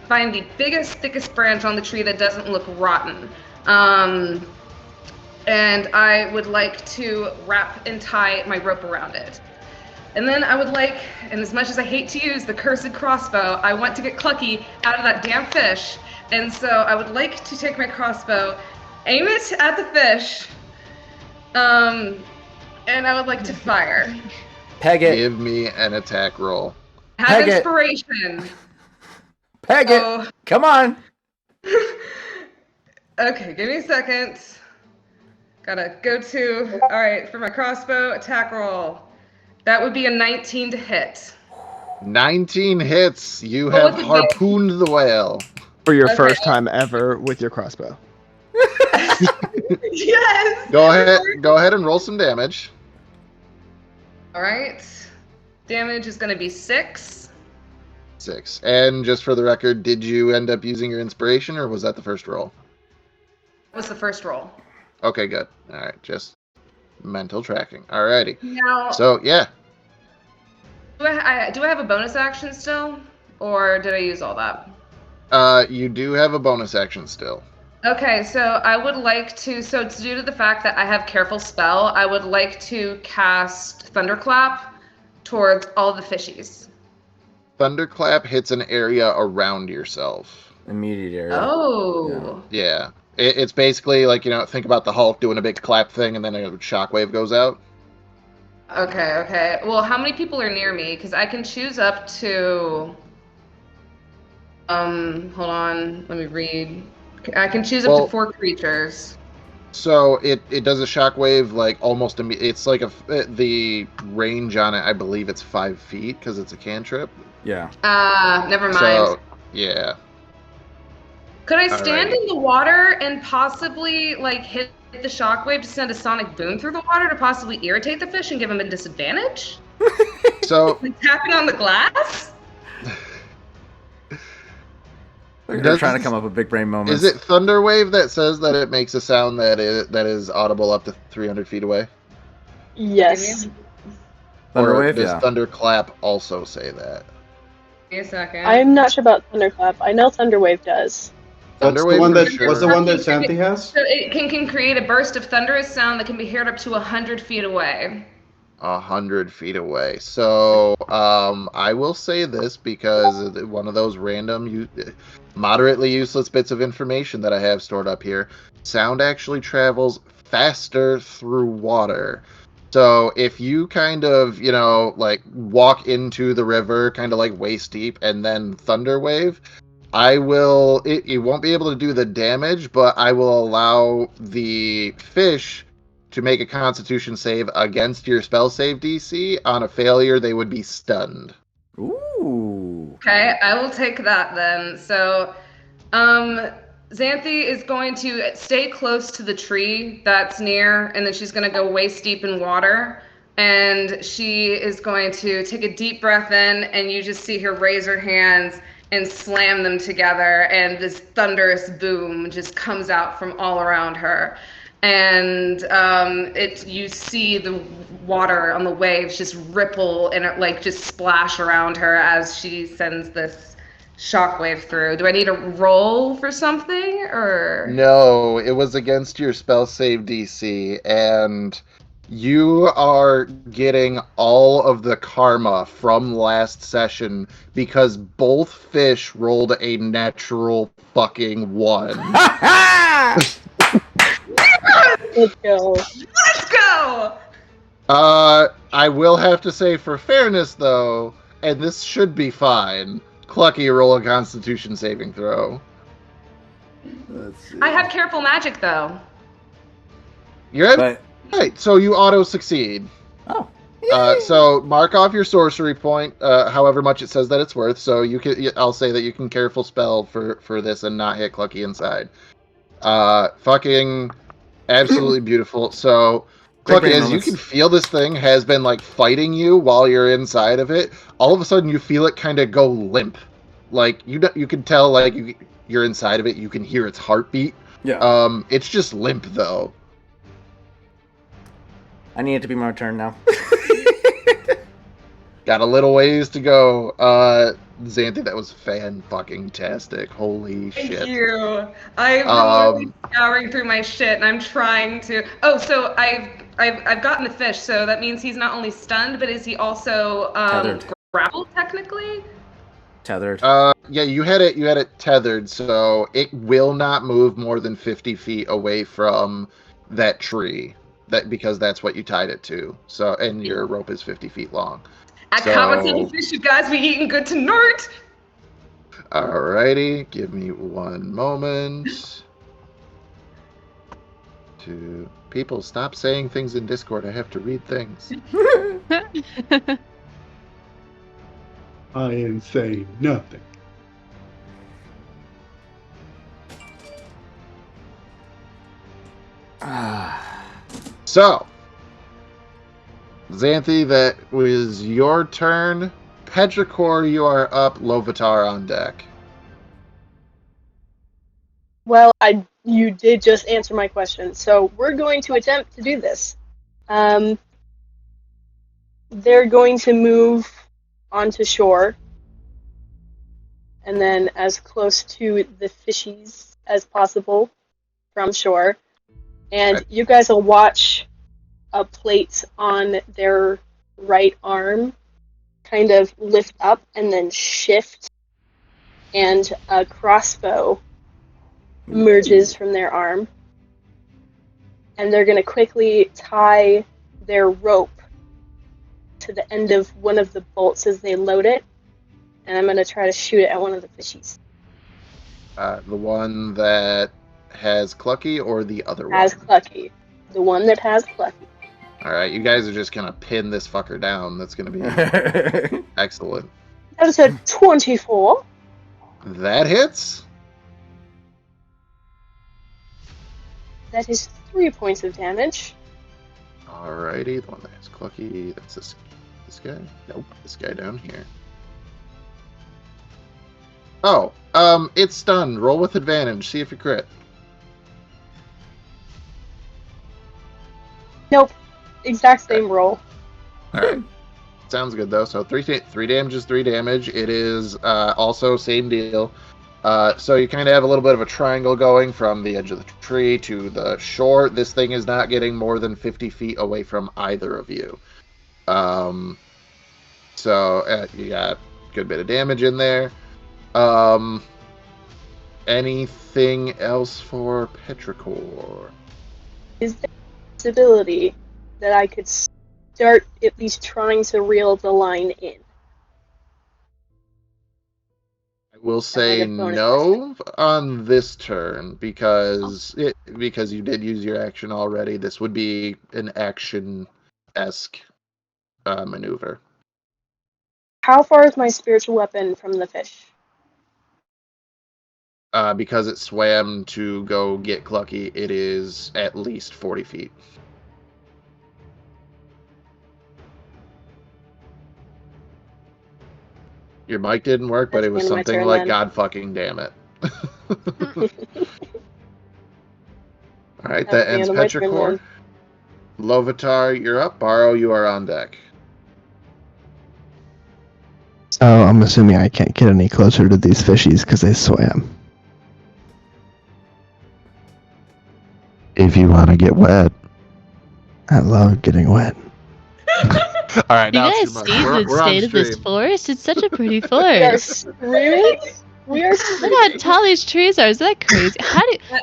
find the biggest, thickest branch on the tree that doesn't look rotten. And I would like to wrap and tie my rope around it. And then I would like, and as much as I hate to use the cursed crossbow, I want to get Clucky out of that damn fish. And so I would like to take my crossbow, aim it at the fish, and I would like to fire. Peg it. Give me an attack roll. Have Peg it. inspiration. Peg Oh. it. Come on. Okay, give me a second. Gotta go to, all right, for my crossbow, attack roll. That would be a 19 to hit. 19 hits. You What have was the harpooned the whale. For your Okay. first time ever with your crossbow. Yes! Go ahead and roll some damage. All right. Damage is gonna be 6. 6. And just for the record, did you end up using your inspiration, or was that the first roll? What's the first roll? Okay, good. All right, just mental tracking. Alrighty. Now, So, yeah. do I have a bonus action still? Or did I use all that? You do have a bonus action still. Okay, so I would like to, so it's due to the fact that I have Careful Spell, I would like to cast Thunderclap towards all the fishies. Thunderclap hits an area around yourself. Immediate area. Oh. Yeah. It's basically like, think about the Hulk doing a big clap thing and then a shockwave goes out. Okay. Well, how many people are near me? Because I can choose up to... hold on, let me read. I can choose up to 4 creatures. So it does a shockwave like almost immediately. It's like the range on it, I believe it's 5 feet because it's a cantrip. Yeah. Never mind. So, yeah. Could I stand Alrighty. in the water and possibly like hit the shockwave to send a sonic boom through the water to possibly irritate the fish and give them a disadvantage? So Like tapping on the glass? They're trying to come up with big brain moments. Is it Thunderwave that says that it makes a sound that is audible up to 300 feet away? Yes. Or Thunderwave? does Yeah. Thunderclap also say that? Give me a second. I'm not sure about Thunderclap. I know Thunderwave does. That's Thunderwave the one for that sure. was the one that Xanthi has. So it can create a burst of thunderous sound that can be heard up to 100 feet away. 100 feet away. So, I will say this because one of those random, moderately useless bits of information that I have stored up here. Sound actually travels faster through water. So if you kind of, like walk into the river, kind of like waist deep, and then Thunderwave, it won't be able to do the damage, but I will allow the fish to make a Constitution save against your spell save DC. On a failure, they would be stunned. Ooh. Okay, I will take that then. So, Xanthi is going to stay close to the tree that's near, and then she's going to go waist deep in water. And she is going to take a deep breath in, and you just see her raise her hands and slam them together, and this thunderous boom just comes out from all around her. And you see the water on the waves just ripple and it like just splash around her as she sends this shockwave through. Do I need to roll for something, or No, it was against your spell save DC, and you are getting all of the karma from last session because both fish rolled a natural fucking 1. Let's go. let's go? I will have to say, for fairness, though, and this should be fine, Clucky, roll a Constitution saving throw. Let's see. I have careful magic though. You're But right, so you auto succeed. oh, So mark off your sorcery point, however much it says that it's worth. So you can, I'll say that you can careful spell for this and not hit Clucky inside. Fucking absolutely beautiful. So Great Clucky, brain as moments. you can feel, this thing has been like fighting you while you're inside of it. All of a sudden, you feel it kind of go limp. Like you can tell, like you're inside of it. You can hear its heartbeat. Yeah. It's just limp though. I need it to be my turn now. Got a little ways to go. Xanthi, that was fan-fucking-tastic. Holy Thank shit. you. I've been literally scouring through my shit, and I'm trying to. Oh, so I've gotten the fish. So that means he's not only stunned, but is he also Tethered. grappled technically? Tethered. Yeah, you had it tethered, so it will not move more than 50 feet away from that tree. Because that's what you tied it to. So, and your rope is 50 feet long. I can't with fish, you guys be eating good tonight. Alrighty, give me one moment. People, stop saying things in Discord. I have to read things. I ain't saying nothing. So, Xanthi, that was your turn. Petrichor, you are up. Lovitar on deck. Well, you did just answer my question, so we're going to attempt to do this. They're going to move onto shore, and then as close to the fishies as possible from shore. And Okay. you guys will watch a plate on their right arm kind of lift up and then shift, and a crossbow emerges from their arm. And they're going to quickly tie their rope to the end of one of the bolts as they load it, and I'm going to try to shoot it at one of the fishies. The one that has Clucky or the other Has one? Clucky. The one that has Clucky. Alright, you guys are just gonna pin this fucker down. That's gonna be excellent. That is a 24. That hits. That is 3 points of damage. Alrighty, the one that has Clucky. That's this guy? Nope, this guy down here. Oh, it's stunned. Roll with advantage. See if you crit. Nope. Exact same roll. Alright. Sounds good, though. So 3 damage is 3 damage. It is also same deal. So you kind of have a little bit of a triangle going from the edge of the tree to the shore. This thing is not getting more than 50 feet away from either of you. So you got a good bit of damage in there. Anything else for Petrichor? Is there a possibility that I could start at least trying to reel the line in? I will say no on this turn because you did use your action already. This would be an action-esque maneuver. How far is my spiritual weapon from the fish? Because it swam to go get Clucky, it is at least 40 feet. Your mic didn't work, but That's it was the end of my something turn, like then. God fucking damn it. All right, That's that the ends end of my turn, Petrichor. then. Lovitar, you're up. Baro, you are on deck. So I'm assuming I can't get any closer to these fishies because they swam. If you want to get wet. I love getting wet. All right, You now it's guys too much. see the We're on state of this stream. forest? It's such a pretty We are forest. screaming. We are Look how screaming. tall these trees are. Is that crazy?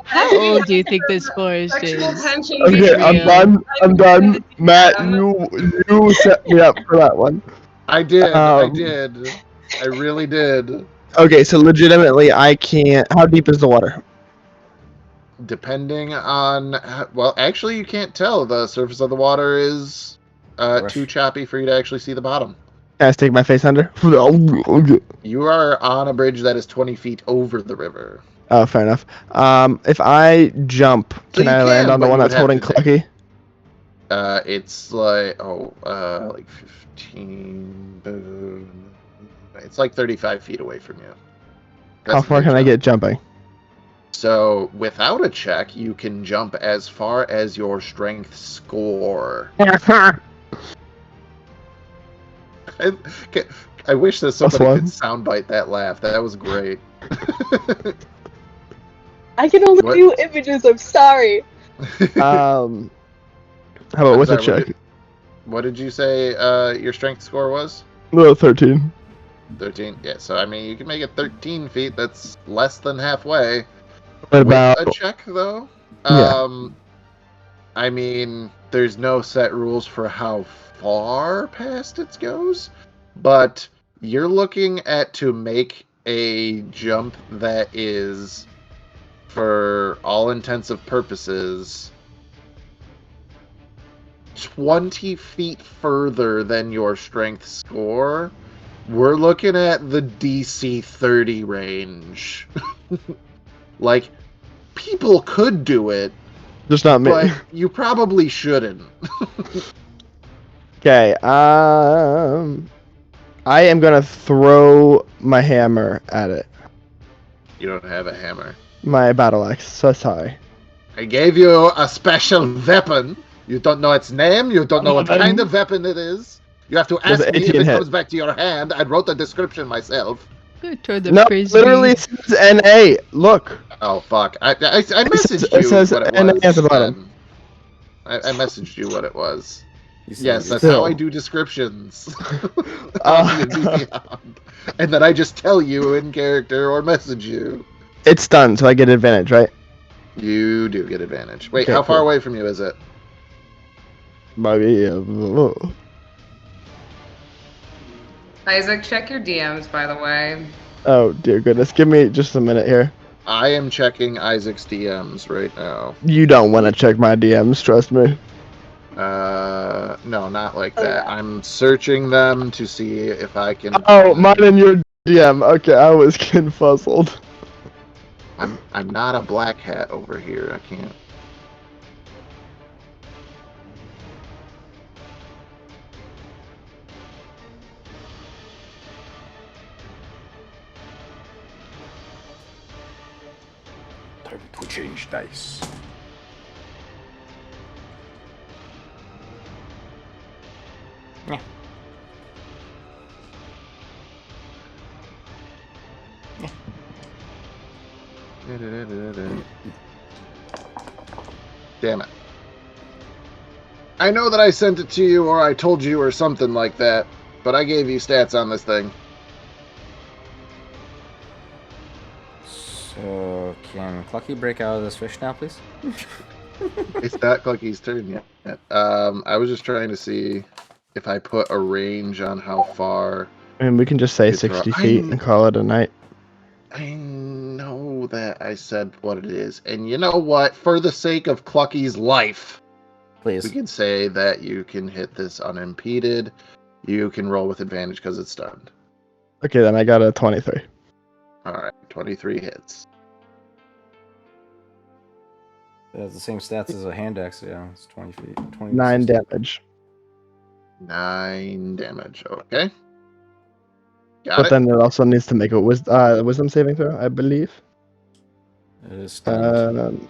How old do you think this forest Sexual is? tension Okay, between I'm Real. done. I'm done. Matt, them. you set me up for that one. I did. Um, I really did. Okay, so legitimately, I can't. How deep is the water? Depending on, well, actually, you can't tell. The surface of the water is Rough. too choppy for you to actually see the bottom. Can I stick my face under? You are on a bridge that is 20 feet over the river. Oh, fair enough. If I jump, So can you I land can, on the but one you would that's have holding to- Clucky? It's like, like 15. It's like 35 feet away from you. How That's a far big can I jump. get jumping? So without a check, you can jump as far as your strength score. I wish that somebody one. could soundbite that laugh. That was great. I can only What? do images. I'm sorry. How about I'm with sorry, a check? what did you say your strength score was? No, 13. 13. Yeah, so I mean, you can make it 13 feet. That's less than halfway. What With about? a check, though, Yeah. I mean, there's no set rules for how far past it goes, but you're looking at to make a jump that is, for all intensive purposes, 20 feet further than your strength score. We're looking at the DC 30 range. Like, people could do it, Just not me. but you probably shouldn't. Okay. I am gonna throw my hammer at it. You don't have a hammer. My battle axe. So sorry. I gave you a special weapon. You don't know its name. You don't know what 11. kind of weapon it is. You have to Does ask me if 18 it hit? comes back to your hand. I wrote the description myself. Go toward the No, frisbee. literally it says NA. Look. Oh, fuck. I messaged It you says what it NA was. at the bottom. I messaged you what it was. You said Yes, it. that's Still. how I do descriptions on D&D Beyond. And then I just tell you in character or message you. It's done, so I get advantage, right? You do get advantage. Wait, Okay, how far cool. away from you is it? Maybe. Isaac, check your DMs, by the way. Oh dear goodness! Give me just a minute here. I am checking Isaac's DMs right now. You don't want to check my DMs, trust me. No, not like Oh, that. yeah. I'm searching them to see if I can. Oh, mine and your DM. Okay, I was getting fuzzled. I'm not a black hat over here. I can't. Time to change dice. Yeah. Damn it. I know that I sent it to you or I told you or something like that, but I gave you stats on this thing. So, can Clucky break out of this fish now, please? It's not Clucky's turn yet. I was just trying to see if I put a range on how far. And we can just say you throw- 60 feet and call it a night. I know that I said what it is. And you know what? For the sake of Clucky's life, Please. we can say that you can hit this unimpeded. You can roll with advantage because it's stunned. Okay, then I got a 23. Alright, 23 hits. It has the same stats as a hand axe. Yeah, it's 20 feet. 20 9 damage. 9 damage. Okay. Got But it. then it also needs to make a wisdom saving throw, I believe. It is stunned.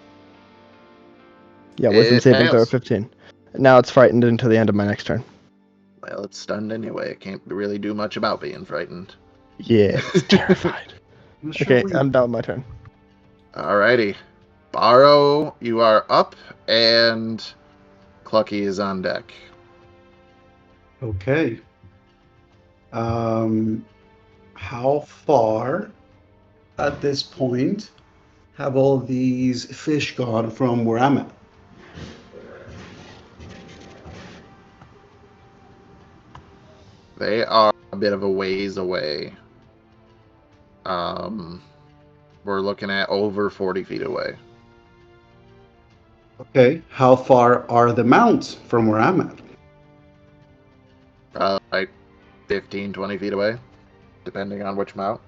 Yeah, wisdom It saving throw fails. 15. Now it's frightened until the end of my next turn. Well, it's stunned anyway. It can't really do much about being frightened. Yeah, it's terrified. Okay, Sure. I'm done with my turn. Alrighty. Borrow, you are up, and Clucky is on deck. Okay. How far at this point have all these fish gone from where I'm at? They are a bit of a ways away. We're looking at over 40 feet away. Okay. How far are the mounts from where I'm at? Like 15, 20 feet away, depending on which mount.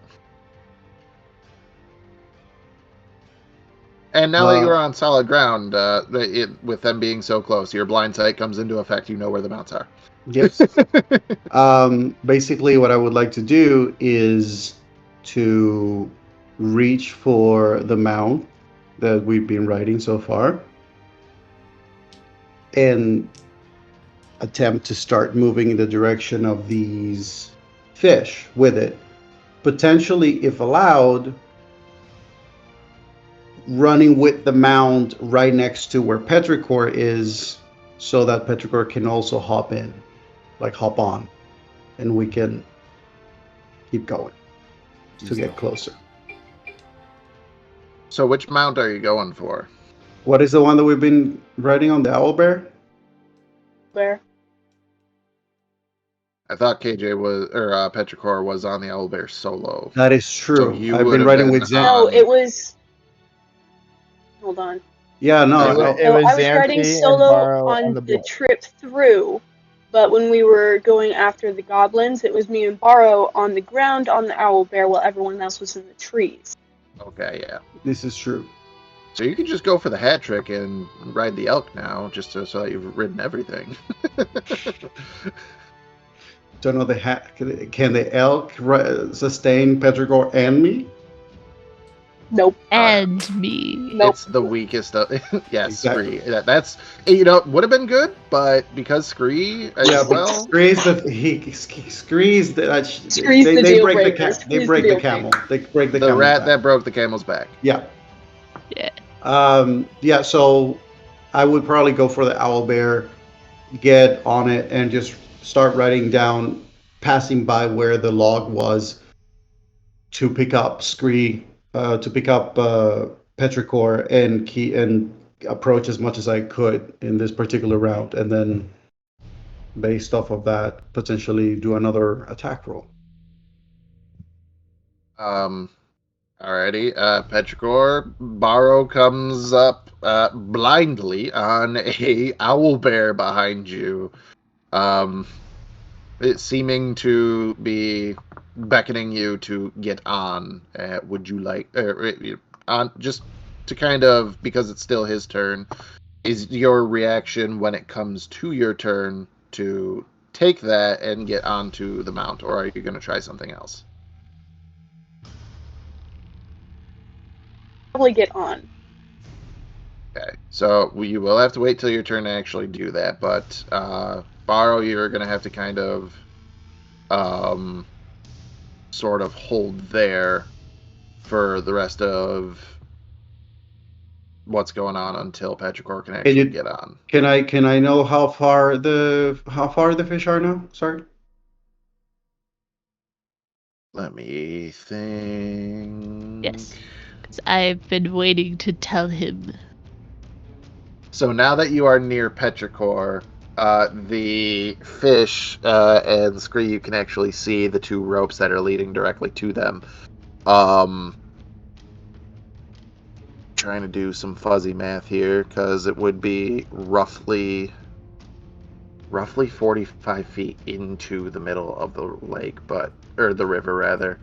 And now that you're on solid ground, with them being so close, your blind sight comes into effect. You know where the mounts are. Yes. Basically, what I would like to do is to reach for the mount that we've been riding so far and attempt to start moving in the direction of these fish with it. Potentially, if allowed, running with the mount right next to where Petrichor is so that Petrichor can also hop in, like hop on, and we can keep going to get closer. So which mount are you going for? What is the one that we've been riding on, the owlbear? Where? I thought KJ was, or Petrichor was on the owlbear solo. That is So true. you I've would been have riding been with Zen. No, on- it was. Hold on. Yeah, no. It was I was riding Xanthi and solo Varro on the the boat. trip through, but when we were going after the goblins, it was me and Barrow on the ground on the owl bear while everyone else was in the trees. Okay, yeah. This is true. So you could just go for the hat trick and ride the elk now, just so that you've ridden everything. Don't know can the elk sustain Petrichor and me? Nope. And me. Nope. It's the weakest of yes, Exactly. Scree. That's would have been good, but because Scree as Yeah, but well. Scree's the Scree's the they deal break breaker. they Scree's break the the deal camel. breaker. They break the The camel's rat back. that broke the camel's back. Yeah. Yeah. Yeah, so I would probably go for the owlbear, get on it, and just start riding down, passing by where the log was to pick up Scree, to pick up Petrichor and approach as much as I could in this particular route, and then based off of that, potentially do another attack roll. Alrighty. Petrichor, Barrow comes up blindly on a owlbear behind you. It's seeming to be beckoning you to get on. Would you like on just to kind of, because it's still his turn? Is your reaction when it comes to your turn to take that and get onto the mount, or are you going to try something else? Probably get on. Okay, so you will have to wait till your turn to actually do that, but Borrow, you're going to have to kind of sort of hold there for the rest of what's going on until Petrichor can actually get on. Can I know how far the fish are now? Sorry. Let me think. Yes. Because I've been waiting to tell him. So now that you are near Petrichor, the fish and Scree, you can actually see the two ropes that are leading directly to them. Trying to do some fuzzy math here, because it would be roughly 45 feet into the middle of the lake, or the river rather.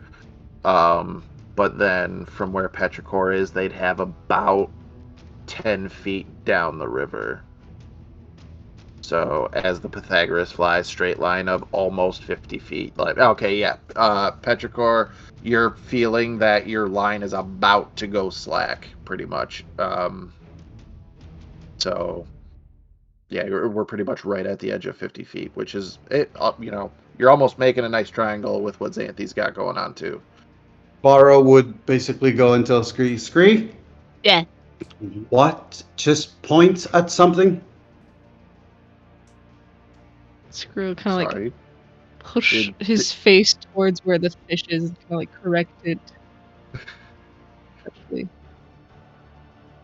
But then from where Petrichor is, they'd have about 10 feet down the river. So as the Pythagoras flies, straight line of almost 50 feet. Like, okay, yeah. Petrichor, you're feeling that your line is about to go slack, pretty much. So, yeah, we're pretty much right at the edge of 50 feet, which is, you're almost making a nice triangle with what Xanthi's got going on, too. Borrow would basically go and tell Scree, Yeah. what? Just points at something? Screw kind of Sorry. like push his face towards where the fish is, kind of like correct it. Actually.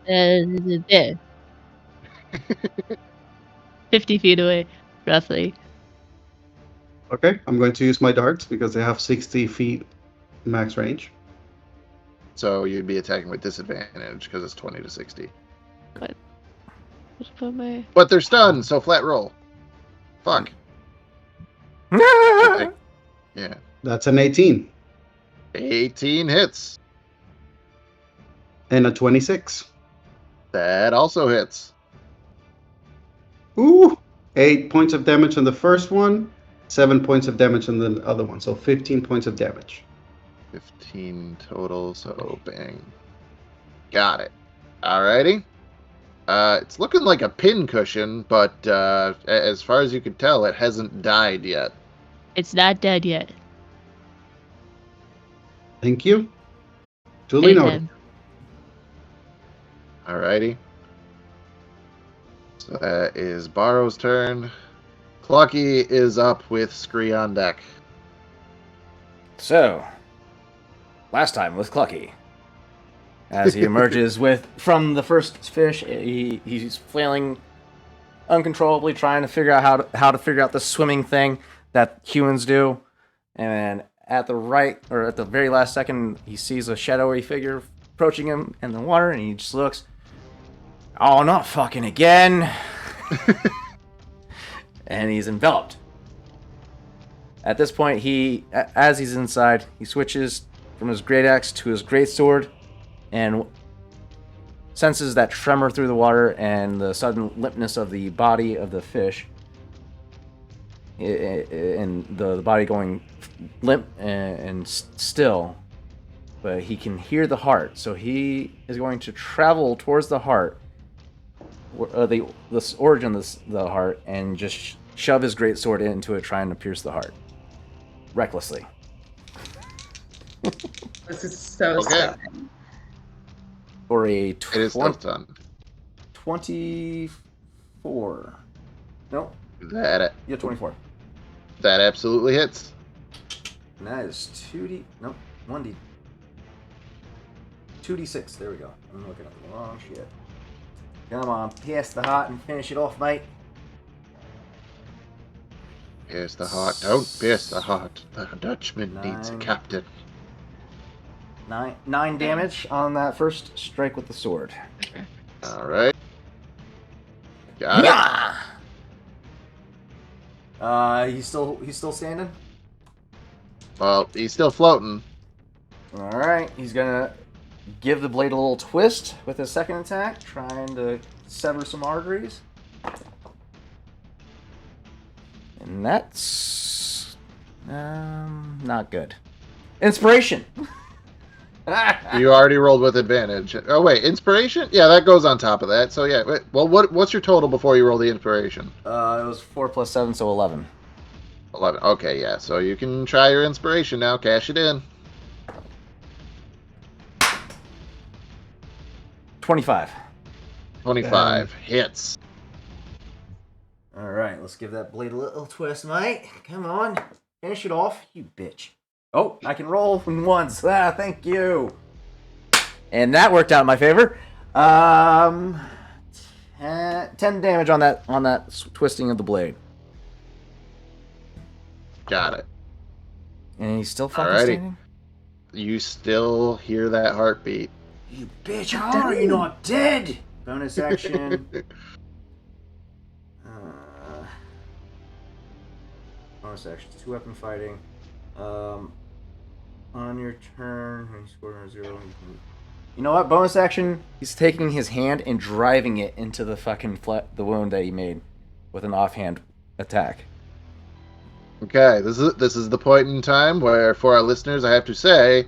There. 50 feet away, roughly. Okay, I'm going to use my darts because they have 60 feet max range. So you'd be attacking with disadvantage because it's 20 to 60. What about my... But they're stunned, so flat roll. Fuck. Yeah. That's an 18 18 hits. and a 26. That also hits. Ooh! 8 points of damage on the first one, 7 points of damage on the other one, so 15 points of damage. 15 total, so bang. Got it. Alrighty. It's looking like a pin cushion, but as far as you can tell, it hasn't died yet. It's not dead yet. Thank you. Duly noted. Anytime. Alrighty. So that is Barrow's turn. Clucky is up with Scree on deck. So, last time with Clucky. As he emerges from the first fish, he's flailing uncontrollably, trying to figure out how to figure out the swimming thing that humans do. And at the very last second, he sees a shadowy figure approaching him in the water, and he just looks. Oh, not fucking again! And he's enveloped. At this point, as he's inside, he switches from his great axe to his great sword, and senses that tremor through the water and the sudden limpness of the body of the fish, and the body going limp and still. But he can hear the heart, so he is going to travel towards the heart, the origin of the heart, and just shove his great sword into it, trying to pierce the heart recklessly. This is so Okay. stunning. For a It is still stunned. 24. Nope. That Yeah, 24. That absolutely hits. And that is 2d. Nope. 1d. 2d6. There we go. I'm looking at the wrong shit. Come on, pierce the heart and finish it off, mate. Pierce the heart. Don't pierce the heart. The Dutchman needs a 9. captain. 9 damage on that first strike with the sword. Alright. Got it. He's still standing. Well, he's still floating. All right, he's gonna give the blade a little twist with his second attack, trying to sever some arteries. And that's not good. Inspiration. You already rolled with advantage. Oh wait, inspiration? Yeah, that goes on top of that. So yeah. Well, what's your total before you roll the inspiration? It was 4 + 7, so 11. 11. Okay, yeah. So you can try your inspiration now. Cash it in. 25. 25 hits. All right, let's give that blade a little twist, mate. Come on, finish it off, you bitch. Oh, I can roll from once. Thank you. And that worked out in my favor. 10 damage on that twisting of the blade. Got it. And he's still fucking Alrighty. standing? You still hear that heartbeat. You bitch, how are you not dead? Bonus action. Bonus action. 2 weapon fighting. On your turn, when you score a 0, you know what? Bonus action. He's taking his hand and driving it into the fucking the wound that he made with an offhand attack. Okay, this is the point in time where, for our listeners, I have to say,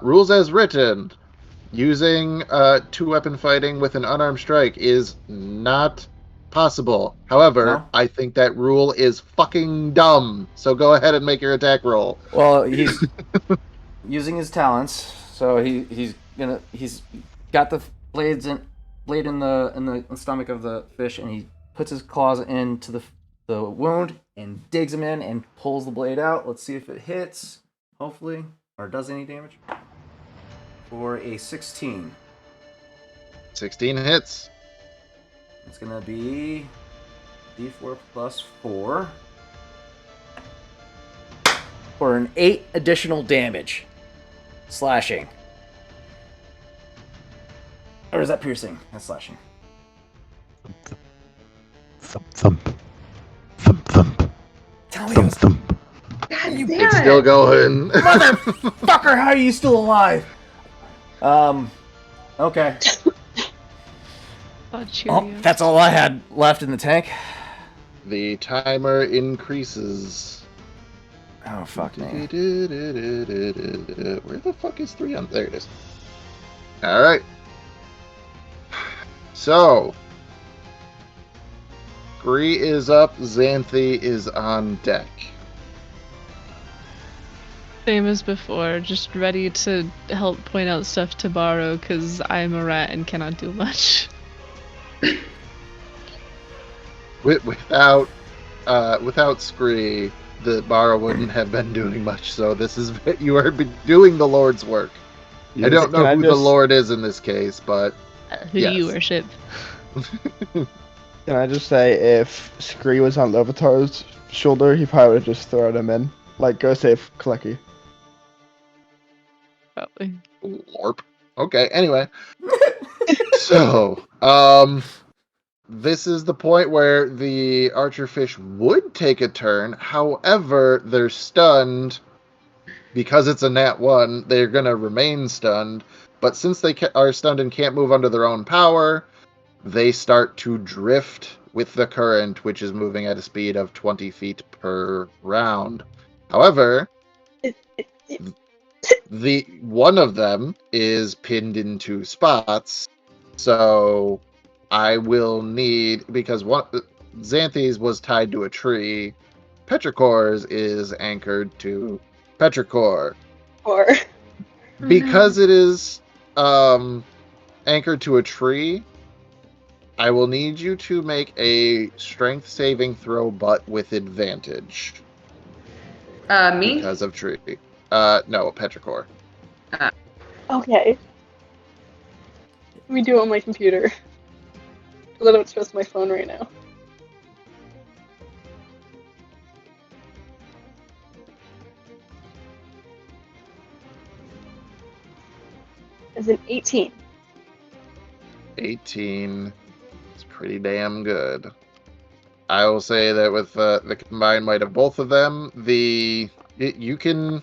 rules as written, using two-weapon fighting with an unarmed strike is not possible. However, No? I think that rule is fucking dumb. So go ahead and make your attack roll. Well, he's using his talents, so he's got the blade in the stomach of the fish, and he puts his claws into the wound and digs him in and pulls the blade out. Let's see if it hits, hopefully, or does any damage. For a 16. 16 hits. It's gonna be D4 plus 4 for an 8 additional damage. Slashing. Or is that piercing? That's slashing. Thump, thump. Thump, thump. Tell me, Thump, thump. God damn It's it. still going. motherfucker, how are you still alive? Okay. Oh, Oh, Cheerios. that's all I had left in the tank. The timer increases. Oh, fuck me. Where the fuck is 3 on? There it is. Alright. So, Gree is up, Xanthi is on deck. Same as before, just ready to help point out stuff to Baro because I'm a rat and cannot do much. Without Scree, the Bara wouldn't have been doing much. So this is you are doing the Lord's work. I don't know who the Lord is in this case, but Who do you worship? Can I just say, if Scree was on Lovitar's shoulder, he probably would have just thrown him in. Like, go save Clucky. Probably. Lorp. Okay. Anyway, so this is the point where the archerfish would take a turn. However, they're stunned because it's a nat 1. They're gonna remain stunned. But since they are stunned and can't move under their own power, they start to drift with the current, which is moving at a speed of 20 feet per round. However, the one of them is pinned in 2 spots, so I will need, because one Xanthi's was tied to a tree, Petrichor's is anchored to Petrichor. Or Because it is anchored to a tree, I will need you to make a strength saving throw, but with advantage. Me? Because of tree. No, Petrichor. okay. Let me do it on my computer. Because I don't trust my phone right now. It's an 18. 18 is pretty damn good. I will say that with the combined might of both of them, you can,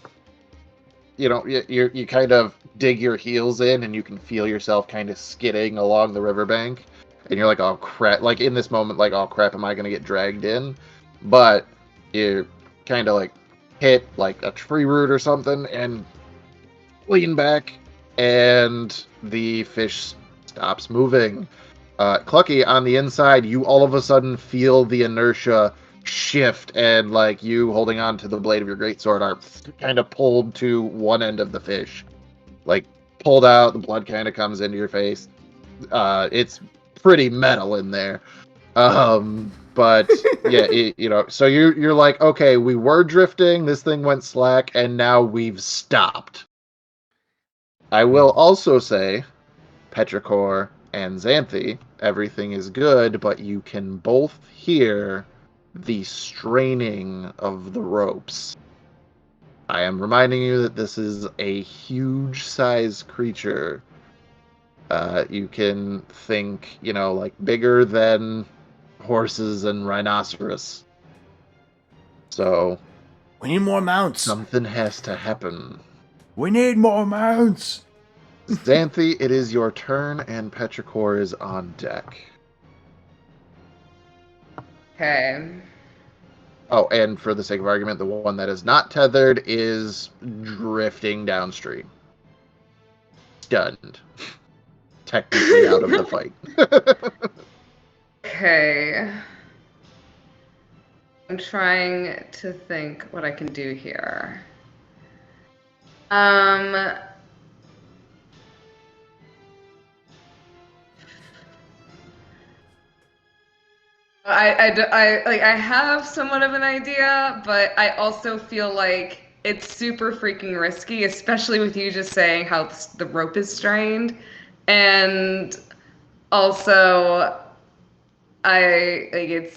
you kind of dig your heels in and you can feel yourself kind of skidding along the riverbank, and you're like, oh crap! Like in this moment, like, oh crap, am I gonna get dragged in? But you kind of like hit like a tree root or something and lean back, and the fish stops moving. Clucky, on the inside, you all of a sudden feel the inertia shift, and like you holding on to the blade of your greatsword are kind of pulled to one end of the fish. Like pulled out, the blood kind of comes into your face. It's pretty metal in there. But yeah, so you're like, okay, we were drifting, this thing went slack, and now we've stopped. I will also say, Petrichor and Xanthi, everything is good, but you can both hear the straining of the ropes. I am reminding you that this is a huge size creature. You can think, like bigger than horses and rhinoceros. So We need more mounts. something has to happen. We need more mounts. Xanthi, it is your turn, and Petrichor is on deck. Okay. Oh, and for the sake of argument, the one that is not tethered is drifting downstream. Stunned. Technically out of the fight. Okay. I'm trying to think what I can do here. I have somewhat of an idea, but I also feel like it's super freaking risky, especially with you just saying how the rope is strained, and also I'm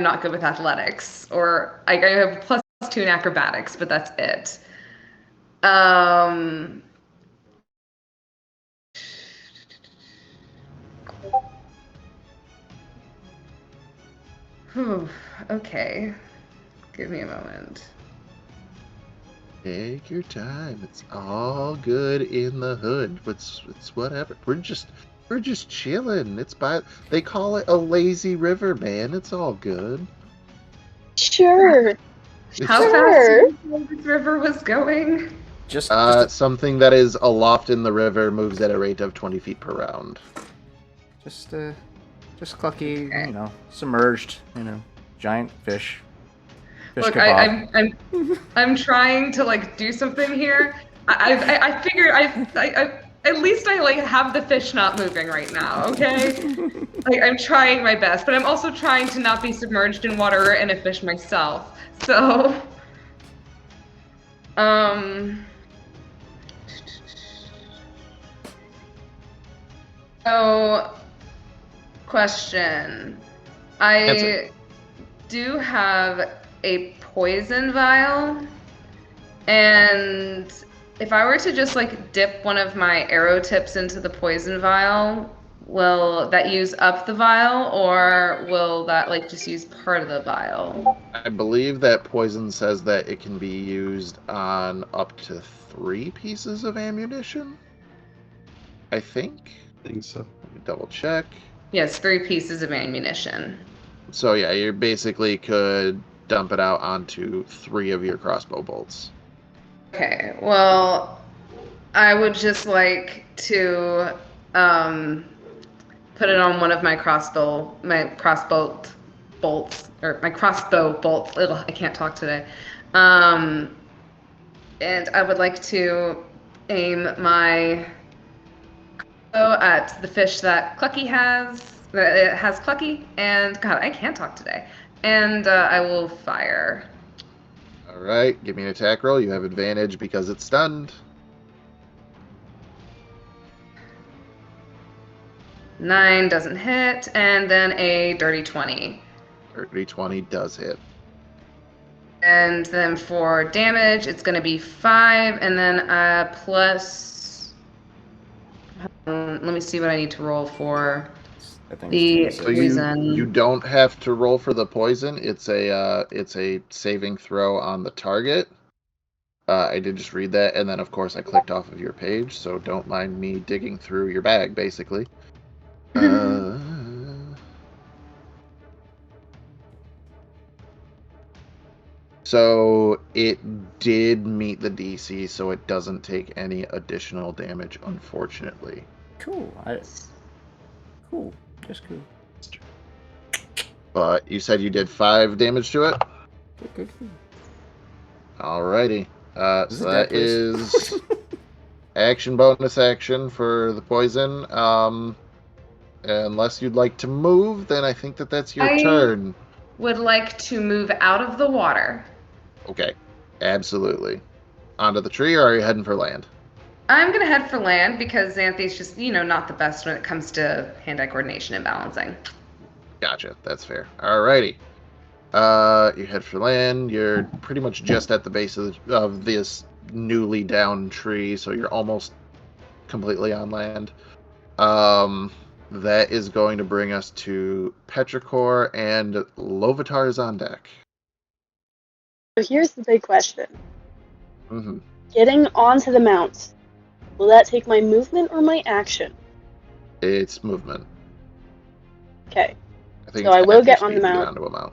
not good with athletics, or I have +2 in acrobatics, but that's it. Okay. Give me a moment. Take your time. It's all good in the hood. It's whatever. We're just chilling. They call it a lazy river, man. It's all good. Sure. How Sure. fast did you say this river was going? Just Something that is aloft in the river moves at a rate of 20 feet per round. just Clucky, submerged, giant fish. Fish Look, kebab. I'm trying to like do something here. I figured I at least I like have the fish not moving right now. Okay, like I'm trying my best, but I'm also trying to not be submerged in water and a fish myself. So, so question. Answer. I do have a poison vial, and if I were to just like dip one of my arrow tips into the poison vial, will that use up the vial, or will that like just use part of the vial? I believe that poison says that it can be used on up to 3 pieces of ammunition. I think. I think so. Let me double check. Yes, 3 pieces of ammunition. So yeah, you basically could dump it out onto 3 of your crossbow bolts. Okay, well, I would just like to put it on one of my crossbow bolts, or my crossbow bolts. I can't talk today. And I would like to aim my bow at the fish that Clucky has. It has Clucky, and God, I can't talk today. And I will fire. All right, give me an attack roll. You have advantage because it's stunned. 9 doesn't hit, and then a dirty 20. Dirty 20 does hit. And then for damage, it's going to be 5, and then plus. Let me see what I need to roll for the So poison. you don't have to roll for the poison. It's a saving throw on the target. I did just read that, and then of course I clicked off of your page, so don't mind me digging through your bag, basically. So it did meet the DC, so it doesn't take any additional damage, unfortunately. Cool. Cool. Just cool. But you said you did 5 damage to it? Good. Alrighty. So Is it that dead, please? is action bonus action for the poison. Unless you'd like to move, then I think that's your turn. Would like to move out of the water. Okay, absolutely. Onto the tree, or are you heading for land? I'm going to head for land because Xanthi's just, not the best when it comes to hand-eye coordination and balancing. Gotcha, that's fair. Alrighty. You head for land. You're pretty much just at the base of this newly downed tree, so you're almost completely on land. That is going to bring us to Petrichor, and Lovitar's on deck. So here's the big question. Mm-hmm. Getting onto the mount, will that take my movement or my action? It's movement. Okay. I think So it's I will half your get on the speed to mount. onto a mount.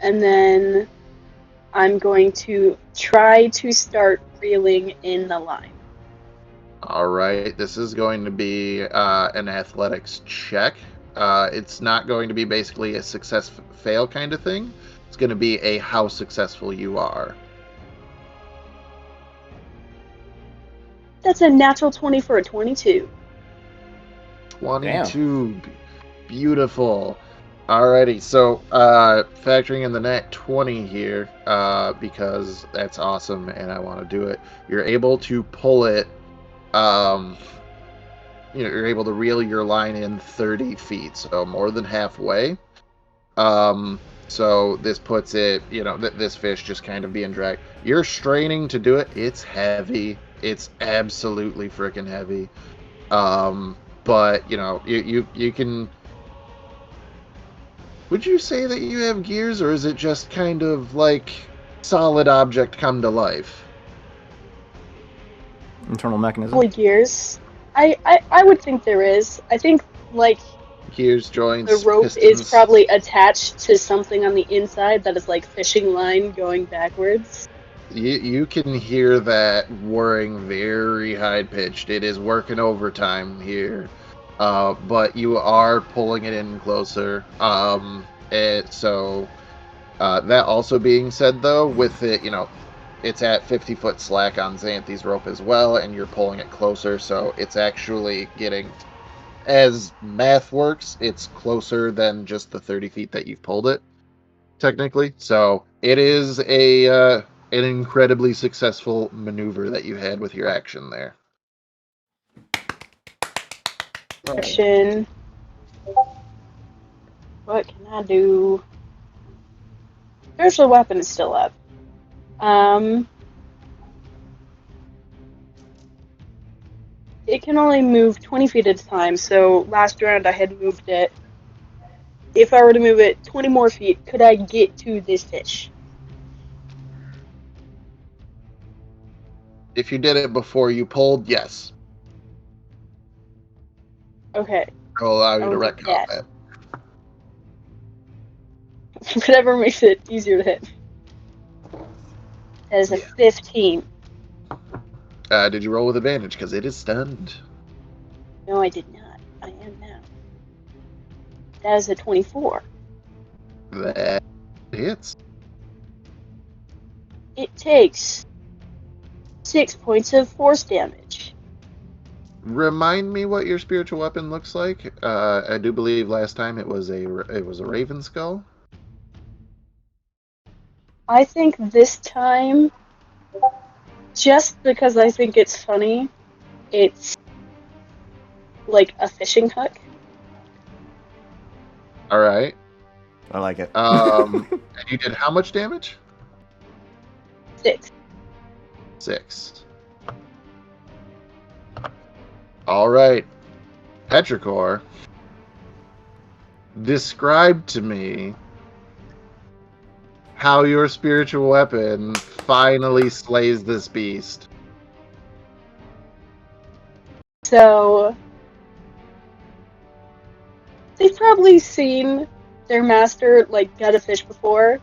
And then I'm going to try to start reeling in the line. All right, this is going to be an athletics check. It's not going to be basically a success-fail kind of thing. It's going to be a how successful you are. That's a natural 20 for a 22. 22. Beautiful. Alrighty, so factoring in the net 20 here, because that's awesome and I want to do it, you're able to pull it, you're able to reel your line in 30 feet, so more than halfway. So this puts it, this fish just kind of being dragged. You're straining to do it. It's heavy. It's absolutely freaking heavy. But, you can... Would you say that you have gears, or is it just kind of like solid object come to life? Internal mechanism. Holy gears. I would think there is. I think, like, Gears, joints, the rope pistons. is probably attached to something on the inside that is like fishing line going backwards. You can hear that whirring very high-pitched. It is working overtime here. But you are pulling it in closer. So that also being said, though, with it, it's at 50-foot slack on Xanthi's rope as well, and you're pulling it closer, so it's actually getting, as math works, it's closer than just the 30 feet that you've pulled it, technically. So it is an incredibly successful maneuver that you had with your action there. Action. What can I do? Spiritual weapon is still up. It can only move 20 feet at a time, so last round I had moved it. If I were to move it 20 more feet, could I get to this fish? If you did it before you pulled, yes. Okay. I'll allow you I to will do retcon that. that. Whatever makes it easier to hit. That is a Yeah. 15. Did you roll with advantage? Because it is stunned. No, I did not. I am now. That is a 24. That hits. It takes 6 points of force damage. Remind me what your spiritual weapon looks like. I do believe last time it was a raven skull. I think this time, just because I think it's funny, it's like a fishing hook. All right. I like it. And you did how much damage? 6. 6. All right. Petrichor, describe to me how your spiritual weapon finally slays this beast. So, they've probably seen their master, like, gut a fish before.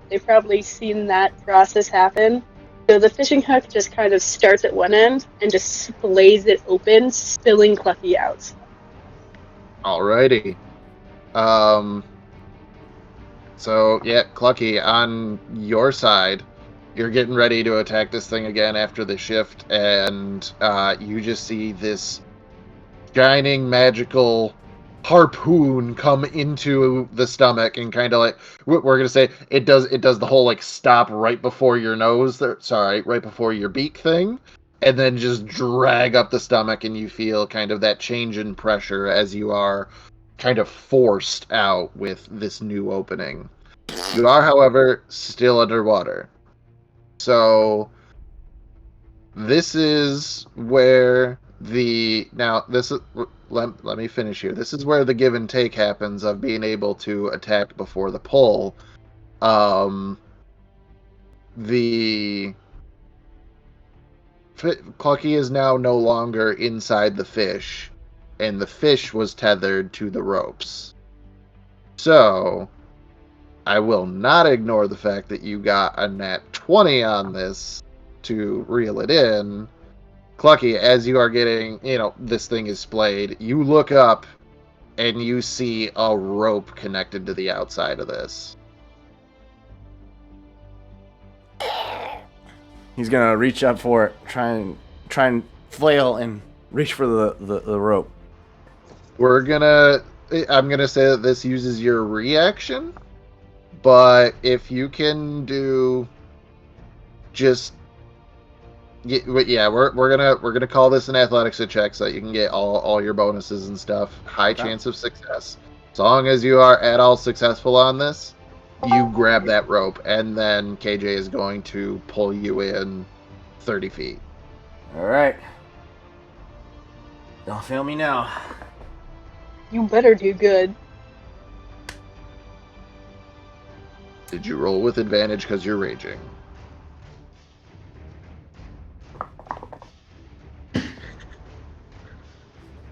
They've probably seen that process happen. So the fishing hook just kind of starts at one end and just splays it open, spilling Clucky out. Alrighty. So, yeah, Clucky, on your side, you're getting ready to attack this thing again after the shift, and you just see this shining magical harpoon come into the stomach and kind of like, we're gonna say it does the whole like stop right before your nose there, sorry, right before your beak thing, and then just drag up the stomach, and you feel kind of that change in pressure as you are kind of forced out with this new opening. You are, however, still underwater. So this is where let me finish here. This is where the give and take happens of being able to attack before the pull. The Clucky is now no longer inside the fish, and the fish was tethered to the ropes. So, I will not ignore the fact that you got a nat 20 on this to reel it in. Clucky, as you are getting, this thing is splayed, you look up and you see a rope connected to the outside of this. He's gonna reach up for it, try and flail and reach for the rope. I'm gonna say that this uses your reaction, but if you can do just we're gonna call this an athletics check so that you can get all your bonuses and stuff. High chance of success. As long as you are at all successful on this, you grab that rope, and then KJ is going to pull you in 30 feet. All right. Don't fail me now. You better do good. Did you roll with advantage because you're raging?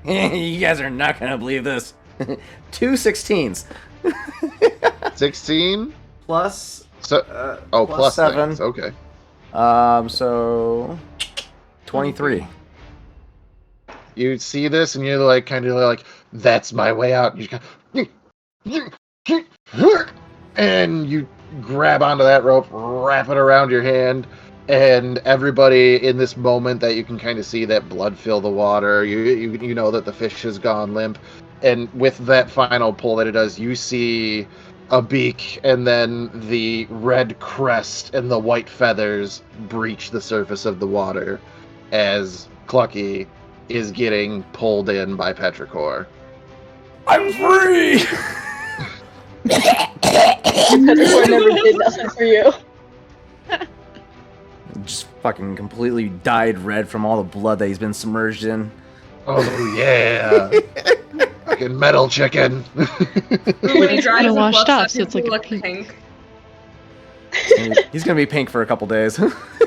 You guys are not gonna believe this. 2 16s. 16 plus. So, plus 7. things. Okay. So 23. You see this, and you're like, kind of like, that's my way out. And you grab onto that rope, wrap it around your hand, and everybody in this moment that you can kind of see that blood fill the water, you know that the fish has gone limp, and with that final pull that it does, you see a beak, and then the red crest and the white feathers breach the surface of the water as Clucky is getting pulled in by Petrichor. I'm free! Petrichor never did nothing for you. Just fucking completely dyed red from all the blood that he's been submerged in. Oh, yeah. Fucking metal chicken. When he dries Kinda and washed fluffs off, up, so it's like a look pink. He's gonna be pink for a couple days.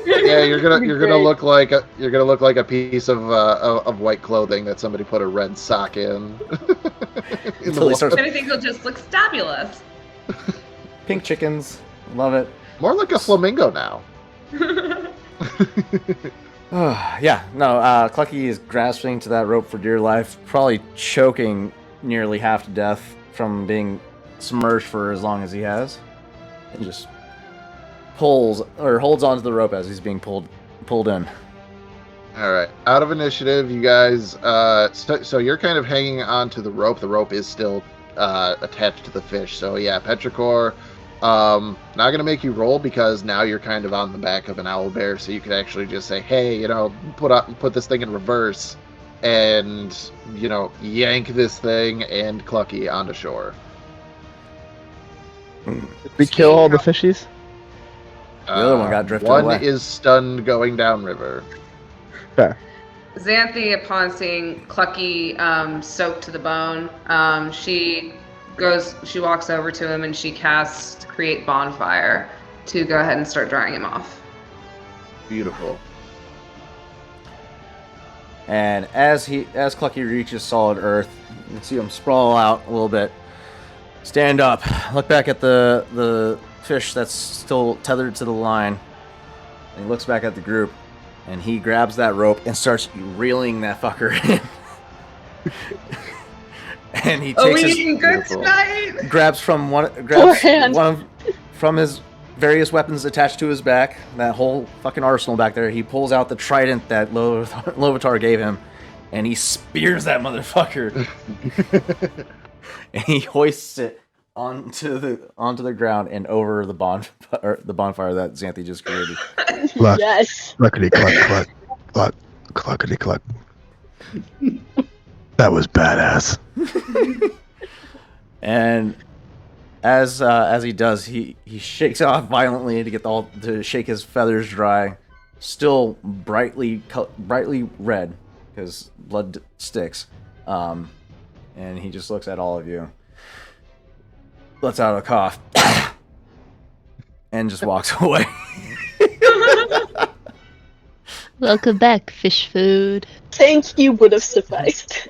Yeah, you're gonna Great. look like a piece of white clothing that somebody put a red sock in. Until he starts I think he'll just look stabulous. pink chickens. Love it. More like a flamingo now. Clucky is grasping to that rope for dear life, probably choking nearly half to death from being submerged for as long as he has, and just holds onto the rope as he's being pulled in. All right, out of initiative, you guys. So you're kind of hanging onto the rope. The rope is still attached to the fish. So yeah, Petrichor. Not gonna make you roll because now you're kind of on the back of an owlbear, so you could actually just say, "Hey, put this thing in reverse, and yank this thing and Clucky onto shore." Did we kill all the fishies? The other one got drifted One away. is stunned going downriver. Fair. Xanthi, upon seeing Clucky soaked to the bone, she walks over to him and she casts Create Bonfire to go ahead and start drying him off. Beautiful. And as Clucky reaches solid earth, you can see him sprawl out a little bit. Stand up, look back at the fish that's still tethered to the line, and he looks back at the group, and he grabs that rope and starts reeling that fucker in. And he takes grabs one from his various weapons attached to his back, that whole fucking arsenal back there. He pulls out the trident that Lovitar gave him, and he spears that motherfucker. And he hoists it onto the ground and over the bonfire that Xanthi just created. Cluck. Yes. Cluckety cluck cluck. Cluckety cluck. That was badass. And as he does, he shakes it off violently to shake his feathers dry, still brightly red because blood sticks. And he just looks at all of you, lets out a cough, and just walks away. Welcome back, fish food. Thank you would have sufficed.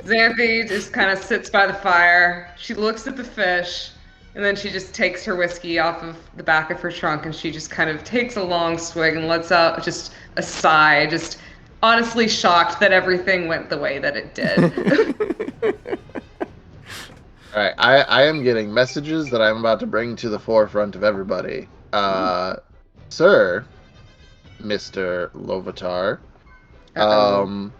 Xanthe just kind of sits by the fire. She looks at the fish, and then she just takes her whiskey off of the back of her trunk, and she just kind of takes a long swig and lets out just a sigh, just honestly shocked that everything went the way that it did. All right, I am getting messages that I'm about to bring to the forefront of everybody. Sir, Mr. Lovatar, Uh-oh.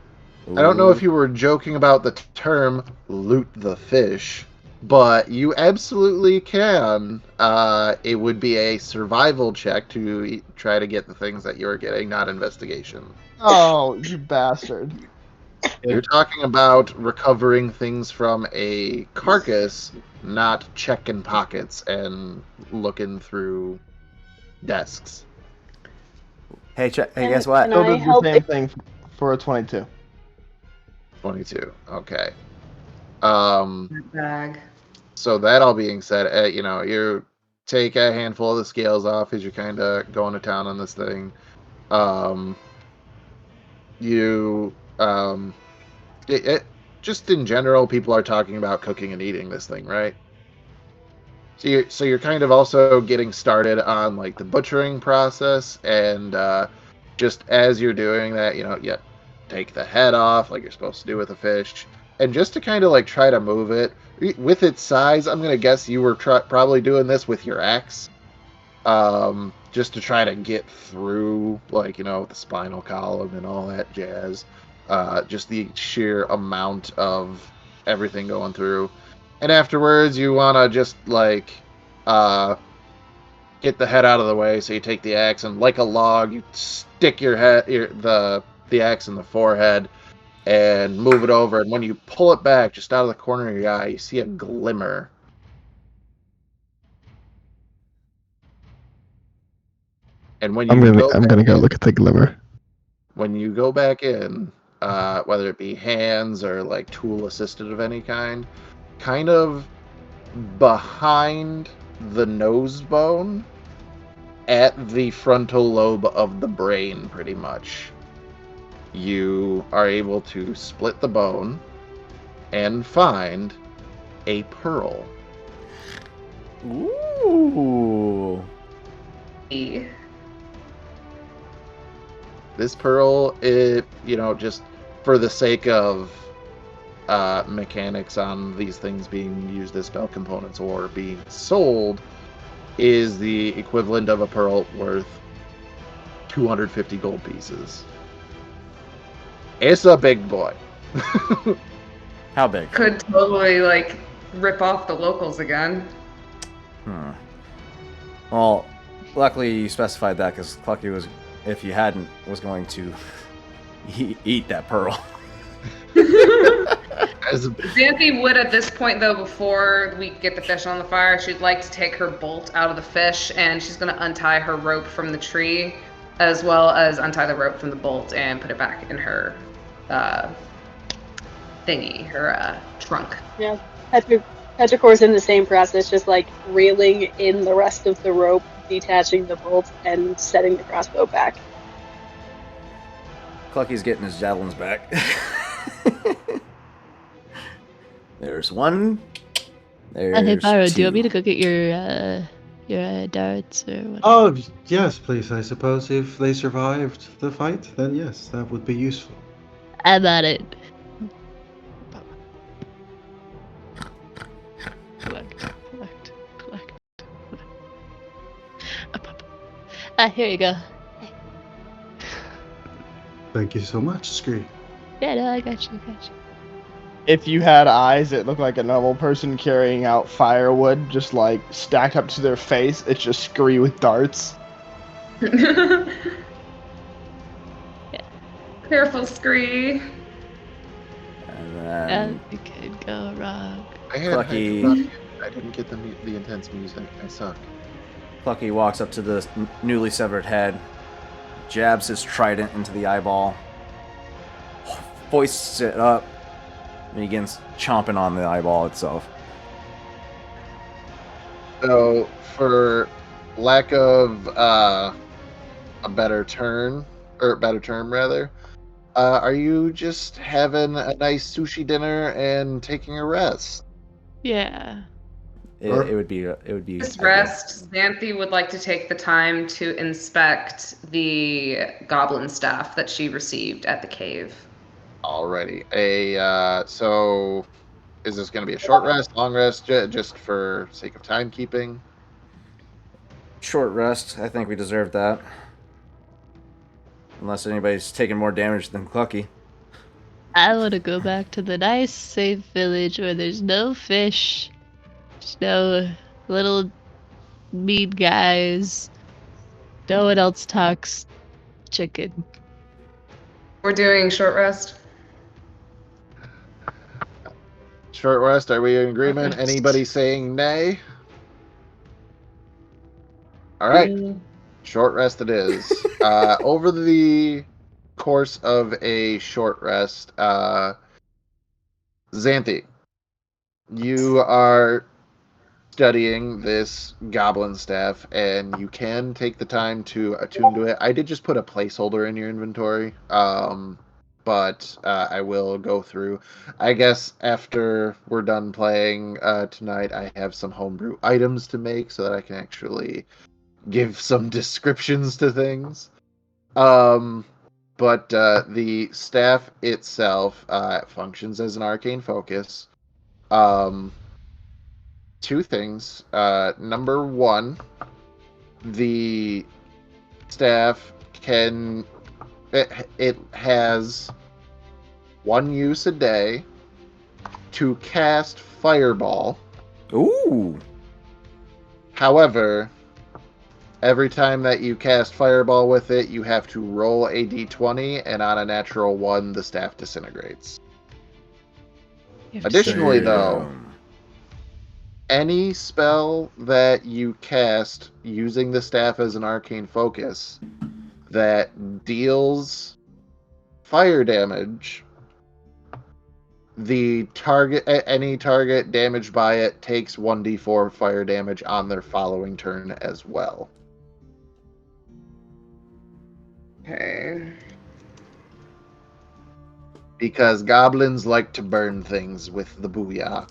I don't know if you were joking about the term loot the fish, but you absolutely can. It would be a survival check to try to get the things that you're getting, not investigation. Oh, you bastard. You're talking about recovering things from a carcass, not checking pockets and looking through desks. Hey, guess what? Can Still I did the help same thing for a 22. 22. Okay. Bag. So that all being said, you take a handful of the scales off as you're kind of going to town on this thing. Just in general, people are talking about cooking and eating this thing, right? So you're kind of also getting started on like the butchering process, and just as you're doing that, you take the head off like you're supposed to do with a fish, and just to kind of like try to move it with its size, I'm gonna guess you were probably doing this with your axe, just to try to get through like the spinal column and all that jazz, just the sheer amount of everything going through. And afterwards, you want to just, get the head out of the way, so you take the axe, and like a log, you stick the axe in the forehead, and move it over, and when you pull it back, just out of the corner of your eye, you see a glimmer. And when I'm you gonna go look at the glimmer. when you go back in, whether it be hands or, like, tool-assisted of any kind of behind the nose bone, at the frontal lobe of the brain, pretty much, you are able to split the bone and find a pearl. Ooh. This pearl, just for the sake of mechanics on these things being used as spell components or being sold, is the equivalent of a pearl worth 250 gold pieces. It's a big boy. How big? Could totally rip off the locals again. Well, luckily you specified that because Clucky was, if you hadn't, was going to eat that pearl. Xanthe would at this point, though, before we get the fish on the fire, she'd like to take her bolt out of the fish, and she's going to untie her rope from the tree, as well as untie the rope from the bolt and put it back in her thingy, her trunk. Yeah, Petrichor's in the same process, just reeling in the rest of the rope, detaching the bolt, and setting the crossbow back. Clucky's getting his javelins back. There's one. There's Hey, Pyro, two. do you want me to go get your darts or what? Oh, yes, please. I suppose if they survived the fight, then yes, that would be useful. I'm at it. Collect. Here you go. Thank you so much, Scree. Yeah, no, I got you. If you had eyes, it looked like a normal person carrying out firewood, just stacked up to their face. It's just Scree with darts. Careful, Scree. And then You could go wrong. I had Clucky. hydrophobia. I didn't get the intense music. I suck. Clucky walks up to the newly severed head, jabs his trident into the eyeball, hoists it up, and begins chomping on the eyeball itself. So, for lack of a better term rather, are you just having a nice sushi dinner and taking a rest? Yeah. It would be. This ideal. rest, Xanthi would like to take the time to inspect the goblin staff that she received at the cave. Alrighty. So is this going to be a short rest, long rest, just for sake of timekeeping? Short rest. I think we deserve that. Unless anybody's taking more damage than Clucky. I want to go back to the nice, safe village where there's no fish, there's no little meat guys, no one else talks chicken. We're doing short rest. Short rest, are we in agreement? rest. Anybody saying nay? All right. Short rest it is. Over the course of a short rest, Xanthi, you are studying this goblin staff, and you can take the time to attune to it. I did just put a placeholder in your inventory, but I will go through. I guess after we're done playing tonight, I have some homebrew items to make so that I can actually give some descriptions to things. But the staff itself functions as an arcane focus. Two things. Number one, the staff can it has one use a day to cast fireball. Ooh. However, every time that you cast fireball with it, you have to roll a d20, and on a natural 1, the staff disintegrates. You have to Additionally, save. though, any spell that you cast using the staff as an arcane focus that deals fire damage, any target damaged by it takes 1d4 fire damage on their following turn as well. Okay. Because goblins like to burn things with the booyah.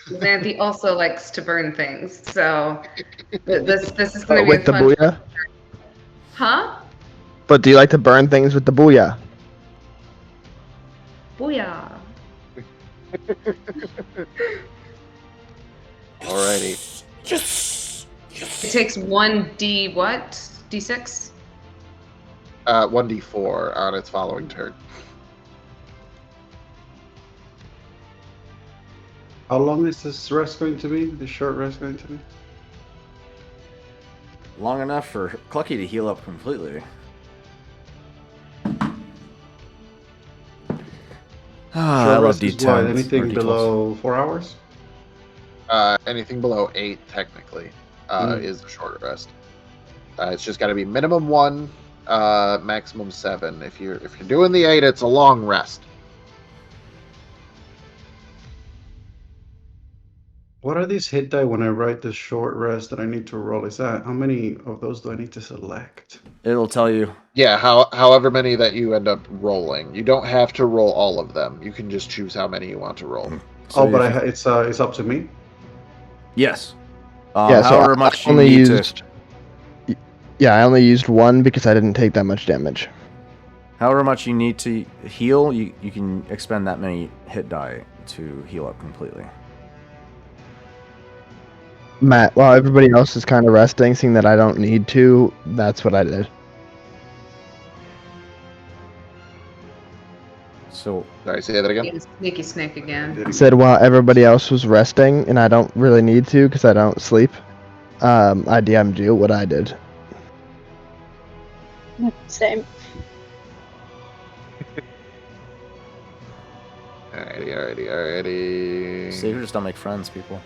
Xanthi also likes to burn things, so this is going to be With the a fun. booyah? Huh? But do you like to burn things with the booyah? Booyah. Alrighty. It takes 1d what? D6? 1d4 on its following turn. How long is this rest going to be? This short rest going to be? Long enough for Clucky to heal up completely. I Short love rest is D10s. what? or Anything D12s. below 4 hours? Anything below 8, technically, Mm. is a short rest. It's just got to be minimum 1, maximum 7. If you're doing the 8, it's a long rest. What are these hit die when I write the short rest that I need to roll? Is that how many of those do I need to select? It'll tell you. Yeah, however many that you end up rolling. You don't have to roll all of them. You can just choose how many you want to roll. So But if you- it's up to me. yes. Yeah, so However I much you only need used. Yeah, I only used one because I didn't take that much damage. however much you need to heal, you can expend that many hit die to heal up completely. Matt, while everybody else is kind of resting, seeing that I don't need to, that's what I did. So Sorry, say that again. Being a sneaky snake again. I said while everybody else was resting, and I don't really need to because I don't sleep, I DM'd you what I did. Same. Alrighty. saviors don't make friends, people.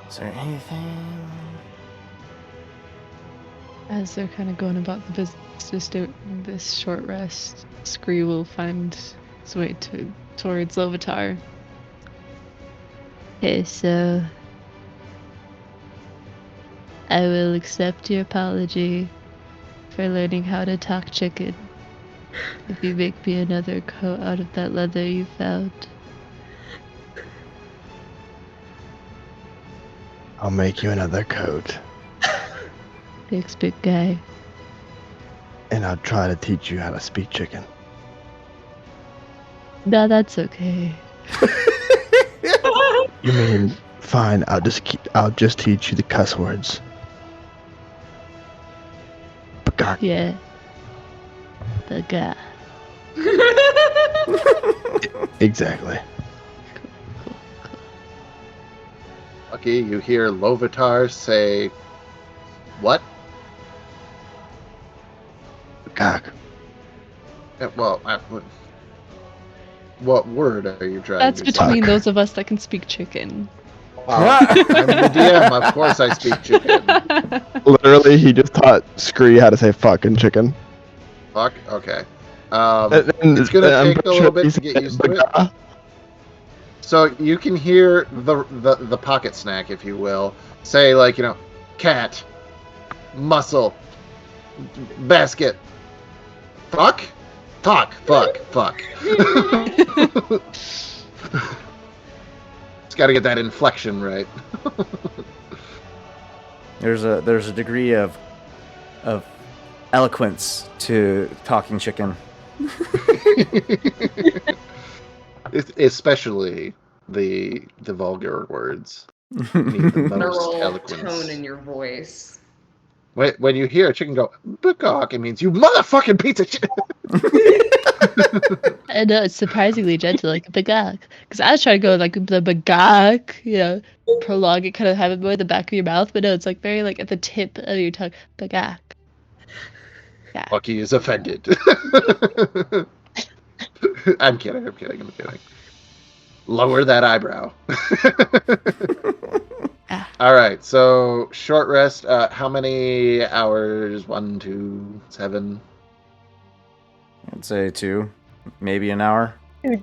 Is there anything? As they're kind of going about the business doing this short rest, Scree will find his way towards Lovitar. Okay, so I will accept your apology for learning how to talk chicken. If you make me another coat out of that leather you found. I'll make you another coat, Thanks, big guy. and I'll try to teach you how to speak chicken. No, that's okay. You mean fine? I'll just teach you the cuss words. Bagak. Yeah. The guy. Exactly. Lucky, you hear Lovitar say, "What?" Bagak. Well, what word are you trying That's to between say? those of us that can speak chicken. I'm the DM. Of course, I speak chicken. Literally, he just taught Scree how to say fucking chicken. Fuck. Okay. And It's gonna I'm take a pretty little sure bit he to get said used to it. baga. So you can hear the pocket snack, if you will, say like, cat, muscle, basket, fuck, talk, fuck. It's got to get that inflection right. There's a degree of eloquence to talking chicken. Especially the vulgar words. Need the most Neural eloquence. tone in your voice. When you hear a chicken go "Bukak," it means you motherfucking piece of shit. I know, it's surprisingly gentle, like bagak. Because I was trying to go like the bagak, prolong it, kind of have it more at the back of your mouth, but no, it's like very like at the tip of your tongue. Bagak. Yeah. Lucky is offended. I'm kidding. Lower that eyebrow. Ah. All right, so short rest. How many hours? 1, 2, 7. I'd say 2, maybe an hour. Dude,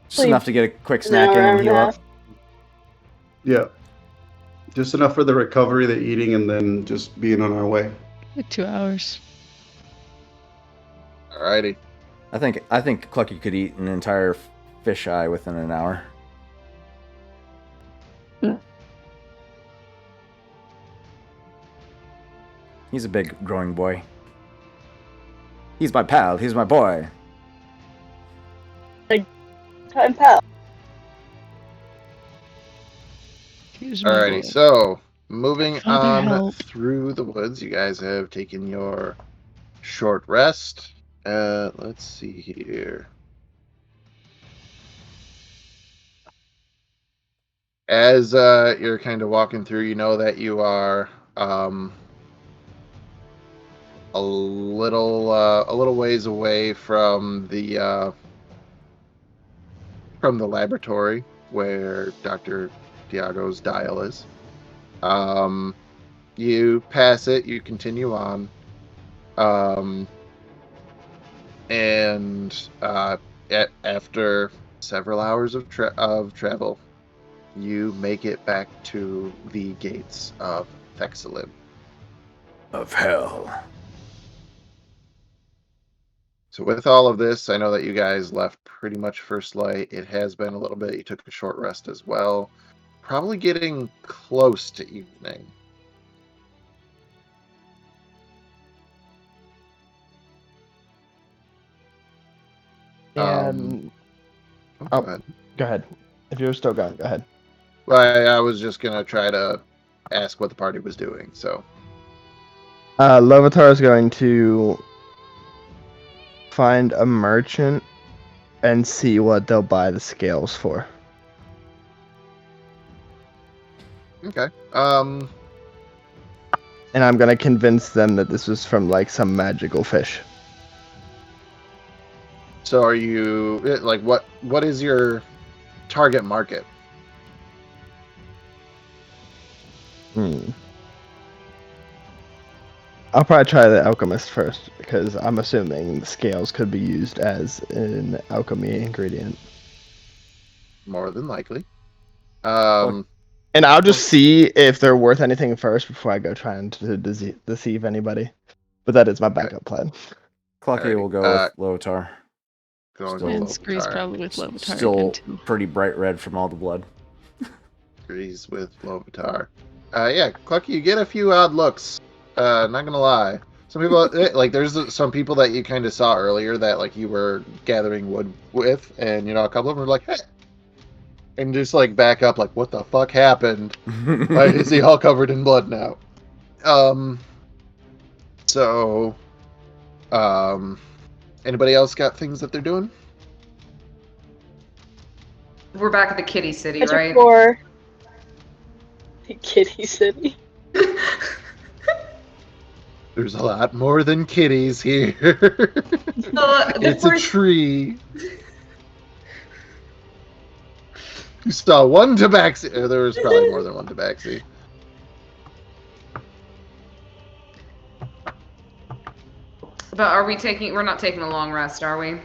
Just sleep enough to get a quick an snack in hour and and heal a up. half. Yeah. Just enough for the recovery, the eating, and then just being on our way. Like 2 hours. Alrighty. I think Clucky could eat an entire fish eye within an hour. Hmm. He's a big growing boy. He's my pal. He's my boy. Time pal. Here's my Alrighty, boy. so moving Father, on help. through the woods. You guys have taken your short rest. Let's see here. As you're kind of walking through, you know that you are a little ways away from the laboratory where Dr. Tiago's dial is. You pass it, you continue on, and after several hours of travel, you make it back to the gates of Thexalim. Of hell. So with all of this, I know that you guys left pretty much first light. It has been a little bit. You took a short rest as well. Probably getting close to evening. And Go ahead. go ahead. If you're still going, go ahead. Well, I was just gonna try to ask what the party was doing. So Lovitar is going to find a merchant and see what they'll buy the scales for. okay. And I'm gonna convince them that this was from like some magical fish. So are you like what is your target market? I'll probably try the alchemist first because I'm assuming the scales could be used as an alchemy ingredient. More than likely. And I'll just see if they're worth anything first before I go trying to deceive anybody. But that is my backup plan. Clucky will go with Lotar. Going Still- with And Scree's Lovitar. probably with Lovitar Still again too. pretty bright red from all the blood. Agrees with Lovitar. Yeah, Clucky, you get a few odd looks. Not gonna lie. Some people, like, there's some people that you kind of saw earlier that, like, you were gathering wood with, and, a couple of them were like, hey! And just, like, back up, like, what the fuck happened? Why is he all covered in blood now? Anybody else got things that they're doing? We're back at the Kitty City, right? Petrichor. Kitty City. There's a lot more than kitties here. It's a tree. You saw one tabaxi. There was probably more than one tabaxi. But we're not taking a long rest, are we?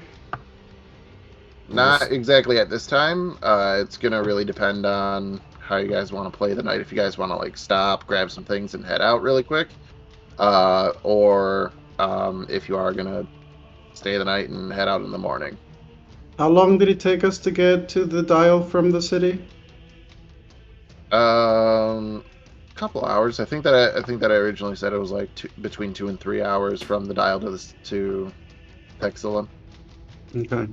Not exactly at this time. It's gonna really depend on how you guys want to play the night. If you guys want to like stop, grab some things, and head out really quick, or if you are gonna stay the night and head out in the morning. How long did it take us to get to the dial from the city? Couple hours. I think that I originally said it was like between 2 and 3 hours from the dial to Texilum. Okay.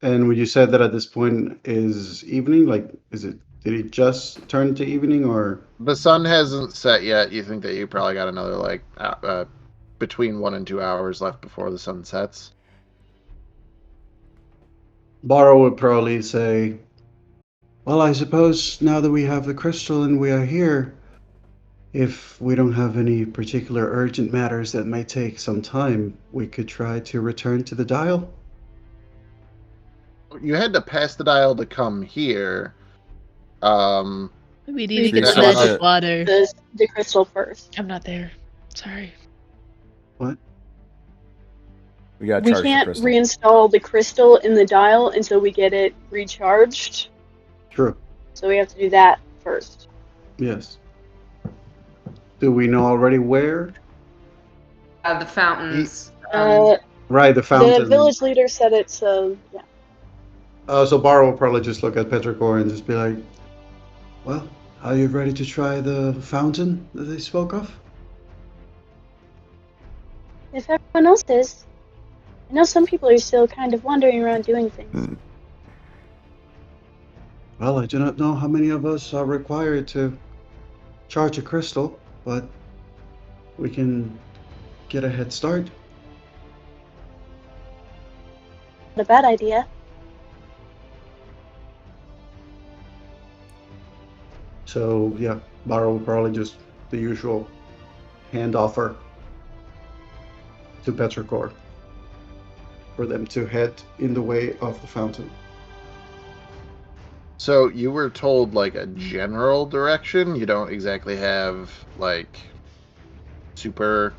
And would you say that at this point is evening? Like, did it just turn to evening, or? The sun hasn't set yet. You think that you probably got another like between 1 and 2 hours left before the sun sets. Barrow would probably say, well, I suppose now that we have the crystal and we are here, if we don't have any particular urgent matters that may take some time, we could try to return to the dial. You had to pass the dial to come here. We need to get Yeah, some magic so- water. The crystal first. I'm not there. Sorry. What? We got We charged the can't crystal. reinstall the crystal in the dial until we get it recharged. True. So we have to do that first. Yes. Do we know already where? The fountains. Right, the fountain. The village leader said it's yeah. So Barrow will probably just look at Petrichor and just be like, well, are you ready to try the fountain that they spoke of? If everyone else is. I know some people are still kind of wandering around doing things. Well, I do not know how many of us are required to charge a crystal, but we can get a head start. Not a bad idea. So, yeah, Barrow will probably just the usual hand offer to Petrichor for them to head in the way of the fountain. So you were told like a general direction. You don't exactly have like super.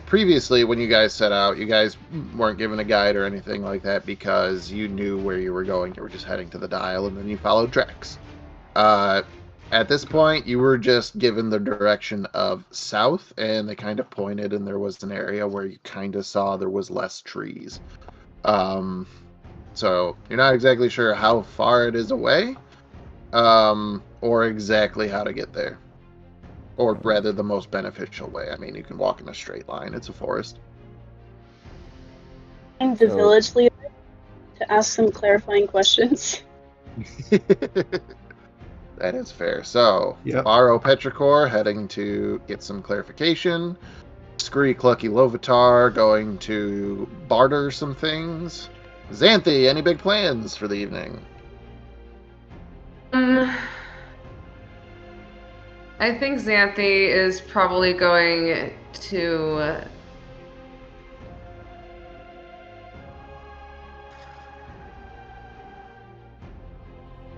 Previously, when you guys set out, you guys weren't given a guide or anything like that because you knew where you were going. You were just heading to the dial, and then you followed Drex. At this point, you were just given the direction of south, and they kind of pointed, and there was an area where you kind of saw there was less trees. So you're not exactly sure how far it is away, or exactly how to get there. Or rather, the most beneficial way. I mean, you can walk in a straight line. It's a forest. And the So- village leader to ask some clarifying questions. That is fair. So, Yep. Barrow Petrichor heading to get some clarification. Scree Clucky Lovitar going to barter some things. Xanthi, any big plans for the evening? I think Xanthi is probably going to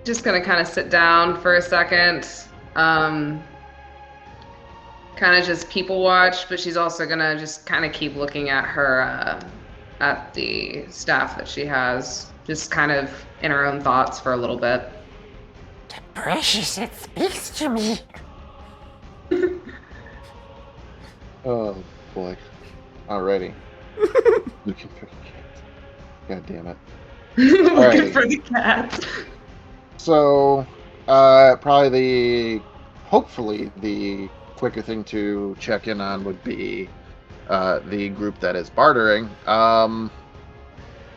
just gonna kind of sit down for a second, kind of just people watch, but she's also gonna just kind of keep looking at her at the staff that she has, just kind of in her own thoughts for a little bit. Precious, it speaks to me. Oh boy. Alrighty. Looking for the cat. God damn it. Looking Alrighty. for the cat. So, hopefully the quicker thing to check in on would be the group that is bartering.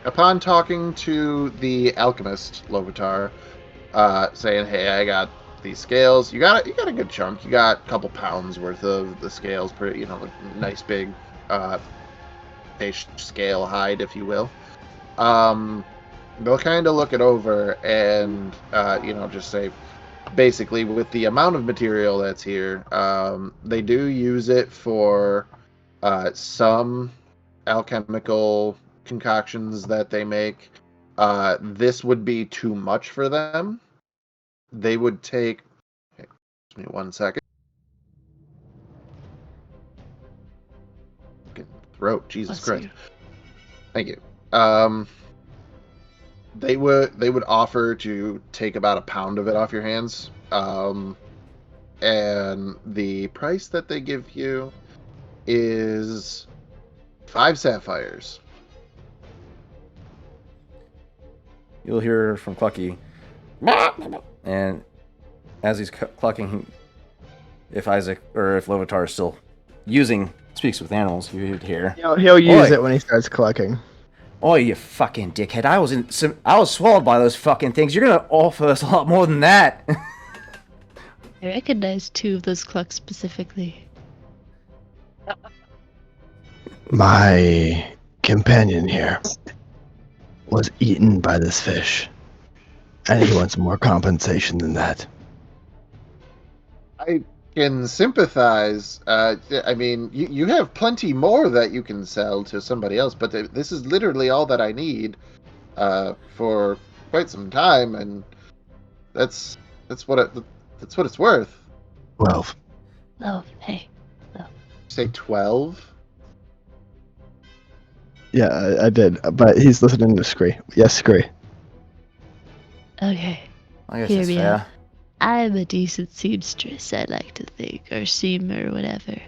Upon talking to the alchemist Lovitar, saying, "Hey, I got these scales. You got a good chunk. You got a couple pounds worth of the scales. Pretty, nice big fish scale hide, if you will." They'll kind of look it over and just say, basically, with the amount of material that's here, they do use it for some alchemical concoctions that they make. This would be too much for them. They would take. Give me 1 second. Throat, Jesus Bless Christ. you. Thank you. They would offer to take about a pound of it off your hands. And the price that they give you is 5 sapphires. You'll hear from Clucky. And as he's clucking, if Isaac or if Lovitar is still speaks with animals, you'd hear. He'll use Oi. it when he starts clucking. Oh, you fucking dickhead! I was swallowed by those fucking things. You're gonna offer us a lot more than that. I recognize 2 of those clucks specifically. My companion here was eaten by this fish, and he wants more compensation than that. I can sympathize. I mean, you have plenty more that you can sell to somebody else, but this is literally all that I need for quite some time, and that's what it's worth. 12. Oh, hey. Say 12. Yeah, I did, but he's listening to Scree. Yes, Scree. Okay. I guess Hear that's me fair. out. I'm a decent seamstress, I like to think, or seam or whatever.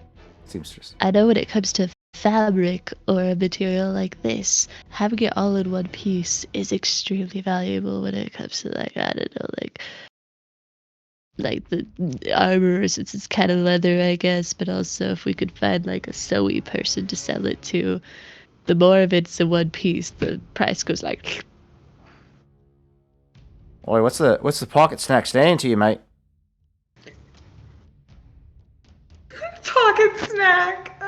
Seamstress. I know when it comes to fabric or a material like this, having it all in one piece is extremely valuable when it comes to, like, I don't know, like the armor, since it's kind of leather, I guess, but also if we could find, like, a sewy person to sell it to, the more of it's in one piece, the price goes like... Oi, what's the pocket snack staying to you, mate? Pocket snack.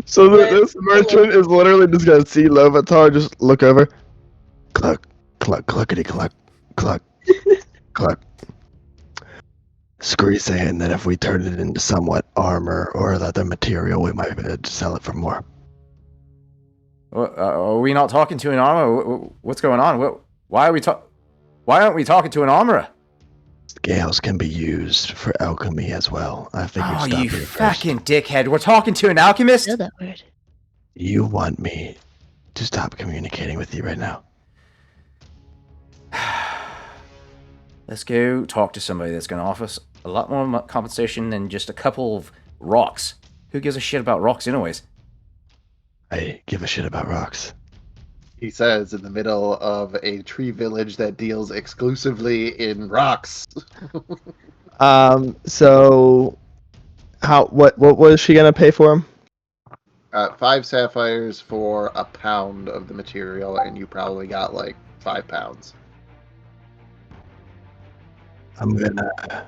So this merchant is literally just gonna see Lovitar just look over. Cluck, cluck, cluckety cluck, cluck, cluck. Scree saying that if we turn it into somewhat armor or other material, we might be able to sell it for more. Are we not talking to an armorer? What's going on? Why aren't we talking to an armorer? Scales can be used for alchemy as well. I figured Oh, stop you here fucking dickhead! We're talking to an alchemist. Know that word. first. You want me to stop communicating with you right now? Let's go talk to somebody that's going to offer us a lot more compensation than just a couple of rocks. Who gives a shit about rocks, anyways? I give a shit about rocks. He says in the middle of a tree village that deals exclusively in rocks. So what was she gonna pay for him? 5 sapphires for a pound of the material, and you probably got like 5 pounds. I'm gonna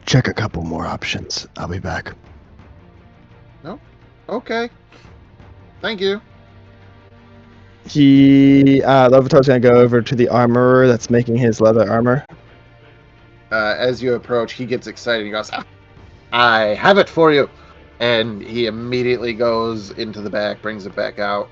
check a couple more options. I'll be back. Okay. Thank you. Lovitar's gonna go over to the armorer that's making his leather armor. As you approach, he gets excited. He goes, "I have it for you!" And he immediately goes into the back, brings it back out.